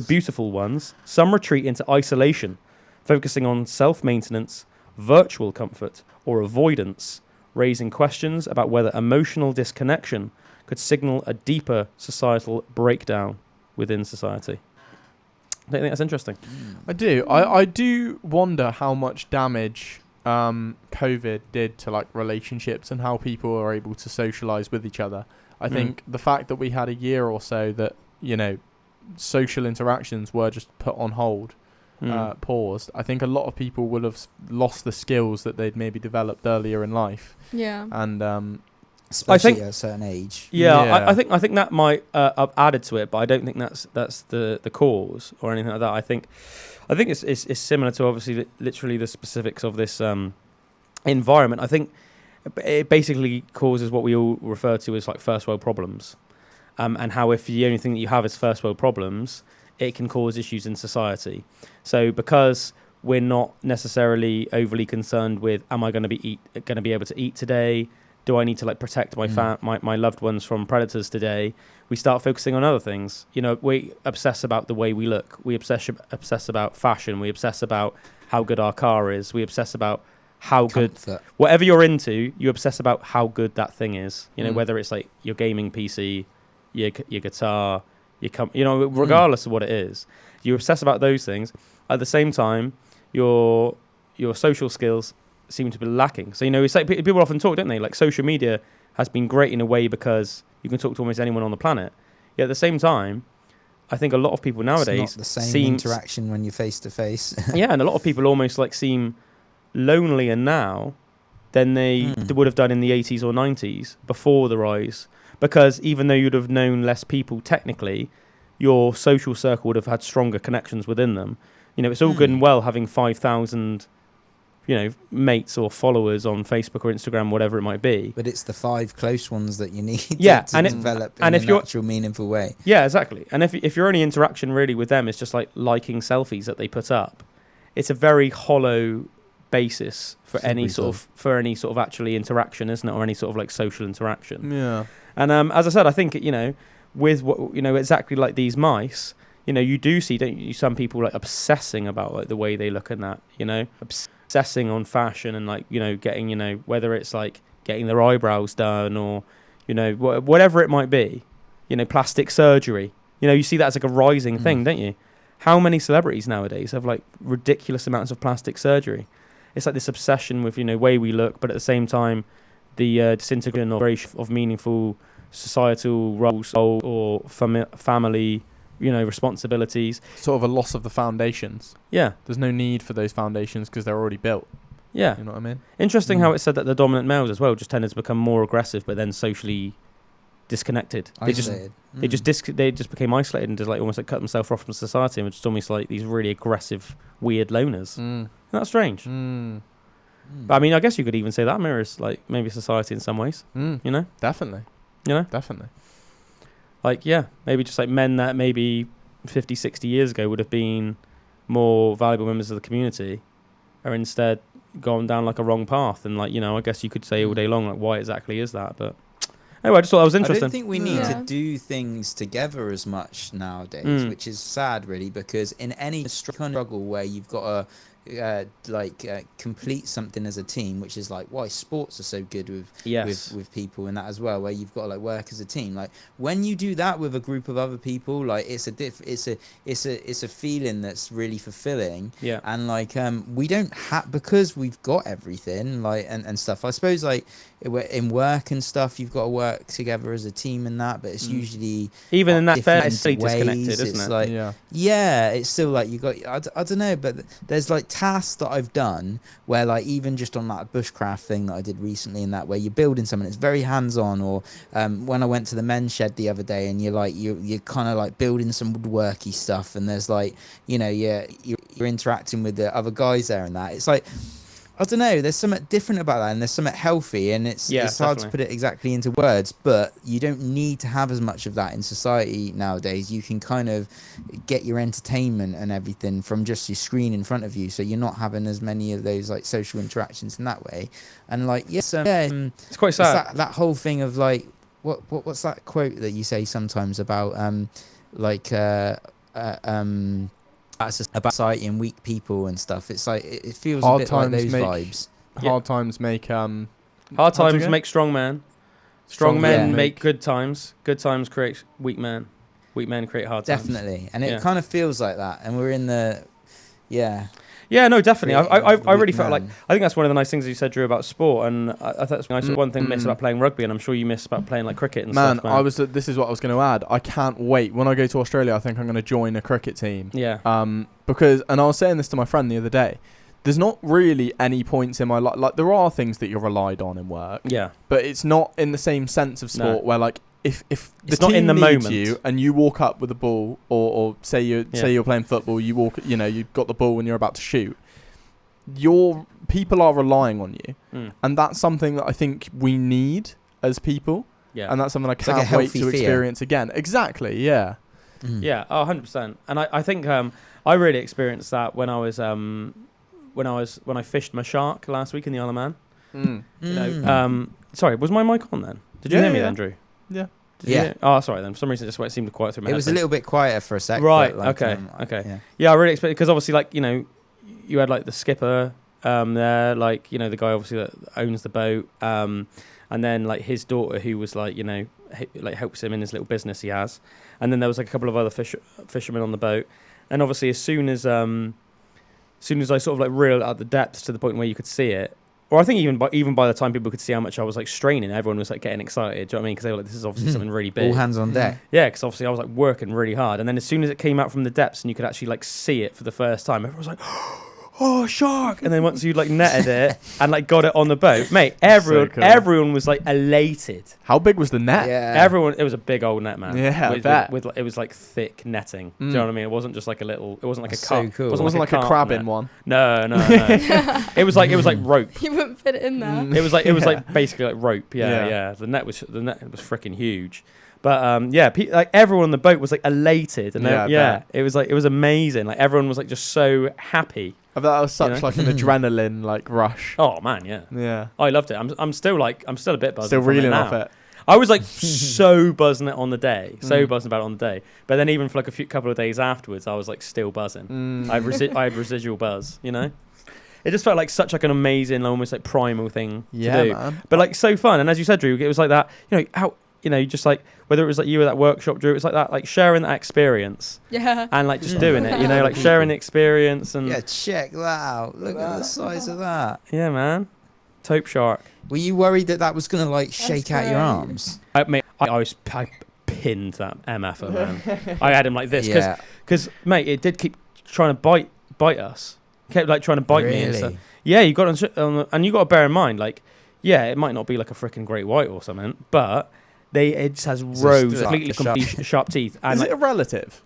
beautiful ones, some retreat into isolation, focusing on self-maintenance, virtual comfort, or avoidance, raising questions about whether emotional disconnection could signal a deeper societal breakdown within society. I don't think that's interesting. I do. I do wonder how much damage COVID did to like relationships and how people are able to socialize with each other. I think the fact that we had a year or so that, social interactions were just put on hold, paused. I think a lot of people will have lost the skills that they'd maybe developed earlier in life. Yeah. And especially at a certain age. Yeah. I think that might have added to it, but I don't think that's the cause or anything like that. I think it's similar to obviously literally the specifics of this environment. I think it basically causes what we all refer to as like first world problems, and how if the only thing that you have is first world problems, it can cause issues in society. So because we're not necessarily overly concerned with, am I going to be able to eat today? do I need to like protect my loved ones from predators today? We start focusing on other things. You know, we obsess about the way we look. We obsess about fashion. We obsess about how good our car is. We obsess about how good, whatever you're into, you obsess about how good that thing is. You know, whether it's like your gaming PC, your guitar, regardless of what it is, you obsess about those things. At the same time, your social skills seem to be lacking. So, you know, it's like people often talk, don't they? Like social media has been great in a way because you can talk to almost anyone on the planet. Yet at the same time, I think a lot of people nowadays it's not the same interaction when you're face to face. Yeah, and a lot of people almost like seem lonelier now than they would have done in the 80s or 90s before the rise. Because even though you'd have known less people technically, your social circle would have had stronger connections within them. You know, it's all good and well having 5,000, you know, mates or followers on Facebook or Instagram, whatever it might be. But it's the 5 close ones that you need to develop in a natural, meaningful way. Yeah, exactly. And if your only interaction really with them is just like liking selfies that they put up, it's a very hollow basis for any sort of actually interaction, isn't it? Or any sort of like social interaction. Yeah. And as I said, I think, you know, with what, you know, exactly like these mice, you know, you do see, don't you, some people like obsessing about like the way they look and that, you know, obsessing on fashion and like, you know, getting, you know, whether it's like getting their eyebrows done or, you know, whatever it might be, you know, plastic surgery, you know, you see that as like a rising thing, don't you? How many celebrities nowadays have like ridiculous amounts of plastic surgery? It's like this obsession with, you know, way we look, but at the same time, the disintegration of meaningful societal roles or family, you know, responsibilities. Sort of a loss of the foundations. Yeah. There's no need for those foundations because they're already built. Yeah. You know what I mean? Interesting how it said that the dominant males as well just tended to become more aggressive, but then socially disconnected. Isolated. They just became isolated and just like almost like cut themselves off from society and were just almost like these really aggressive, weird loners. Isn't that strange? But I mean, I guess you could even say that mirrors like maybe society in some ways. You know? Definitely. You know? Definitely. Like, yeah, maybe just like men that maybe 50, 60 years ago would have been more valuable members of the community are instead gone down like a wrong path. And like, you know, I guess you could say all day long, like, why exactly is that? But anyway, I just thought that was interesting. I don't think we need to do things together as much nowadays, which is sad, really, because in any struggle where you've got to complete something as a team, which is like why sports are so good with people and that as well, where you've got to like work as a team. Like when you do that with a group of other people, like it's a feeling that's really fulfilling. Yeah. And like we don't have, because we've got everything like and stuff. I suppose like in work and stuff, you've got to work together as a team and that, but it's usually even in that fairly disconnected, isn't it? Like it's still like you got I don't know, but there's like tasks that I've done where like even just on that bushcraft thing that I did recently and that where you're building something, it's very hands-on. Or when I went to the men's shed the other day and you're kind of like building some woodworky stuff and there's like, you know, you're interacting with the other guys there and that, it's like, I don't know, there's something different about that and there's something healthy, and it's hard to put it exactly into words, but you don't need to have as much of that in society nowadays. You can kind of get your entertainment and everything from just your screen in front of you, so you're not having as many of those like social interactions in that way. And like it's quite sad. That whole thing of like what's that quote that you say sometimes about about society and weak people and stuff. It's like it feels a bit like those vibes. Hard times make hard times make strong men. Strong men make good times. Good times create weak men. Weak men create hard times. Definitely, and it kind of feels like that. And we're in the Yeah, no, definitely. I really felt like, I think that's one of the nice things you said, Drew, about sport, and I thought that's nice. One thing I miss about playing rugby, and I'm sure you miss about playing like cricket and stuff. Man, this is what I was going to add. I can't wait. When I go to Australia, I think I'm going to join a cricket team. Yeah. Because, and I was saying this to my friend the other day, there's not really any points in my life. Like, there are things that you're relied on in work. Yeah. But it's not in the same sense of sport where, like, if the team not in the needs moment you and you walk up with a ball, or say you're playing football, you walk, you know, you've got the ball and you're about to shoot, your people are relying on you, and that's something that I think we need as people. Yeah, and that's something I can't wait to experience again. Exactly. Yeah. Yeah. 100%. And I think I really experienced that when I fished my shark last week in the Isle of Man. You know, Sorry, was my mic on then? Did you hear me then, Drew? Yeah. Oh, sorry then. For some reason, it seemed quiet through my headphones. It was a little bit quieter for a sec. Right. Okay. Yeah, I really expected, because obviously, like, you know, you had like the skipper there, like, you know, the guy obviously that owns the boat, and then like his daughter, who was like, you know, like helps him in his little business he has, and then there was like a couple of other fishermen on the boat, and obviously as soon as I sort of like reeled out the depths to the point where you could see it. Or I think even by the time people could see how much I was like straining, everyone was like getting excited. Do you know what I mean? Because they were like, "This is obviously something really big." All hands on deck. Yeah, because obviously I was like working really hard, and then as soon as it came out from the depths and you could actually like see it for the first time, everyone was like, "Oh, shark!" And then once you like netted it and like got it on the boat, mate, everyone was like elated. How big was the net? Yeah, everyone. It was a big old net, man. Yeah, I bet. With it was like thick netting. Do you know what I mean? It wasn't just like a little. It wasn't like That's a carp. so cool. It wasn't like a crab in one. No. It was like rope. You wouldn't fit it in there. It was like basically like rope. Yeah. The net was freaking huge. But like everyone on the boat was like elated, and it was amazing. Like everyone was like just so happy. I thought that was such like an adrenaline like rush. Oh man, yeah. I loved it. I'm still a bit buzzed. Still reeling off it. I was like so buzzing it on the day, buzzing about it on the day. But then even for like a couple of days afterwards, I was like still buzzing. I had residual buzz, you know. It just felt like such like an amazing, almost like primal thing to do. Man. But like so fun. And as you said, Drew, it was like that. You know how. You know, just like whether it was like you at that workshop, Drew, it was like that, like sharing that experience. Yeah. And like just doing it, you know, like sharing the experience and. Yeah, check that out. Look at the size of that. Yeah, man. Taupe shark. Were you worried that was gonna like shake out your arms? I pinned that MFer, man. I had him like this because mate, it did keep trying to bite us. Kept like trying to bite me and stuff. Yeah, you got and you got to bear in mind, like, yeah, it might not be like a freaking great white or something, but. It just has rows of completely sharp teeth. And is it a relative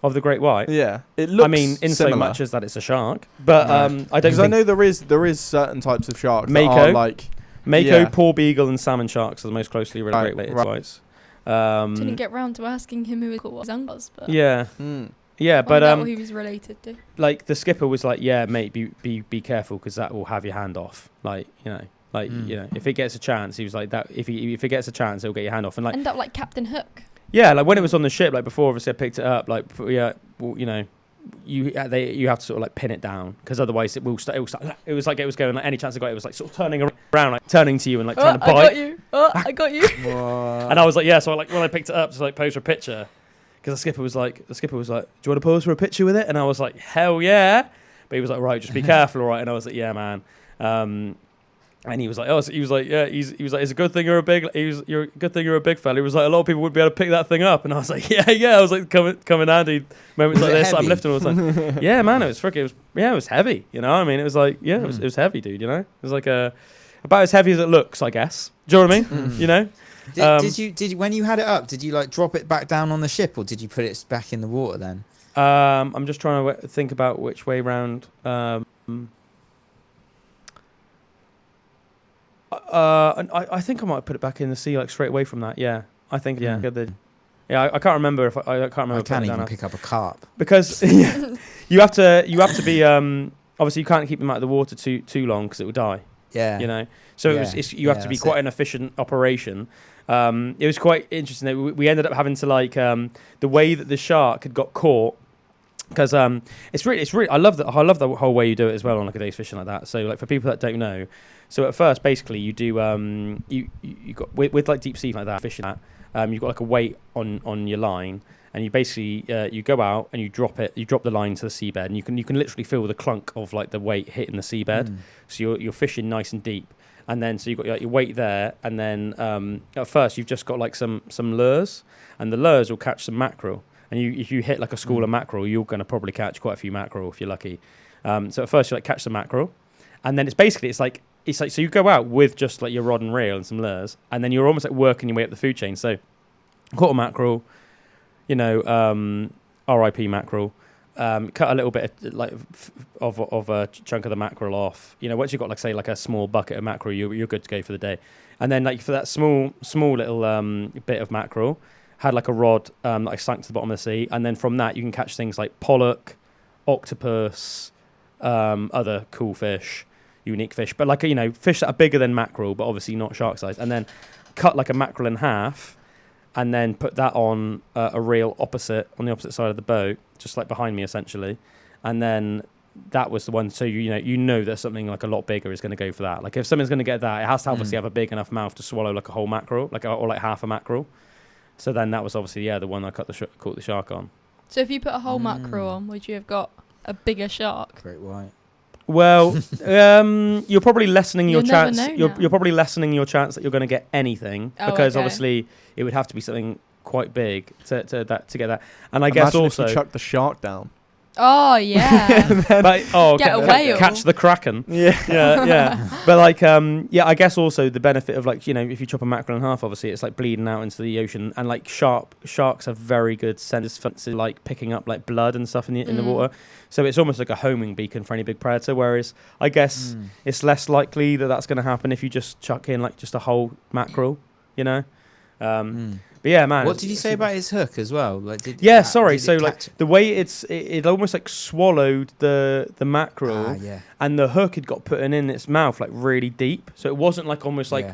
of the great white? Yeah, it looks. I mean, in similar. so much as that it's a shark, but I don't. Because I know there is certain types of sharks. Mako, that are like Mako, poor beagle, and salmon sharks are the most closely related whites. Didn't get round to asking him who his uncle was, but yeah, but who he was related to. Like the skipper was like, "Yeah, mate, be careful because that will have your hand off." Like, you know. Like, you know, if it gets a chance, he was like that. If it gets a chance, it'll get your hand off. And like end up like Captain Hook. Yeah, like when it was on the ship, like before, obviously I picked it up. Like, yeah, well, you know, you have to sort of like pin it down because otherwise it will start. It was like it was going like any chance I got, it was like sort of turning around, like turning to you and like trying to bite. I got you. And I was like, yeah. So I like when I picked it up to like pose for a picture, because the skipper was like, "Do you want to pose for a picture with it?" And I was like, "Hell yeah!" But he was like, "Right, just be careful, all right." And I was like, "Yeah, man." And he was like, yeah. He was like, it's a good thing you're a big. You're a good thing you're a big fella. He was like, a lot of people wouldn't be able to pick that thing up. And I was like, yeah. I was like, coming handy moments like this. I'm lifting all the time. Yeah, man, it was freaking. It was heavy. You know, I mean, it was like, it was heavy, dude. You know, it was like about as heavy as it looks, I guess. Do you know what I mean? You know. Did you when you had it up? Did you like drop it back down on the ship, or did you put it back in the water then? I'm just trying to think about which way round. I think I might put it back in the sea like straight away from that. Yeah, I think I can't remember if I can't remember. I can't even pick up a carp because you have to be obviously you can't keep them out of the water too long because it will die. Yeah, you know. So you have to be quite an efficient operation. It was quite interesting that we ended up having to like the way that the shark had got caught. Because it's really I love the whole way you do it as well on like a day's fishing like that. So like for people that don't know, so at first basically you do you got with like deep sea like that fishing that you've got like a weight on your line, and you basically you go out and you drop the line to the seabed, and you can literally feel the clunk of like the weight hitting the seabed. So you're fishing nice and deep, and then so you've got like, your weight there, and then at first you've just got like some lures, and the lures will catch some mackerel. And if you hit like a school of mackerel, you're going to probably catch quite a few mackerel if you're lucky. So at first you like catch the mackerel, and then it's like so you go out with just like your rod and reel and some lures, and then you're almost like working your way up the food chain. So caught a mackerel, you know, R.I.P. mackerel. Cut a little bit of a chunk of the mackerel off. You know, once you've got like say like a small bucket of mackerel, you're good to go for the day. And then like for that small little bit of mackerel. Had like a rod that I sank to the bottom of the sea, and then from that you can catch things like pollock, octopus, other cool fish. unique fish. But like, fish that are bigger than mackerel, but obviously not shark size. And then cut like a mackerel in half and then put that on a reel on the opposite side of the boat, just like behind me essentially. And then that was the one. So, that something like a lot bigger is going to go for that. Like if something's going to get that, it has to obviously have a big enough mouth to swallow like a whole mackerel, or like half a mackerel. So then that was obviously, the one I caught the shark on. So if you put a whole mackerel on, would you have got a bigger shark? Great white. Well, you're probably lessening your chance. You're probably lessening your chance that you're going to get anything because obviously it would have to be something quite big to get that. And I guess also if you chuck the shark down. Oh yeah. Get a whale. Catch the kraken. Yeah. But like, I guess also the benefit of like, if you chop a mackerel in half, obviously it's like bleeding out into the ocean, and like sharks have very good sense for like picking up like blood and stuff in the water. So it's almost like a homing beacon for any big predator. Whereas I guess it's less likely that that's going to happen if you just chuck in like just a whole mackerel, But yeah, man. What did you say about his hook as well? Like, So like the way it almost like swallowed the mackerel, and the hook had got put in its mouth like really deep. So it wasn't like almost like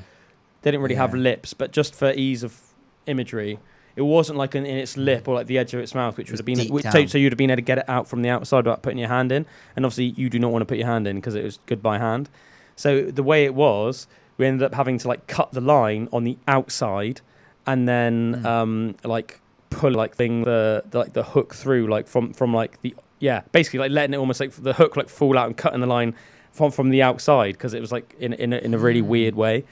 they didn't really have lips, but just for ease of imagery, it wasn't like in its lip or like the edge of its mouth, which would have been so you'd have been able to get it out from the outside without putting your hand in. And obviously you do not want to put your hand in because it was goodbye hand. So the way it was, we ended up having to like cut the line on the outside. And then like pull like the hook through like from like basically like letting it almost like the hook like fall out and cutting the line from the outside because it was like in a really weird way.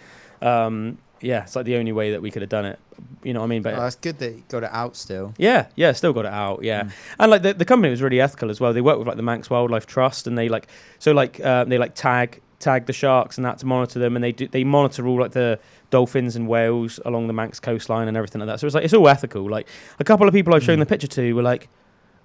It's like the only way that we could have done it. You know what I mean? But that's good that you got it out still. Yeah, still got it out. Yeah, and like the company was really ethical as well. They work with like the Manx Wildlife Trust, and they like they like tag the sharks and that to monitor them, and they monitor all like the dolphins and whales along the Manx coastline and everything like that. So it's all ethical. Like a couple of people I've shown the picture to were like,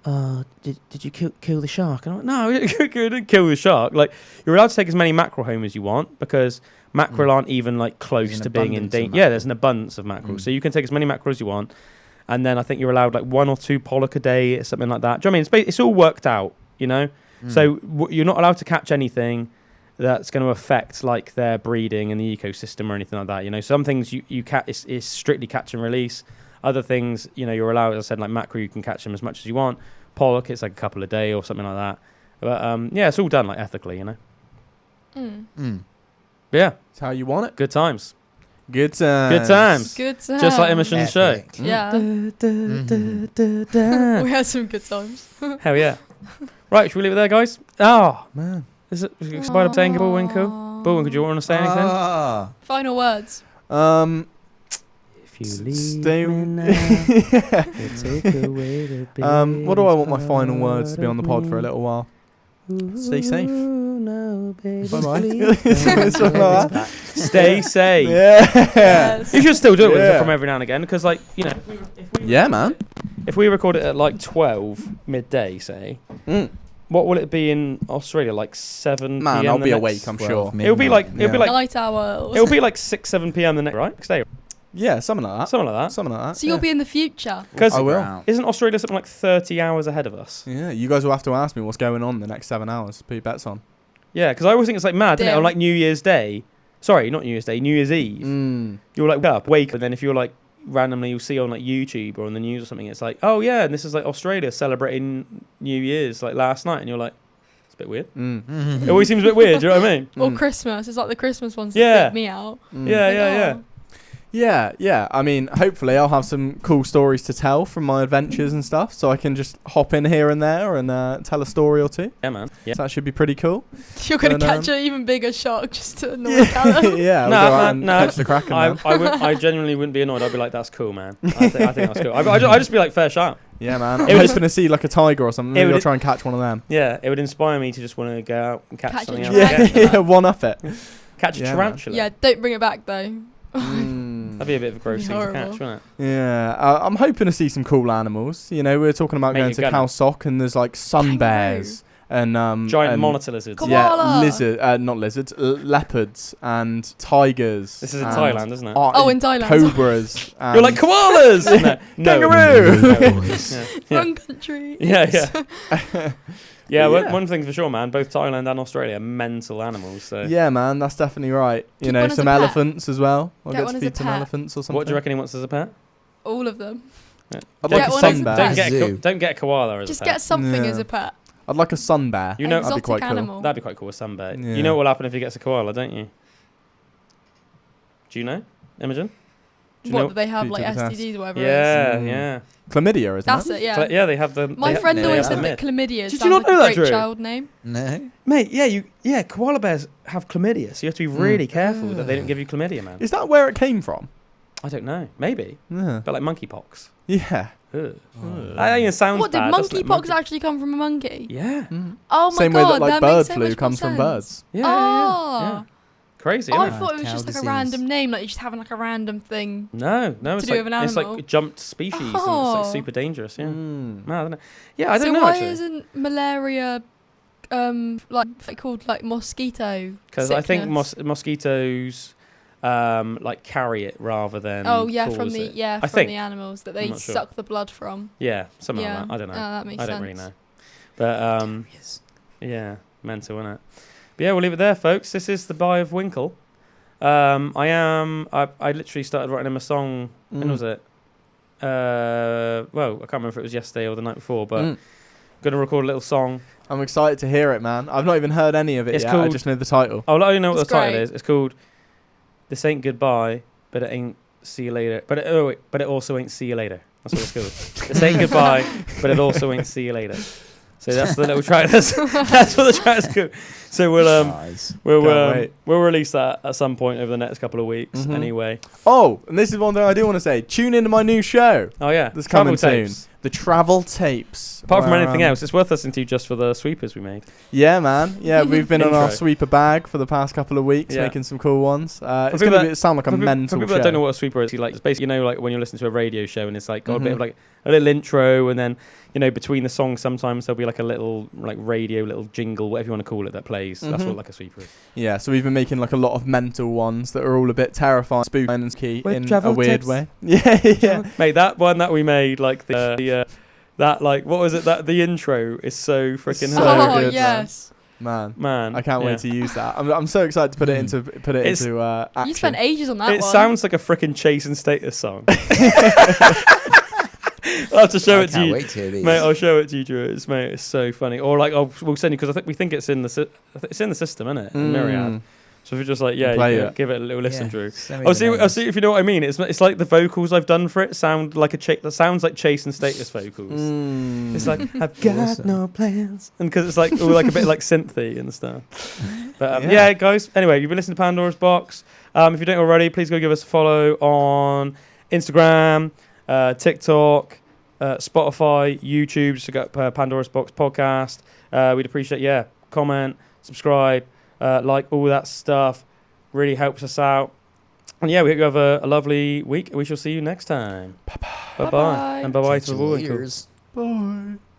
did you kill the shark? And I'm like, no, I didn't kill the shark. Like you're allowed to take as many mackerel home as you want because mackerel aren't even like close to being in danger. Yeah, there's an abundance of mackerel, so you can take as many mackerel as you want. And then I think you're allowed like 1 or 2 pollock a day or something like that. Do you know what I mean? It's all worked out, So you're not allowed to catch anything that's going to affect like their breeding and the ecosystem or anything like that. Some things you catch is strictly catch and release. Other things, you're allowed, as I said, like mackerel, you can catch them as much as you want. Pollock, it's like a couple a day or something like that. But it's all done like ethically, Yeah, it's how you want it. Good times. Good times. Just like Emerson's show. Yeah. We had some good times. Hell yeah. Right, should we leave it there, guys? Oh man. Is it expired saying Bullwinkle? Bullwinkle, do you want to say anything? Final words. If you leave me now, take away the what do I want my final words to be on the pod for a little while? Stay safe. Bye-bye. Stay safe. Yes. You should still do it from every now and again because, like, man. If we record it at like 12 midday, say, what will it be in Australia? Like 7 p.m. Man, I'll be awake, I'm sure. It'll be like night owls. It'll be like 6-7 p.m. the next, right? Stay. Yeah, something like that. So you'll be in the future. Because I will. Isn't Australia something like 30 hours ahead of us? Yeah, you guys will have to ask me what's going on the next 7 hours. Put your bets on. Yeah, because I always think it's like mad, isn't it? On like New Year's Day. Sorry, not New Year's Day. New Year's Eve. You'll like wake up, and then if you're like randomly, you'll see on like YouTube or on the news or something. It's like, oh yeah, and this is like Australia celebrating New Year's like last night, and you're like, it's a bit weird. It always seems a bit weird. Do you know what I mean? Or Christmas. It's like the Christmas ones that freak me out. Yeah. I mean, hopefully I'll have some cool stories to tell from my adventures and stuff, so I can just hop in here and there and tell a story or two. Yeah, man. Yeah. So that should be pretty cool. You're going to catch an even bigger shark just to annoy Calum. Yeah, no. Catch the Kraken, I genuinely wouldn't be annoyed. I'd be like, that's cool, man. I think that's cool. I'd just be like, fair shout. Yeah, man. I'm hoping to see like a tiger or something. Maybe I'll try and catch one of them. Yeah, it would inspire me to just want to go out and catch something else. Yeah, one up it. Catch a tarantula. Yeah, don't bring it back though. That'd be a bit of a gross thing to catch, wouldn't it? Yeah, I'm hoping to see some cool animals. We were talking about going to Calsock, and there's like sun bears and giant monitor lizards. Koala. Yeah, not lizards, leopards and tigers. This is in Thailand, isn't it? In Thailand. Cobras. You're like koalas. No. Kangaroo. Wrong country. Yeah, one thing for sure, man. Both Thailand and Australia are mental animals. So yeah, man, that's definitely right. You know, some elephants as well. I'll get to feed some elephants or something. What do you reckon he wants as a pet? All of them. Yeah. I'd like a sun bear. Don't get a koala as a pet. Just get something as a pet. I'd like a sun bear. You know, that'd be quite animal. cool. That'd be quite cool, a sun bear. Yeah. You know what will happen if he gets a koala, don't you? Do you know, Imogen? Do they have like STDs or whatever? Yeah. Chlamydia, isn't it? That's it. Yeah. Yeah, they have the. My friend always said that chlamydia Did you not know like that, a great Drew? child name. No. Mate, koala bears have chlamydia, so you have to be really careful that they don't give you chlamydia, man. Is that where it came from? I don't know. Maybe. Yeah. But like monkeypox. Yeah. That even sounds What, did bad. monkeypox actually come from a monkey? Yeah. Oh my Same god, way that like that bird makes so flu much comes more from sense. birds. Yeah. Crazy, I isn't it? thought it was just like Cow a random disease. name, like you're just having like a random thing. No, it's do with an it's like animal. it jumped species and it's like super dangerous. Yeah. Mad, isn't it? Yeah, I don't so know why actually. isn't malaria like called like mosquito? Because I think mosquitoes like carry it rather than from cause the it. from the animals that they not sure. suck the blood from. Yeah, something like that. I don't know. That makes I sense. don't really know. But yeah, mental, isn't it? But yeah, we'll leave it there, folks. This is the Buy of Winkle. I literally started writing him a song. When was it? Well, I can't remember if it was yesterday or the night before, but I'm going to record a little song. I'm excited to hear it, man. I've not even heard any of it yet. I just know the title. I'll let you know what the title is. It's called This Ain't Goodbye, but it ain't see you later. But it also ain't see you later. That's what it's called. This ain't goodbye, but it also ain't see you later. So that's the little track. That's what the track's called. So we'll release that at some point over the next couple of weeks. Anyway. Oh, and this is one thing I do want to say. Tune into my new show. Oh yeah, that's coming soon. The Travel Tapes. Apart from anything else, it's worth listening to just for the sweepers we made. Yeah, man. Yeah, we've been on our sweeper bag for the past couple of weeks, making some cool ones. It's going to sound like a mental show. For people that don't know what a sweeper is, it's basically, like when you're listening to a radio show and it's like got a bit of like a little intro, and then between the songs sometimes there'll be like a little like radio, little jingle, whatever you want to call it, that plays. That's what like a sweeper is. Yeah, so we've been making like a lot of mental ones that are all a bit terrifying, spooky and key in a weird way. Yeah. Mate, that one that we made, like that, like, what was it? That the intro is so freaking good. Yes, man. I can't wait to use that. I'm so excited to put it into action. You spent ages on that. It sounds like a freaking Chase and Status song. I'll have to show it to you, mate. I'll show it to you, Drew. It's so funny. Or like, we'll send you, because we think it's in the system, isn't it? In Myriad. So if you're just like, give it a little listen, Drew. I'll see if you know what I mean. It's like the vocals I've done for it sound like that sounds like Chase and Status vocals. It's like, I've got no plans, and because it's like all like a bit like synthy and stuff. But yeah, guys. Anyway, you've been listening to Pandora's Box. If you don't already, please go give us a follow on Instagram, TikTok, Spotify, YouTube. Just look up Pandora's Box podcast. We'd appreciate comment, subscribe. Like all that stuff really helps us out. And we hope you have a lovely week. We shall see you next time. Bye-bye. And bye-bye to the Bullwinkle. Bye.